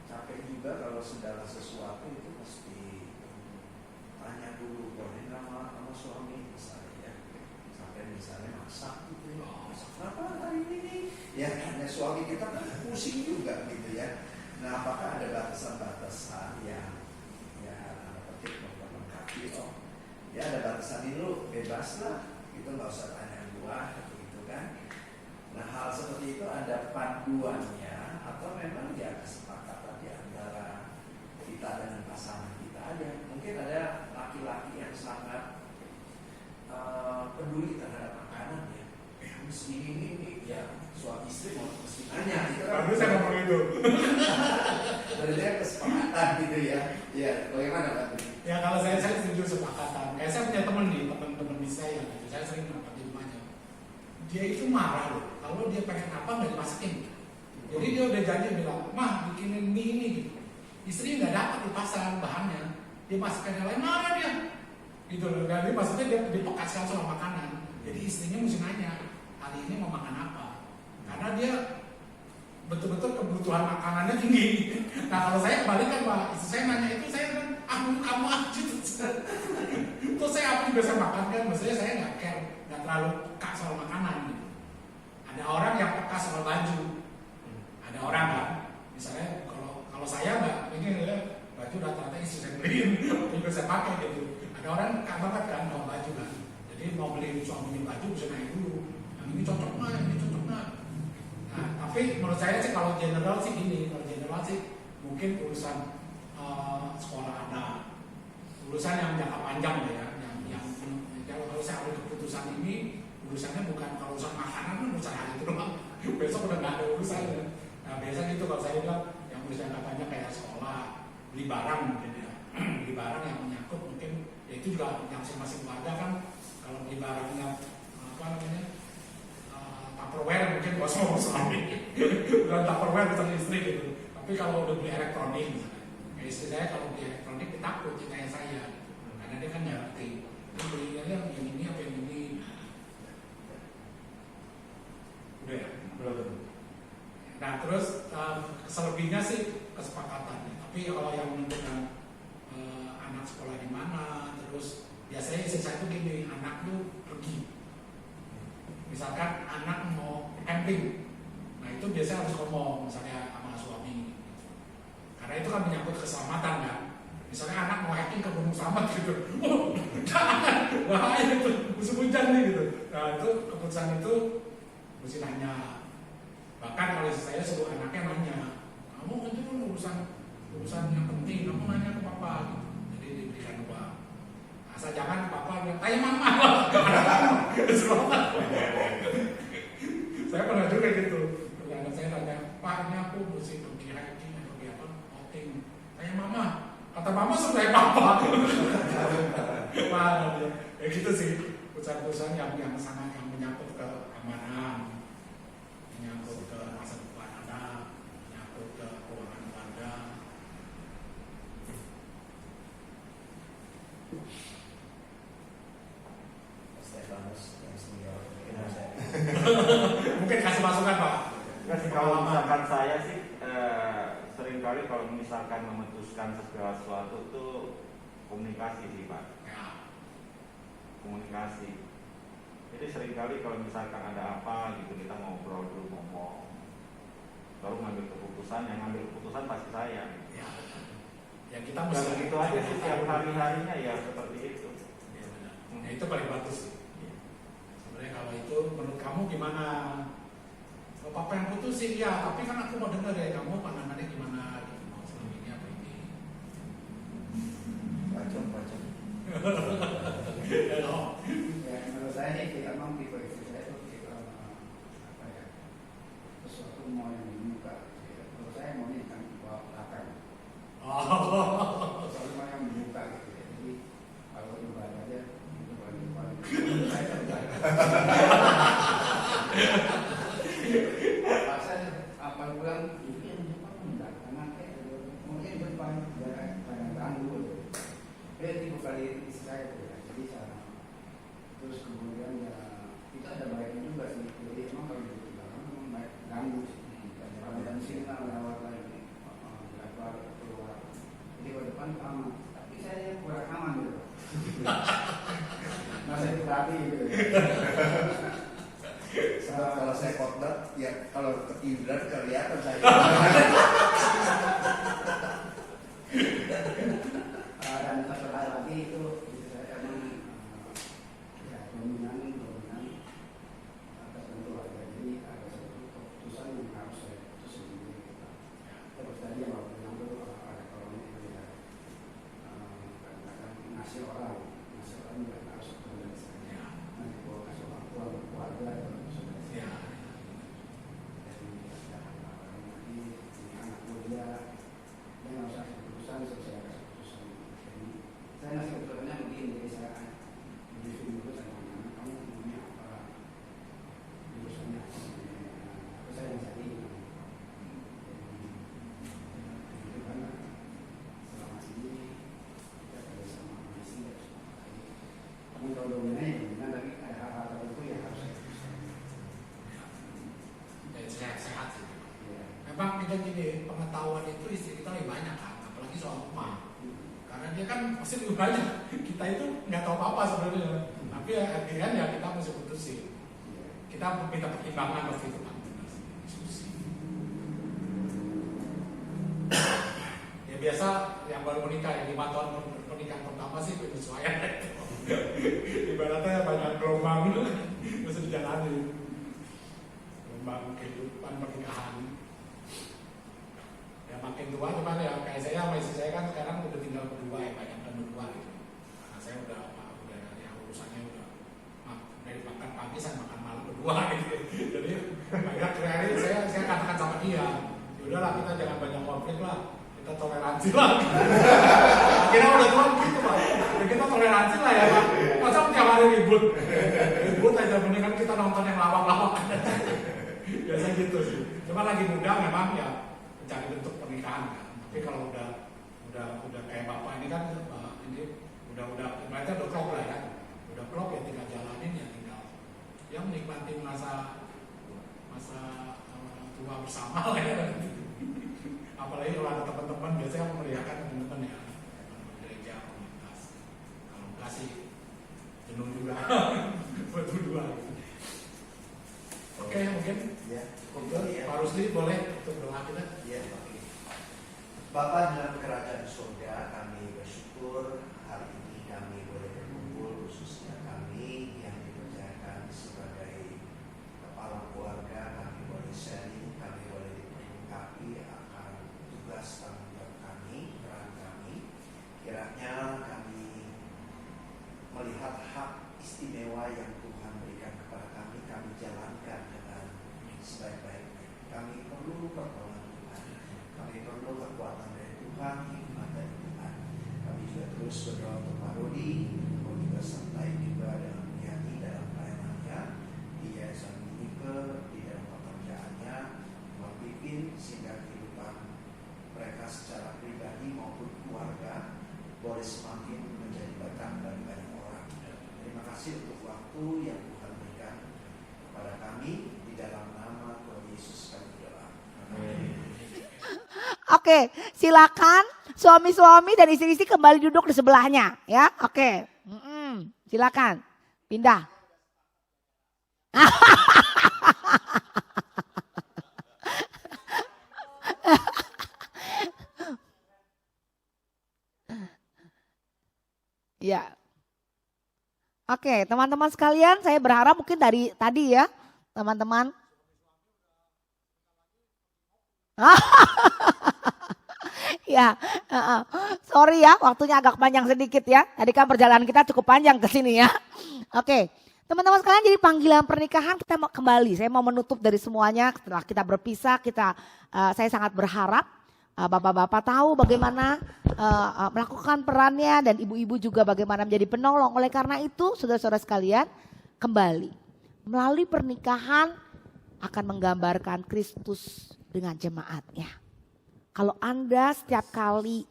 capek juga kalau segala sesuatu itu mesti tanya dulu, boleh nama suami misalnya ya. Sampai misalnya masak gitu ya, masak apa hari ini nih? Ya karena suami kita kan pusing juga gitu ya. Nah apakah ada batasan-batasan yang ya petik melengkapi ya ada batasan ini lu bebas lah, gitu nggak usah tanya gua gitu kan. Nah hal seperti itu ada panduannya atau memang ya kesepakatan di antara kita dengan pasangan kita aja. Mungkin ada laki-laki yang sangat peduli terhadap makanan ya. Mesti ini ya suami istri mau mesti nanya gitu kan. Bagus saya ngomong itu. Berarti kesepakatan gitu ya. Ya bagaimana Pak? Ya kalau saya setuju sepakatan. Kayak saya punya teman di saya gitu. Saya sering merapat di rumahnya. Dia itu marah loh. Kalau dia pengen apa nggak dimasakin. Jadi dia udah janji bilang, mah bikinin mie ini gitu. Istrinya nggak dapat di pasar bahannya. Dia masukkan yang lain, marah dia. Gitu loh. Jadi maksudnya dia dipekaskan soal makanan. Jadi istrinya mesti nanya, hari ini mau makan apa? Karena dia betul-betul kebutuhan makanannya tinggi. Nah kalau saya kebalikan Pak, istri saya nanya itu saya kan kamu aja. Terus saya apa yang biasa makan kan, maksudnya saya nggak care, nggak terlalu peka soal makanan gitu. Ada orang yang peka soal baju, ada orang kan, misalnya kalau saya nggak, ini baju rata-rata istri saya beliin, juga saya pakai gitu. Ada orang peka banget kan soal baju kan, jadi mau beli suaminya baju bisa naik dulu, yang ini cocok nggak, yang ini cocok nggak. Nah, tapi menurut saya sih kalau general sih gini, kalau general sih mungkin urusan sekolah anak, urusan yang jangka panjang ya, yang kalau saya ambil keputusan ini urusannya bukan kalau urusan makanan kan urusan hari itu doang, besok udah nggak ada urusannya. Nah biasa gitu kalau saya bilang yang urusan jangka panjang kayak sekolah, beli barang mungkin ya, beli barang yang menyangkut mungkin ya itu juga yang masing-masing keluarga kan kalau beli barangnya apa namanya Tupperware mungkin bos mau suami, bukan Tupperware bukan istri gitu. Tapi kalau udah beli elektronik misalnya, kayak istri saya kalau beli elektronik dia takut cintanya saya, karena dia kan nggak ngerti. Dia belinya yang ini apa yang ini. Udah ya? Belum. Nah terus selebihnya sih misalkan anak mau camping, nah itu biasanya harus ngomong misalnya sama suami, karena itu kan menyangkut keselamatan kan. Misalnya anak mau hiking ke Gunung Slamet gitu, oh jangan, bahaya itu, musim hujan nih gitu. Nah itu keputusan itu mesti nanya. Bahkan kalau saya suruh anaknya nanya, kamu itu urusan yang penting, kamu nanya ke papa gitu. Jadi diberikan uang. Asal jangan papa bilang, tanya mama lah. Saya pernah juga gitu. Anak saya tanya, Pak ini aku mesti pergi hiking atau pergi apa? Outing. Tanya mama. Kata mama suruh tanya papa. Wah, ya gitu sih. Perusahaan-perusahaan yang sangat yang menyangkut keamanan, menyangkut ke masa depan anak, menyangkut ke keuangan keluarga. Stefanus yang senior, Mungkin kasih masukan Pak. Kalau misalkan saya sih seringkali kalau misalkan memutuskan segala sesuatu itu komunikasi sih Pak. Ya. Komunikasi. Jadi seringkali kalau misalkan ada apa gitu kita ngobrol dulu, ngomong, baru ngambil keputusan. Yang ngambil keputusan pasti saya. Ya. Ya kita Dan mesti begitu aja sih tiap hari-harinya ya seperti itu. Ya, benar. Nah, itu paling bagus sih. Sebenarnya kalau itu menurut kamu gimana? Kalau papa yang putusin ya, tapi kan aku mau dengar ya kamu pandangannya gimana gitu, mau selama ini apa ini. Pacong. Ya, no. Ya menurut saya ini memang tipe istri saya itu tipe apa ya, sesuatu mau yang dibuka. Menurut saya mau ini kan bawa belakang. Oh. Sesuatu mau yang dibuka gitu ya. Jadi kalau ibadah aja itu paling menurut saya kan pasal apa pulang itu yang depan enggak karena mungkin depan jangan ganggu. Tipe kali istri saya itu ya. Jadi cara terus kemudian ya itu ada baiknya juga sih. Jadi emang kalau di belakang memang baik ganggu sih. Dan sinyal lewat lagi lebar keluar. Jadi ke depan aman. Tapi saya kurang aman gitu. Masa itu tadi gitu. Sebab kalau saya khotbah, ya kalau ketiduran kelihatan saya. Dan satu hal lagi itu saya emang ya dominan atas keluarga. Jadi ada satu keputusan yang harus saya putusin sendiri. Terus tadi yang waktu bilang itu ada kalau ini ya kadang-kadang ngasih orang juga harus kemudian saya. Nanti kalau kasih orang tua keluarga itu sudah Ya. Jadi ini anak muda dia nggak usah kasih keputusan, saya kasih keputusan. Jadi saya ngasih keputusannya begini, jadi saya briefing dulu sama anak kamu maunya apa, jurusannya apa, apa saya yang cari. Jadi itu karena selama ini kita kerja sama istri harus pakai. Kamu kalau dominannya dominan, tapi ada hal-hal tertentu yang harus saya keputusan. Sehat sih. Ya. Memang kita gini, pengetahuan itu istri kita lebih banyak kan, apalagi soal rumah. Karena dia kan pasti lebih banyak. Kita itu nggak tahu apa-apa sebenarnya. Tapi akhirnya ya kita mesti putusin. Kita minta pertimbangan pasti itu kan. Diskusi. Ya biasa yang baru menikah ya 5 tahun pernikahan pertama sih penyesuaian. Ibaratnya banyak gelombang mesti dijalani. Gelombang kehidupan pernikahan. Ya makin tua cuman ya kayak saya sama istri saya kan sekarang udah tinggal berdua ya, banyak dan berdua gitu. Karena saya udah ya urusannya udah dari makan pagi saya makan malam berdua gitu. Jadi banyak hari saya katakan sama dia, yaudahlah kita jangan banyak konflik lah, kita toleransi lah. Akhirnya udah tua gitu Pak, ya, kita toleransi lah ya Pak. Masa tiap hari ribut aja, mendingan kita nonton yang lawak-lawak. Biasa gitu sih. Cuma lagi muda memang ya mencari bentuk pernikahan kan. Tapi kalau udah kayak bapak ini kan ini udah mereka udah klop lah ya. Udah klop ya tinggal jalanin ya tinggal yang menikmati masa tua bersama lah ya. Apalagi kalau ada teman-teman biasanya memeriahkan teman-teman ya. Gereja komunitas. Kalau enggak sih jenuh juga. Berdua. Oke, mungkin Ya, untuk ya. Pak Rusli boleh untuk doa kita. Ya, oke. Bapa dalam kerajaan surga, kami bersyukur hari ini kami boleh berkumpul, khususnya kami yang dipercayakan sebagai kepala keluarga, kami boleh sharing, kami boleh diperlengkapi akan tugas tanggung jawab kami, peran kami. Kiranya kami melihat hak istimewa yang Tuhan berikan kepada kami jalankan dengan sebaik-baiknya. Kami perlu pertolongan Tuhan, kami perlu kekuatan dari Tuhan, hikmat dari Tuhan. Kami juga terus berdoa untuk Pak Rodi, mau juga sertai juga dalam menyanyi dalam pelayanannya, di Yayasan Nike, di dalam pekerjaannya, memimpin sehingga kehidupan mereka secara pribadi maupun keluarga boleh semakin menjadi berkat bagi banyak orang. Terima kasih untuk waktu yang Tuhan berikan kepada kami, di dalam nama Tuhan Yesus kami berdoa. Oke, silakan suami-suami dan istri-istri kembali duduk di sebelahnya, ya. Oke, silakan pindah. Ya. Oke, teman-teman sekalian, saya berharap mungkin dari tadi ya, teman-teman. Ya, sorry ya, waktunya agak panjang sedikit ya. Tadi kan perjalanan kita cukup panjang ke sini ya. Oke, teman-teman sekalian, jadi panggilan pernikahan kita mau kembali. Saya mau menutup dari semuanya. Setelah kita berpisah, saya sangat berharap bapak-bapak tahu bagaimana melakukan perannya dan ibu-ibu juga bagaimana menjadi penolong. Oleh karena itu, saudara-saudara sekalian, kembali melalui pernikahan akan menggambarkan Kristus dengan jemaatnya. Kalau Anda setiap kali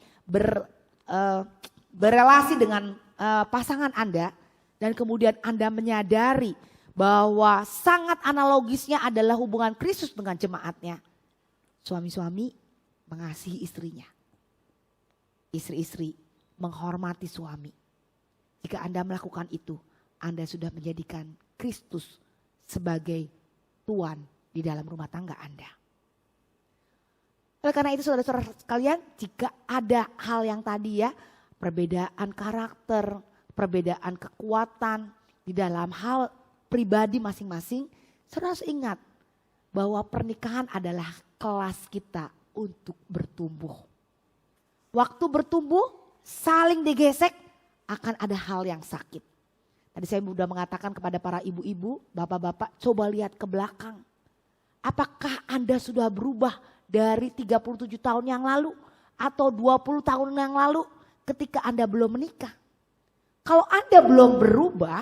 berelasi dengan pasangan Anda dan kemudian Anda menyadari bahwa sangat analogisnya adalah hubungan Kristus dengan jemaatnya. Suami-suami mengasihi istrinya. Istri-istri menghormati suami. Jika Anda melakukan itu, Anda sudah menjadikan Kristus sebagai Tuan di dalam rumah tangga Anda. Oleh karena itu saudara-saudara sekalian, jika ada hal yang tadi ya, perbedaan karakter, perbedaan kekuatan di dalam hal pribadi masing-masing, saudara harus ingat bahwa pernikahan adalah kelas kita untuk bertumbuh. Waktu bertumbuh, saling digesek, akan ada hal yang sakit. Tadi saya sudah mengatakan kepada para ibu-ibu, bapak-bapak, coba lihat ke belakang. Apakah Anda sudah berubah dari 37 tahun yang lalu atau 20 tahun yang lalu ketika Anda belum menikah? Kalau Anda belum berubah,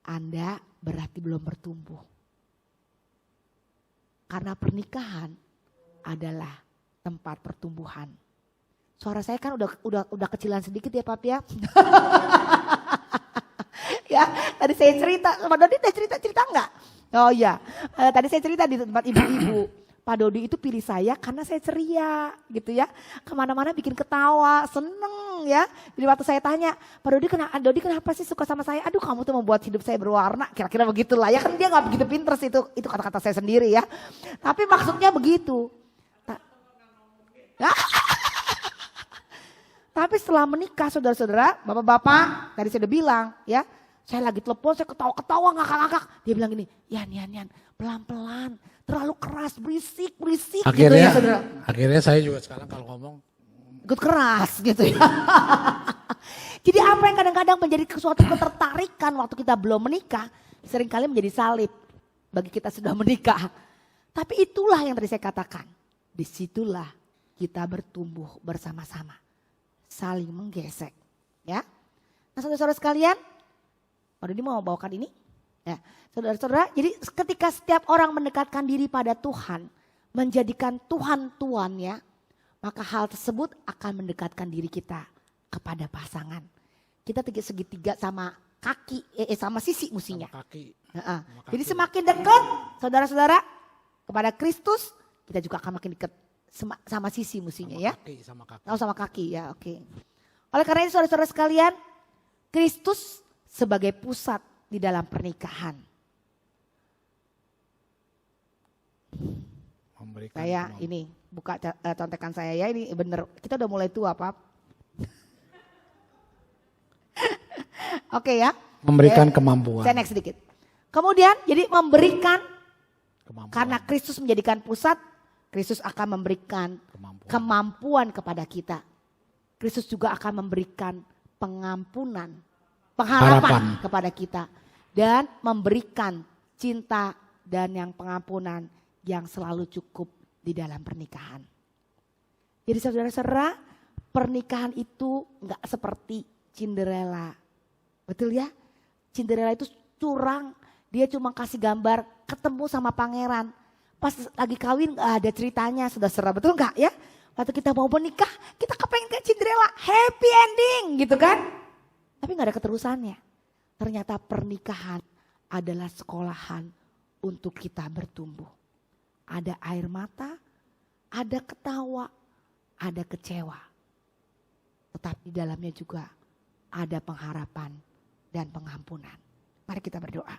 Anda berarti belum bertumbuh. Karena pernikahan adalah tempat pertumbuhan. Suara saya kan udah kecilan sedikit ya Pak ya. Ya, tadi saya cerita, Pak Dodi ada cerita enggak? Oh iya, tadi saya cerita di tempat ibu-ibu. Pak Dodi itu pilih saya karena saya ceria gitu ya. Kemana-mana bikin ketawa, seneng ya. Jadi waktu saya tanya, Pak Dodi kenapa sih suka sama saya? Aduh kamu tuh membuat hidup saya berwarna, kira-kira begitulah. Ya kan dia gak begitu pinter sih, itu kata-kata saya sendiri ya. Tapi maksudnya begitu. Tapi setelah menikah saudara-saudara, bapak-bapak, tadi saya udah bilang ya. Saya lagi telepon, saya ketawa-ketawa ngakak-ngakak. Dia bilang gini, Yan, pelan-pelan. Terlalu keras, berisik Akhirnya, gitu ya saudara. Akhirnya saya juga sekarang kalau ngomong. Ikut keras gitu ya. Jadi apa yang kadang-kadang menjadi suatu ketertarikan waktu kita belum menikah. Seringkali menjadi salib bagi kita sudah menikah. Tapi itulah yang tadi saya katakan. Disitulah kita bertumbuh bersama-sama. Saling menggesek. Ya. Nah saudara-saudara sekalian. Pak Dodi mau bawakan ini? Ya, saudara-saudara, jadi ketika setiap orang mendekatkan diri pada Tuhan, menjadikan Tuhan tuannya, maka hal tersebut akan mendekatkan diri kita kepada pasangan. Kita segitiga sama kaki, sama sisi musinya. Sama kaki. Jadi semakin dekat, saudara-saudara, kepada Kristus, kita juga akan makin dekat sama sisi musinya ya. Sama kaki. Oh, sama kaki ya, oke. Oleh karena itu saudara-saudara sekalian, Kristus sebagai pusat di dalam pernikahan. Memberikan Saya kemampuan. ini buka contekan saya ya, ini bener. Kita udah mulai tua, Pak. Oke ya. Memberikan kemampuan. Saya next sedikit. Kemudian jadi memberikan, Kemampuan. karena Kristus menjadikan pusat, Kristus akan memberikan kemampuan kepada kita. Kristus juga akan memberikan pengampunan, pengharapan kepada kita. Dan memberikan cinta dan yang pengampunan yang selalu cukup di dalam pernikahan. Jadi saudara-saudara, pernikahan itu enggak seperti Cinderella. Betul ya? Cinderella itu curang, dia cuma kasih gambar ketemu sama pangeran. Pas lagi kawin gak ada ceritanya, saudara, betul enggak ya? Waktu kita mau menikah, kita kepengen kayak Cinderella, happy ending gitu kan. Tapi gak ada keterusannya. Ternyata pernikahan adalah sekolahan untuk kita bertumbuh. Ada air mata, ada ketawa, ada kecewa. Tetapi di dalamnya juga ada pengharapan dan pengampunan. Mari kita berdoa.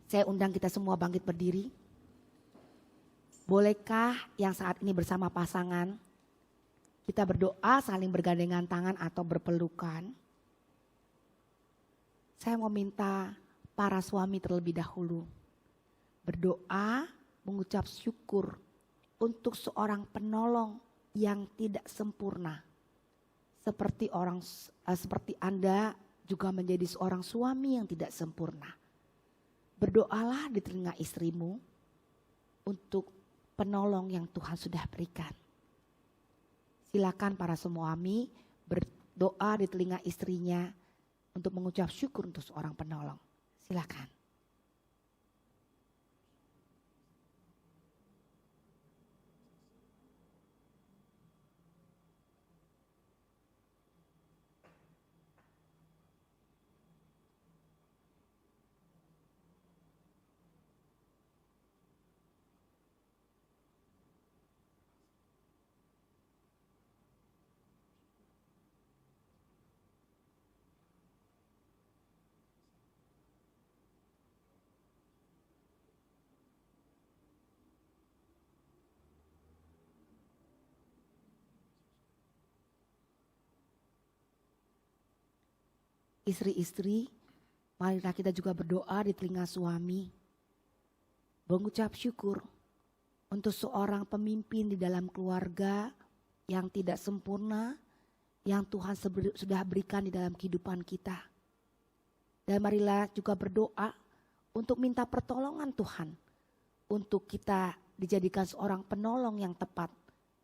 Saya undang kita semua bangkit berdiri. Bolehkah yang saat ini bersama pasangan kita berdoa saling bergandengan tangan atau berpelukan? Saya mau minta para suami terlebih dahulu berdoa mengucap syukur untuk seorang penolong yang tidak sempurna. Seperti Anda juga menjadi seorang suami yang tidak sempurna. Berdoalah di telinga istrimu untuk penolong yang Tuhan sudah berikan. Silakan para suami berdoa di telinga istrinya untuk mengucap syukur untuk seorang penolong. Silakan. Istri-istri, marilah kita juga berdoa di telinga suami. Mengucap syukur untuk seorang pemimpin di dalam keluarga yang tidak sempurna, yang Tuhan sudah berikan di dalam kehidupan kita. Dan marilah juga berdoa untuk minta pertolongan Tuhan. Untuk kita dijadikan seorang penolong yang tepat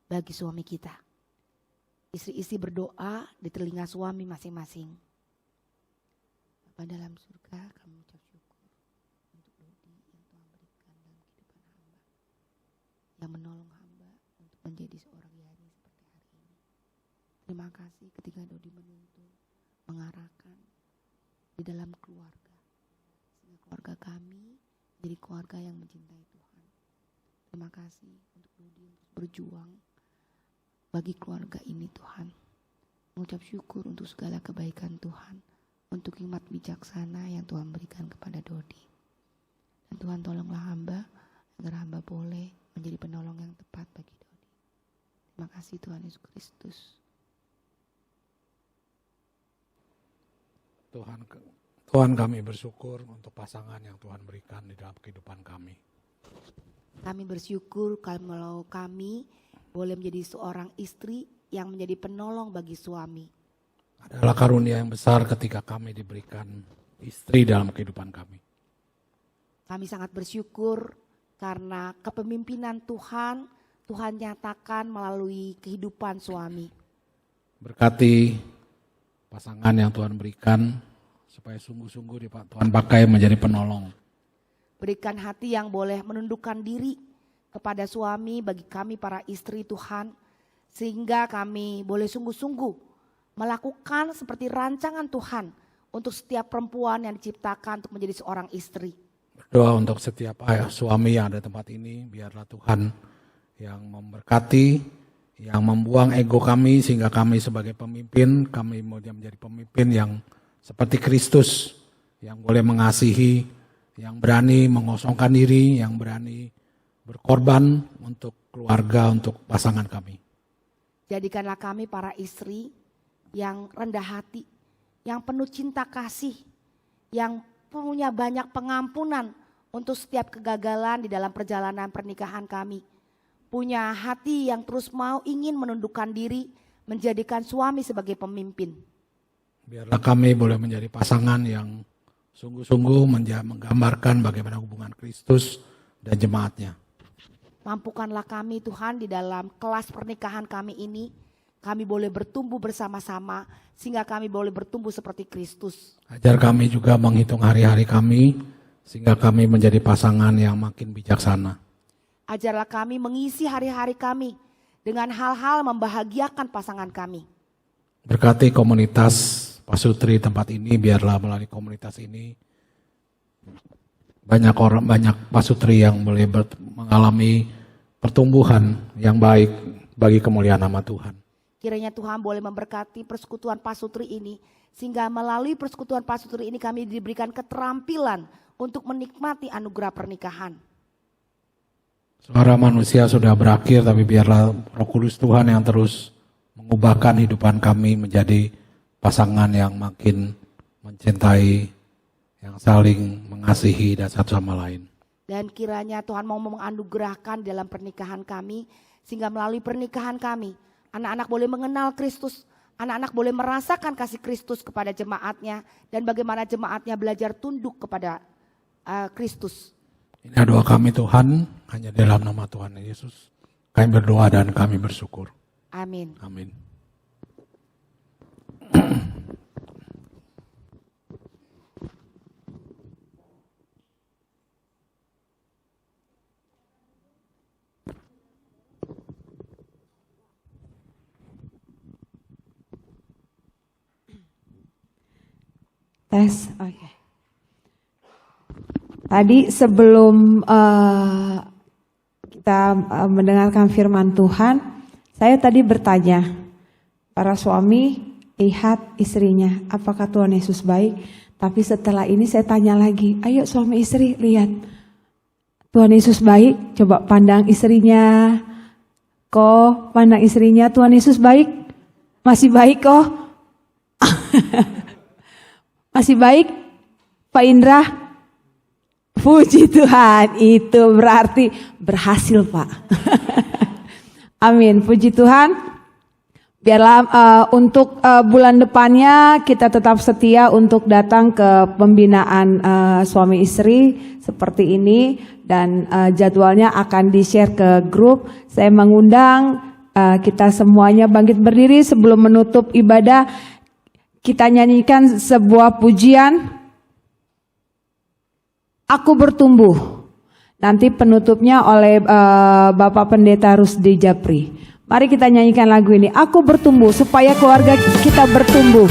bagi suami kita. Istri-istri berdoa di telinga suami masing-masing. Bapa dalam surga, kami ucap syukur untuk Dodi yang Tuhan berikan dalam kehidupan hamba. Yang menolong hamba untuk menjadi seorang Yani seperti hari ini. Terima kasih ketika Dodi menuntun, mengarahkan di dalam keluarga. Sehingga keluarga kami menjadi keluarga yang mencintai Tuhan. Terima kasih untuk Dodi untuk berjuang bagi keluarga ini Tuhan. Mengucap syukur untuk segala kebaikan Tuhan. Untuk hikmat bijaksana yang Tuhan berikan kepada Dodi. Dan Tuhan tolonglah hamba agar hamba boleh menjadi penolong yang tepat bagi Dodi. Terima kasih Tuhan Yesus Kristus. Tuhan kami bersyukur untuk pasangan yang Tuhan berikan di dalam kehidupan kami. Kami bersyukur kalau kami boleh menjadi seorang istri yang menjadi penolong bagi suami. Adalah karunia yang besar ketika kami diberikan istri dalam kehidupan kami. Kami sangat bersyukur karena kepemimpinan Tuhan nyatakan melalui kehidupan suami. Berkati pasangan yang Tuhan berikan supaya sungguh-sungguh Tuhan pakai menjadi penolong. Berikan hati yang boleh menundukkan diri kepada suami bagi kami para istri Tuhan. Sehingga kami boleh sungguh-sungguh melakukan seperti rancangan Tuhan untuk setiap perempuan yang diciptakan untuk menjadi seorang istri. Berdoa untuk setiap suami yang ada di tempat ini, biarlah Tuhan yang memberkati, yang membuang ego kami sehingga kami sebagai pemimpin, kami mau menjadi pemimpin yang seperti Kristus, yang boleh mengasihi yang berani mengosongkan diri, yang berani berkorban untuk keluarga, untuk pasangan kami. Jadikanlah kami para istri yang rendah hati, yang penuh cinta kasih, yang punya banyak pengampunan untuk setiap kegagalan di dalam perjalanan pernikahan kami. Punya hati yang terus mau ingin menundukkan diri, menjadikan suami sebagai pemimpin. Biarlah kami boleh menjadi pasangan yang sungguh-sungguh menggambarkan bagaimana hubungan Kristus dan jemaatnya. Mampukanlah kami Tuhan di dalam kelas pernikahan kami ini, kami boleh bertumbuh bersama-sama sehingga kami boleh bertumbuh seperti Kristus. Ajar kami juga menghitung hari-hari kami sehingga kami menjadi pasangan yang makin bijaksana. Ajarlah kami mengisi hari-hari kami dengan hal-hal membahagiakan pasangan kami. Berkati komunitas Pasutri tempat ini, biarlah melalui komunitas ini banyak pasutri yang boleh mengalami pertumbuhan yang baik bagi kemuliaan nama Tuhan. Kiranya Tuhan boleh memberkati persekutuan pasutri ini, sehingga melalui persekutuan pasutri ini kami diberikan keterampilan untuk menikmati anugerah pernikahan. Suara manusia sudah berakhir, tapi biarlah Roh Kudus Tuhan yang terus mengubahkan kehidupan kami menjadi pasangan yang makin mencintai, yang saling mengasihi dan satu sama lain. Dan kiranya Tuhan mau menganugerahkan dalam pernikahan kami, sehingga melalui pernikahan kami, anak-anak boleh mengenal Kristus, anak-anak boleh merasakan kasih Kristus kepada jemaatnya, dan bagaimana jemaatnya belajar tunduk kepada Kristus. Ini doa kami Tuhan, hanya dalam nama Tuhan Yesus. Kami berdoa dan kami bersyukur. Amin. Amin. Tes, oke. Tadi sebelum kita mendengarkan firman Tuhan, saya tadi bertanya, para suami lihat istrinya, apakah Tuhan Yesus baik? Tapi setelah ini saya tanya lagi, ayo suami istri lihat, Tuhan Yesus baik? Coba pandang istrinya, kok pandang istrinya, Tuhan Yesus baik? Masih baik kok? Masih baik, Pak Indra? Puji Tuhan, itu berarti berhasil Pak. Amin, puji Tuhan. Biarlah untuk bulan depannya kita tetap setia untuk datang ke pembinaan suami istri seperti ini. Dan jadwalnya akan di-share ke grup. Saya mengundang kita semuanya bangkit berdiri sebelum menutup ibadah. Kita nyanyikan sebuah pujian, Aku Bertumbuh. Nanti penutupnya oleh Bapak Pendeta Rusdi Japri. Mari kita nyanyikan lagu ini, Aku Bertumbuh, supaya keluarga kita bertumbuh.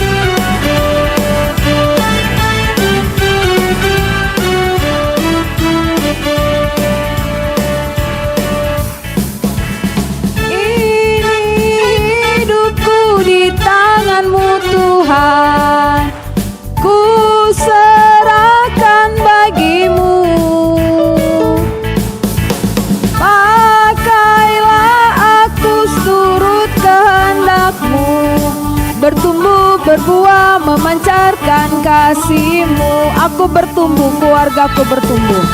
Di tangan-Mu Tuhan, ku serahkan bagi-Mu. Pakailah aku turut kehendak-Mu, bertumbuh, berbuah, memancarkan kasih-Mu. Aku bertumbuh, keluargaku bertumbuh.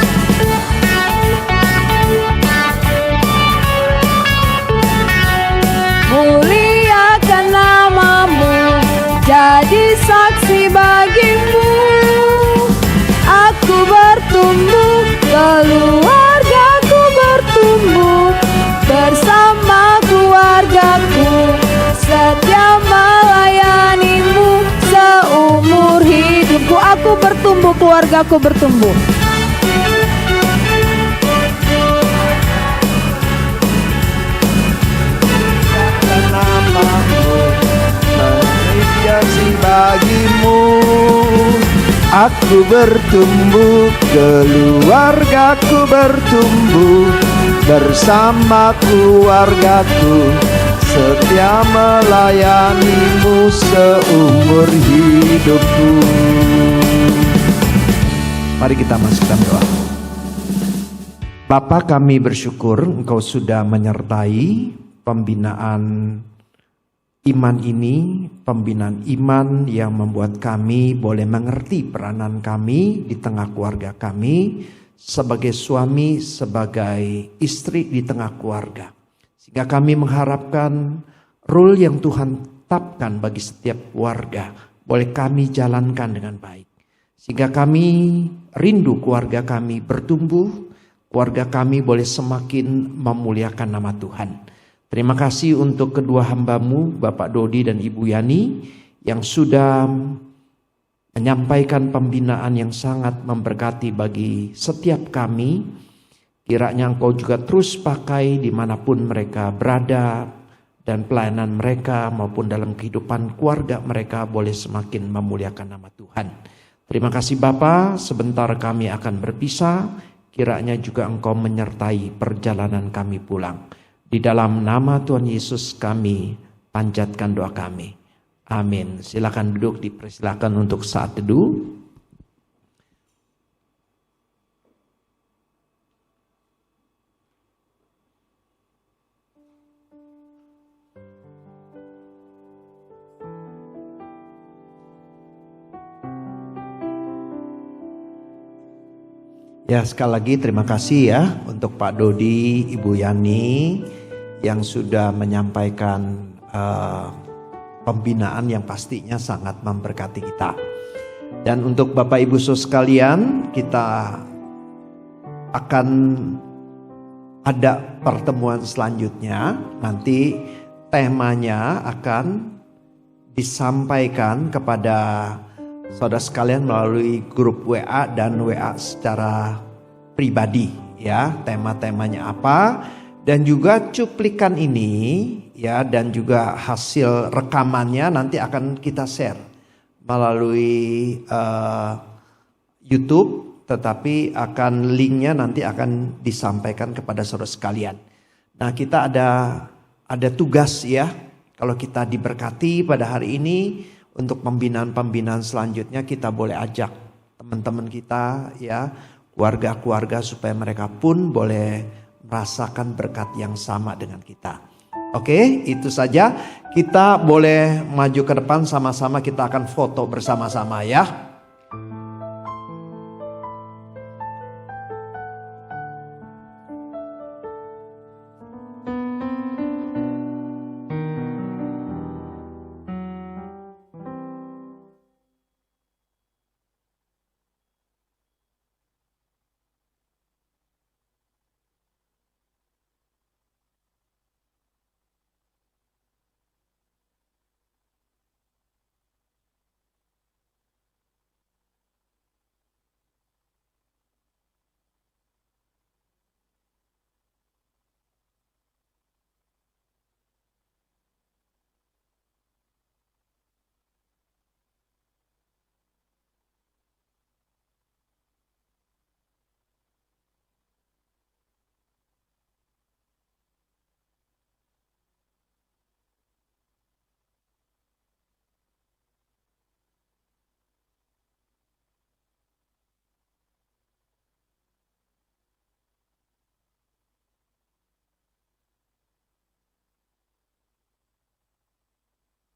Muliakan nama-Mu, jadi saksi bagi-Mu. Aku bertumbuh, keluargaku bertumbuh, bersama keluargaku setia melayani-Mu seumur hidupku. Aku bertumbuh, keluargaku bertumbuh. Kasih bagi-Mu, aku bertumbuh, keluargaku bertumbuh, bersama keluargaku setia melayani-Mu seumur hidupku. Mari kita masukkan doa. Bapa, kami bersyukur Engkau sudah menyertai pembinaan iman ini, pembinaan iman yang membuat kami boleh mengerti peranan kami di tengah keluarga kami, sebagai suami, sebagai istri di tengah keluarga. Sehingga kami mengharapkan role yang Tuhan tetapkan bagi setiap keluarga boleh kami jalankan dengan baik. Sehingga kami rindu keluarga kami bertumbuh, keluarga kami boleh semakin memuliakan nama Tuhan. Terima kasih untuk kedua hamba-Mu, Bapak Dodi dan Ibu Yani, yang sudah menyampaikan pembinaan yang sangat memberkati bagi setiap kami. Kiranya Engkau juga terus pakai dimanapun mereka berada, dan pelayanan mereka maupun dalam kehidupan keluarga mereka boleh semakin memuliakan nama Tuhan. Terima kasih Bapa, sebentar kami akan berpisah, kiranya juga Engkau menyertai perjalanan kami pulang. Di dalam nama Tuhan Yesus kami panjatkan doa kami. Amin. Silakan duduk, dipersilakan untuk saat teduh. Ya, sekali lagi terima kasih ya untuk Pak Dodi, Ibu Yani yang sudah menyampaikan pembinaan yang pastinya sangat memberkati kita. Dan untuk Bapak Ibu Saudara sekalian, kita akan ada pertemuan selanjutnya. Nanti temanya akan disampaikan kepada saudara sekalian melalui grup WA dan WA secara pribadi ya, tema-temanya apa, dan juga cuplikan ini ya, dan juga hasil rekamannya nanti akan kita share melalui YouTube, tetapi akan linknya nanti akan disampaikan kepada saudara sekalian. Nah, kita ada tugas ya, kalau kita diberkati pada hari ini. Untuk pembinaan-pembinaan selanjutnya kita boleh ajak teman-teman kita ya, keluarga-keluarga supaya mereka pun boleh merasakan berkat yang sama dengan kita. Oke, itu saja. Kita boleh maju ke depan sama-sama, kita akan foto bersama-sama ya.